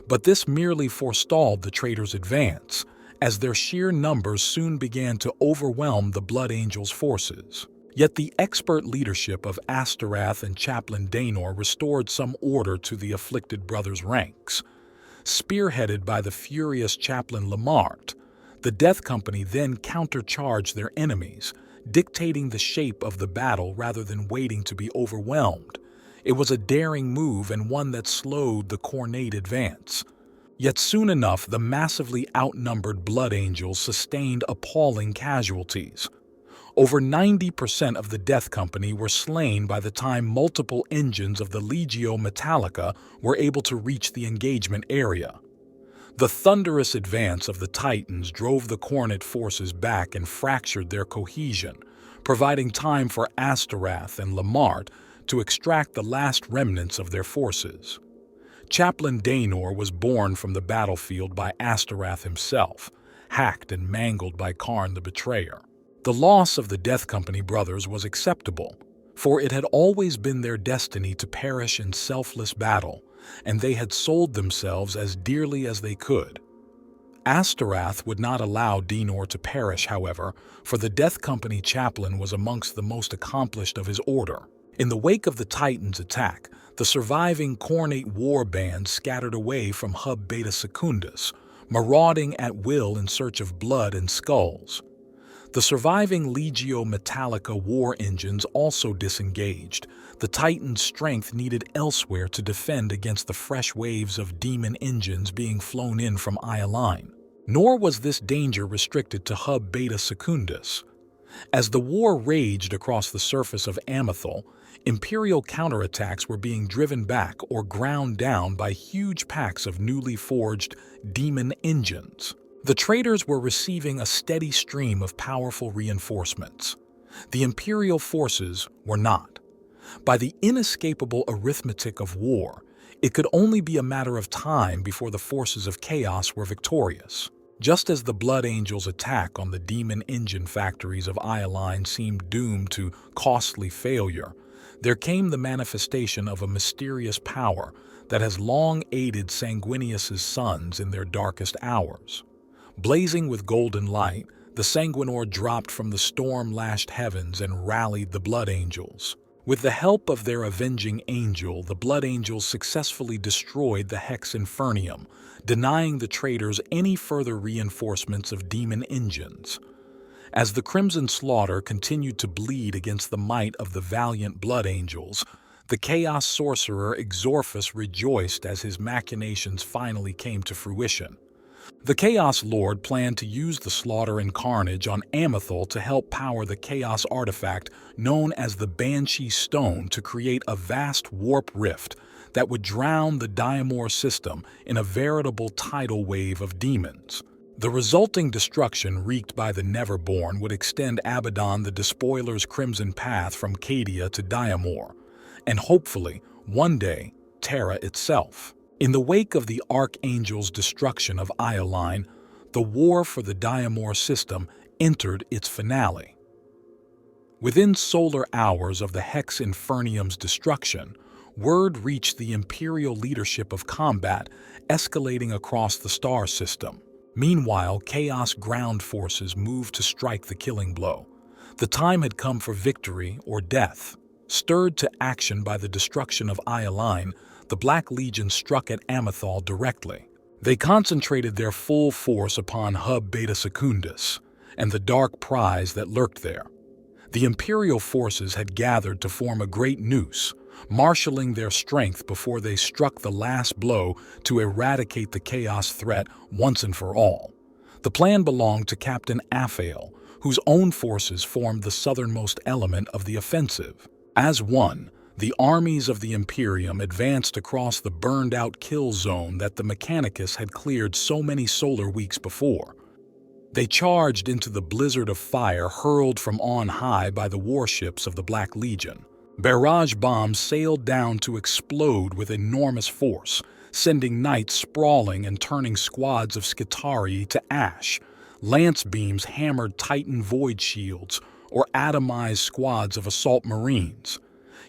But this merely forestalled the traitors' advance, as their sheer numbers soon began to overwhelm the Blood Angels' forces. Yet the expert leadership of Astorath and Chaplain Daenor restored some order to the afflicted brothers' ranks. Spearheaded by the furious Chaplain Lamart, the Death Company then countercharged their enemies, dictating the shape of the battle rather than waiting to be overwhelmed. It was a daring move and one that slowed the Khornate advance. Yet soon enough, the massively outnumbered Blood Angels sustained appalling casualties. Over 90% of the Death Company were slain by the time multiple engines of the Legio Metallica were able to reach the engagement area. The thunderous advance of the Titans drove the Khornate forces back and fractured their cohesion, providing time for Astorath and Lamart to extract the last remnants of their forces. Chaplain Daenor was borne from the battlefield by Astorath himself, hacked and mangled by Karn the Betrayer. The loss of the Death Company brothers was acceptable, for it had always been their destiny to perish in selfless battle, and they had sold themselves as dearly as they could. Astorath would not allow Daenor to perish, however, for the Death Company chaplain was amongst the most accomplished of his order. In the wake of the Titans' attack, the surviving Khornate war band scattered away from Hub Beta Secundus, marauding at will in search of blood and skulls. The surviving Legio Metallica war engines also disengaged, the Titan's strength needed elsewhere to defend against the fresh waves of demon engines being flown in from Ioline. Nor was this danger restricted to Hub Beta Secundus. As the war raged across the surface of Amethal, Imperial counterattacks were being driven back or ground down by huge packs of newly forged demon engines. The traitors were receiving a steady stream of powerful reinforcements. The Imperial forces were not. By the inescapable arithmetic of war, it could only be a matter of time before the forces of chaos were victorious. Just as the Blood Angels' attack on the demon engine factories of Ioline seemed doomed to costly failure, there came the manifestation of a mysterious power that has long aided Sanguinius' sons in their darkest hours. Blazing with golden light, the Sanguinor dropped from the storm-lashed heavens and rallied the Blood Angels. With the help of their avenging angel, the Blood Angels successfully destroyed the Hex Infernium, denying the traitors any further reinforcements of demon engines. As the Crimson Slaughter continued to bleed against the might of the valiant Blood Angels, the Chaos Sorcerer Exorphus rejoiced as his machinations finally came to fruition. The Chaos Lord planned to use the slaughter and carnage on Amethal to help power the Chaos artifact known as the Banshee Stone to create a vast warp rift that would drown the Diamor system in a veritable tidal wave of demons. The resulting destruction wreaked by the Neverborn would extend Abaddon the Despoiler's crimson path from Cadia to Diamor, and hopefully, one day, Terra itself. In the wake of the Archangel's destruction of Ioline, the war for the Diamor system entered its finale. Within solar hours of the Hex Infernium's destruction, word reached the Imperial leadership of combat escalating across the star system. Meanwhile, Chaos ground forces moved to strike the killing blow. The time had come for victory or death. Stirred to action by the destruction of Ioline, the Black Legion struck at Amethal directly. They concentrated their full force upon Hub Beta Secundus and the dark prize that lurked there. The Imperial forces had gathered to form a great noose, marshalling their strength before they struck the last blow to eradicate the Chaos threat once and for all. The plan belonged to Captain Amethal, whose own forces formed the southernmost element of the offensive. As one, the armies of the Imperium advanced across the burned-out kill zone that the Mechanicus had cleared so many solar weeks before. They charged into the blizzard of fire hurled from on high by the warships of the Black Legion. Barrage bombs sailed down to explode with enormous force, sending knights sprawling and turning squads of Skitarii to ash. Lance beams hammered Titan void shields or atomized squads of assault marines.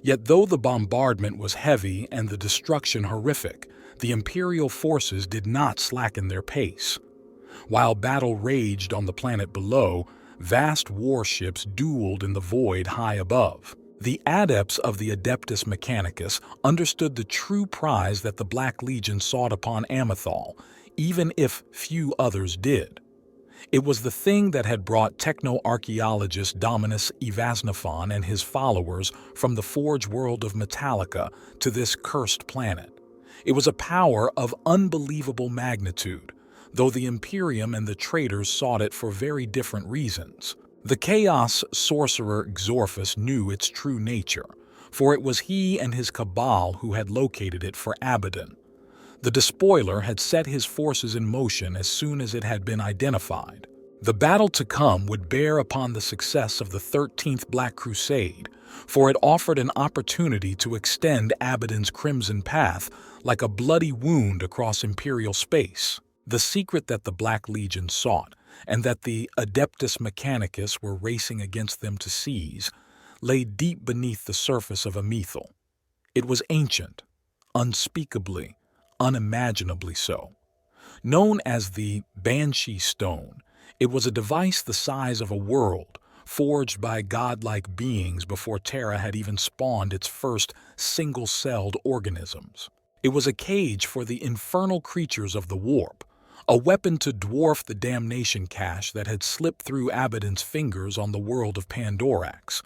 Yet though the bombardment was heavy and the destruction horrific, the Imperial forces did not slacken their pace. While battle raged on the planet below, vast warships dueled in the void high above. The adepts of the Adeptus Mechanicus understood the true prize that the Black Legion sought upon Amethal, even if few others did. It was the thing that had brought techno-archaeologist Dominus Evasnophon and his followers from the Forge world of Metallica to this cursed planet. It was a power of unbelievable magnitude, though the Imperium and the traitors sought it for very different reasons. The Chaos Sorcerer Exorphus knew its true nature, for it was he and his cabal who had located it for Abaddon. The Despoiler had set his forces in motion as soon as it had been identified. The battle to come would bear upon the success of the 13th Black Crusade, for it offered an opportunity to extend Abaddon's crimson path like a bloody wound across Imperial space. The secret that the Black Legion sought, and that the Adeptus Mechanicus were racing against them to seize, lay deep beneath the surface of Amethal. It was ancient, unspeakably, unimaginably so. Known as the Banshee Stone, it was a device the size of a world, forged by godlike beings before Terra had even spawned its first single-celled organisms. It was a cage for the infernal creatures of the warp, a weapon to dwarf the damnation cache that had slipped through Abaddon's fingers on the world of Pandorax.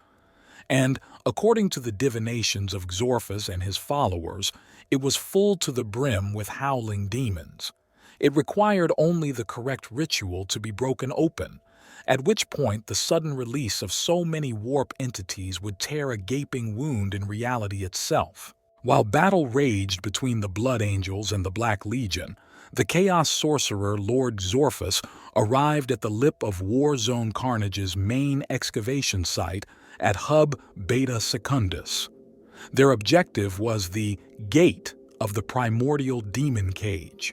And, according to the divinations of Exorphus and his followers, it was full to the brim with howling demons. It required only the correct ritual to be broken open, at which point the sudden release of so many warp entities would tear a gaping wound in reality itself. While battle raged between the Blood Angels and the Black Legion, the Chaos Sorcerer Lord Exorphus arrived at the lip of Warzone Carnage's main excavation site at Hub Beta Secundus. Their objective was the gate of the primordial demon cage.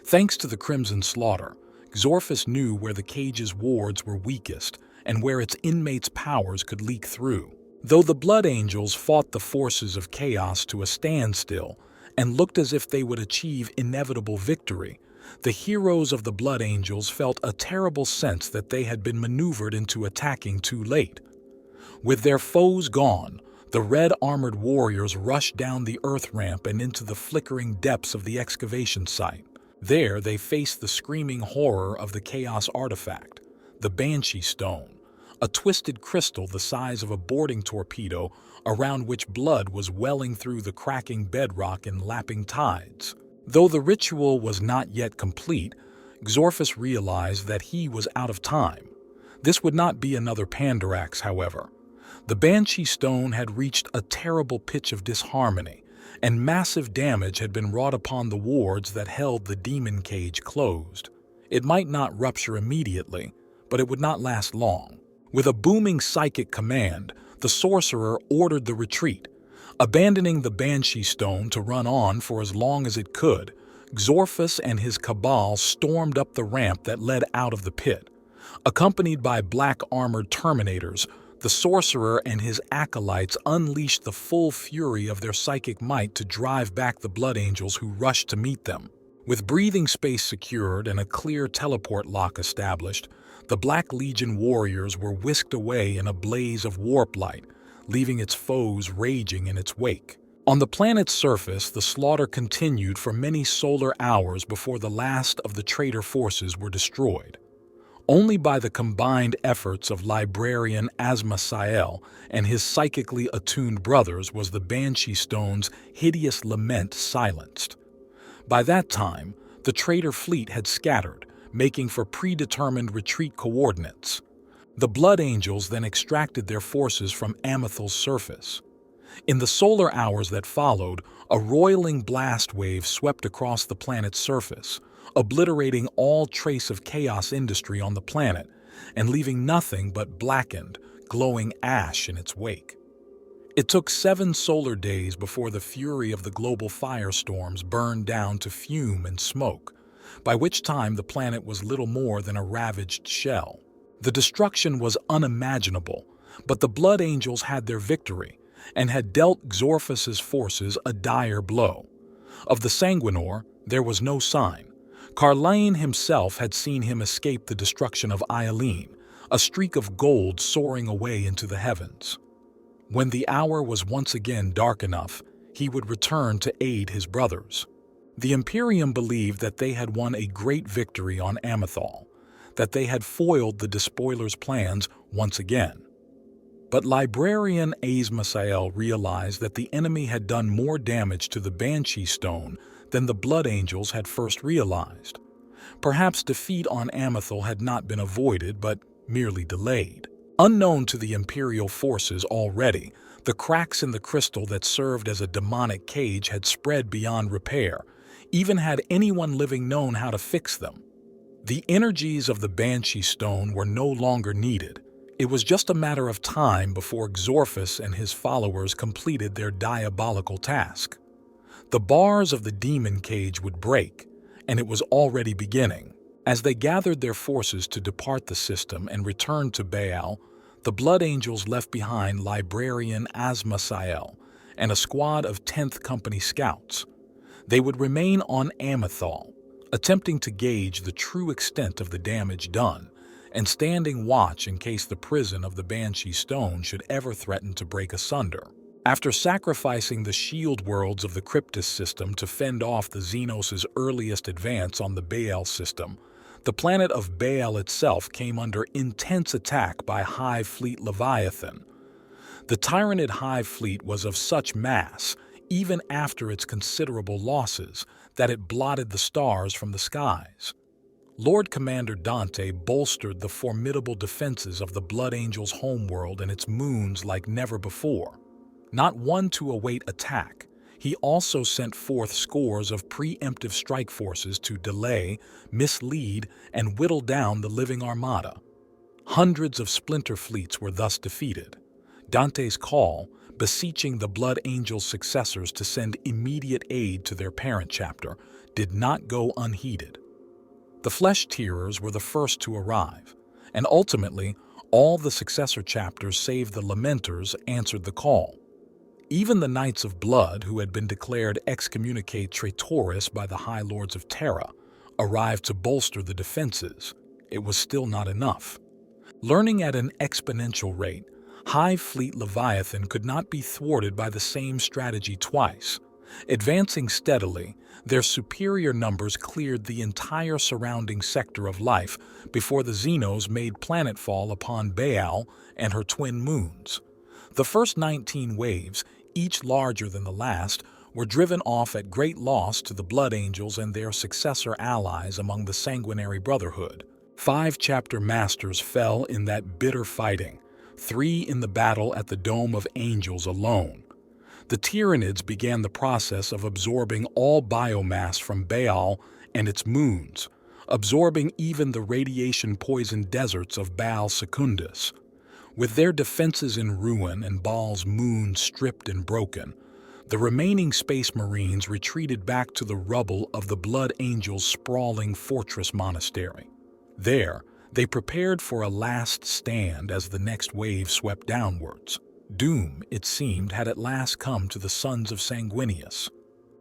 Thanks to the Crimson Slaughter, Exorphus knew where the cage's wards were weakest and where its inmates' powers could leak through. Though the Blood Angels fought the forces of chaos to a standstill and looked as if they would achieve inevitable victory, the heroes of the Blood Angels felt a terrible sense that they had been maneuvered into attacking too late. With their foes gone, The red armored warriors rushed down the earth ramp and into the flickering depths of the excavation site. There they faced the screaming horror of the Chaos artifact, the Banshee Stone, a twisted crystal the size of a boarding torpedo around which blood was welling through the cracking bedrock in lapping tides. Though the ritual was not yet complete, Xorphus realized that he was out of time. This would not be another Pandarax, however. The Banshee Stone had reached a terrible pitch of disharmony, and massive damage had been wrought upon the wards that held the demon cage closed. It might not rupture immediately, but it would not last long. With a booming psychic command, the sorcerer ordered the retreat. Abandoning the Banshee Stone to run on for as long as it could, Xorphus and his cabal stormed up the ramp that led out of the pit. Accompanied by black-armored Terminators, the sorcerer and his acolytes unleashed the full fury of their psychic might to drive back the Blood Angels who rushed to meet them. With breathing space secured and a clear teleport lock established, the Black Legion warriors were whisked away in a blaze of warp light, leaving its foes raging in its wake. On the planet's surface, the slaughter continued for many solar hours before the last of the traitor forces were destroyed. Only by the combined efforts of librarian Asmasael and his psychically attuned brothers was the Banshee Stone's hideous lament silenced. By that time, the traitor fleet had scattered, making for predetermined retreat coordinates. The Blood Angels then extracted their forces from Amethal's surface. In the solar hours that followed, a roiling blast wave swept across the planet's surface, obliterating all trace of chaos industry on the planet and leaving nothing but blackened, glowing ash in its wake. It took 7 solar days before the fury of the global firestorms burned down to fume and smoke, by which time the planet was little more than a ravaged shell. The destruction was unimaginable, but the Blood Angels had their victory and had dealt Xorphus's forces a dire blow. Of the Sanguinor, there was no sign. Carlane himself had seen him escape the destruction of Eileen, a streak of gold soaring away into the heavens. When the hour was once again dark enough, he would return to aid his brothers. The Imperium believed that they had won a great victory on Amethal, that they had foiled the Despoiler's plans once again. But librarian Asmasael realized that the enemy had done more damage to the Banshee Stone than the Blood Angels had first realized. Perhaps defeat on Amethal had not been avoided, but merely delayed. Unknown to the Imperial forces already, the cracks in the crystal that served as a demonic cage had spread beyond repair, even had anyone living known how to fix them. The energies of the Banshee Stone were no longer needed. It was just a matter of time before Xorphus and his followers completed their diabolical task. The bars of the demon cage would break, and it was already beginning. As they gathered their forces to depart the system and return to Baal, the Blood Angels left behind librarian Asmasael and a squad of 10th Company scouts. They would remain on Amethal, attempting to gauge the true extent of the damage done, and standing watch in case the prison of the Banshee Stone should ever threaten to break asunder. After sacrificing the shield worlds of the Cryptus system to fend off the Xenos' earliest advance on the Baal system, the planet of Baal itself came under intense attack by Hive Fleet Leviathan. The Tyranid Hive Fleet was of such mass, even after its considerable losses, that it blotted the stars from the skies. Lord Commander Dante bolstered the formidable defenses of the Blood Angels' homeworld and its moons like never before. Not one to await attack, he also sent forth scores of preemptive strike forces to delay, mislead, and whittle down the living armada. Hundreds of splinter fleets were thus defeated. Dante's call, beseeching the Blood Angels' successors to send immediate aid to their parent chapter, did not go unheeded. The Flesh-Tearers were the first to arrive, and ultimately, all the successor chapters save the Lamenters answered the call. Even the Knights of Blood, who had been declared excommunicate traitores by the High Lords of Terra, arrived to bolster the defenses. It was still not enough. Learning at an exponential rate, Hive Fleet Leviathan could not be thwarted by the same strategy twice. Advancing steadily, their superior numbers cleared the entire surrounding sector of life before the Xenos made planetfall upon Baal and her twin moons. The first 19 waves, each larger than the last, were driven off at great loss to the Blood Angels and their successor allies among the Sanguinary Brotherhood. 5 chapter masters fell in that bitter fighting, 3 in the battle at the Dome of Angels alone. The Tyranids began the process of absorbing all biomass from Baal and its moons, absorbing even the radiation-poisoned deserts of Baal Secundus. With their defenses in ruin and Baal's moon stripped and broken, the remaining Space Marines retreated back to the rubble of the Blood Angels' sprawling fortress monastery. There, they prepared for a last stand as the next wave swept downwards. Doom, it seemed, had at last come to the sons of Sanguinius.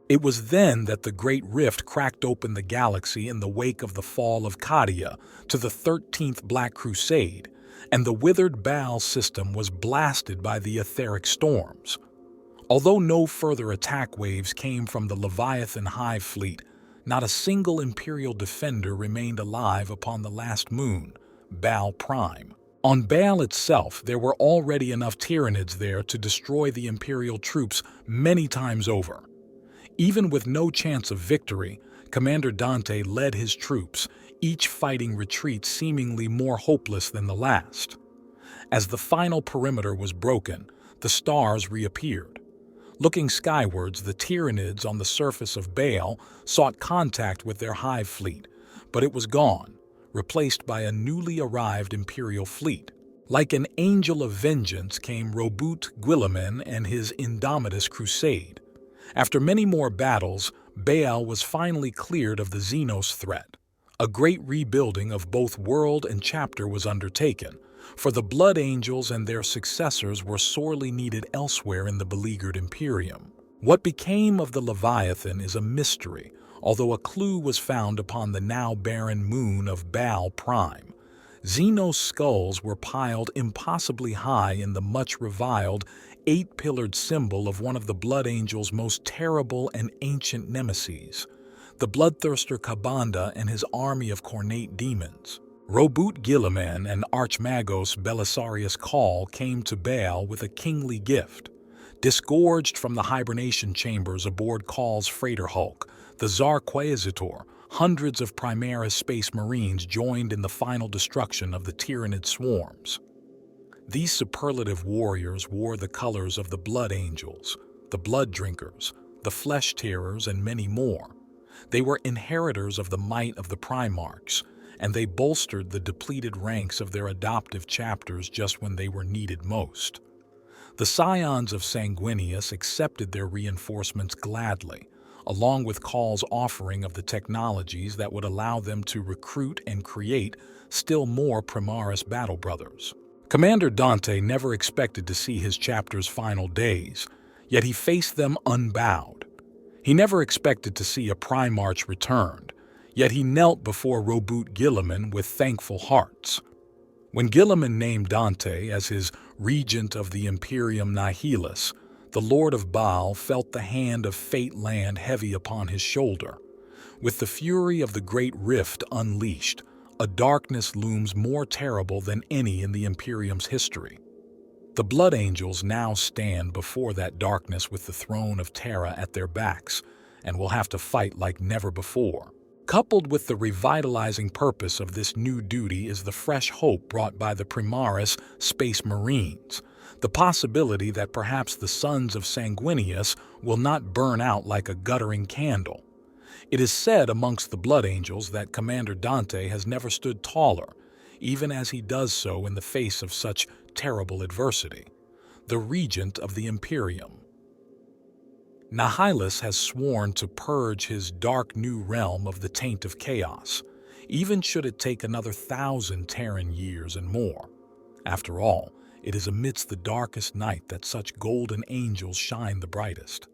It was then that the great rift cracked open the galaxy in the wake of the fall of Cadia to the 13th Black Crusade, and the withered Baal system was blasted by the etheric storms. Although no further attack waves came from the Leviathan Hive Fleet, not a single Imperial defender remained alive upon the last moon, Baal Prime. On Baal itself, there were already enough Tyranids there to destroy the Imperial troops many times over. Even with no chance of victory, Commander Dante led his troops, each fighting retreats seemingly more hopeless than the last. As the final perimeter was broken, the stars reappeared. Looking skywards, the Tyranids on the surface of Baal sought contact with their Hive fleet, but it was gone, replaced by a newly arrived Imperial fleet. Like an angel of vengeance came Roboute Guilliman and his Indomitus crusade. After many more battles, Baal was finally cleared of the Xenos threat. A great rebuilding of both world and chapter was undertaken, for the Blood Angels and their successors were sorely needed elsewhere in the beleaguered Imperium. What became of the Leviathan is a mystery, although a clue was found upon the now barren moon of Baal Prime. Xenos skulls were piled impossibly high in the much-reviled, 8-pillared symbol of one of the Blood Angels' most terrible and ancient nemeses, the bloodthirster Kabanda and his army of cornate demons. Roboute Guilliman and Archmagos Belisarius Cawl came to Baal with a kingly gift. Disgorged from the hibernation chambers aboard Call's freighter hulk, the Zarquazitor, hundreds of Primaris Space Marines joined in the final destruction of the Tyranid swarms. These superlative warriors wore the colors of the Blood Angels, the Blood Drinkers, the Flesh Tearers, and many more. They were inheritors of the might of the Primarchs, and they bolstered the depleted ranks of their adoptive chapters just when they were needed most. The scions of Sanguinius accepted their reinforcements gladly, along with Call's offering of the technologies that would allow them to recruit and create still more Primaris battle brothers. Commander Dante never expected to see his chapter's final days, yet he faced them unbowed. He never expected to see a Primarch returned, yet he knelt before Roboute Guilliman with thankful hearts. When Guilliman named Dante as his regent of the Imperium Nihilus, the Lord of Baal felt the hand of fate land heavy upon his shoulder. With the fury of the Great Rift unleashed, a darkness looms more terrible than any in the Imperium's history. The Blood Angels now stand before that darkness with the throne of Terra at their backs, and will have to fight like never before. Coupled with the revitalizing purpose of this new duty is the fresh hope brought by the Primaris Space Marines, the possibility that perhaps the sons of Sanguinius will not burn out like a guttering candle. It is said amongst the Blood Angels that Commander Dante has never stood taller, even as he does so in the face of such terrible adversity. The regent of the Imperium. Nihilus has sworn to purge his dark new realm of the taint of chaos, even should it take another 1,000 Terran years and more. After all, it is amidst the darkest night that such golden angels shine the brightest.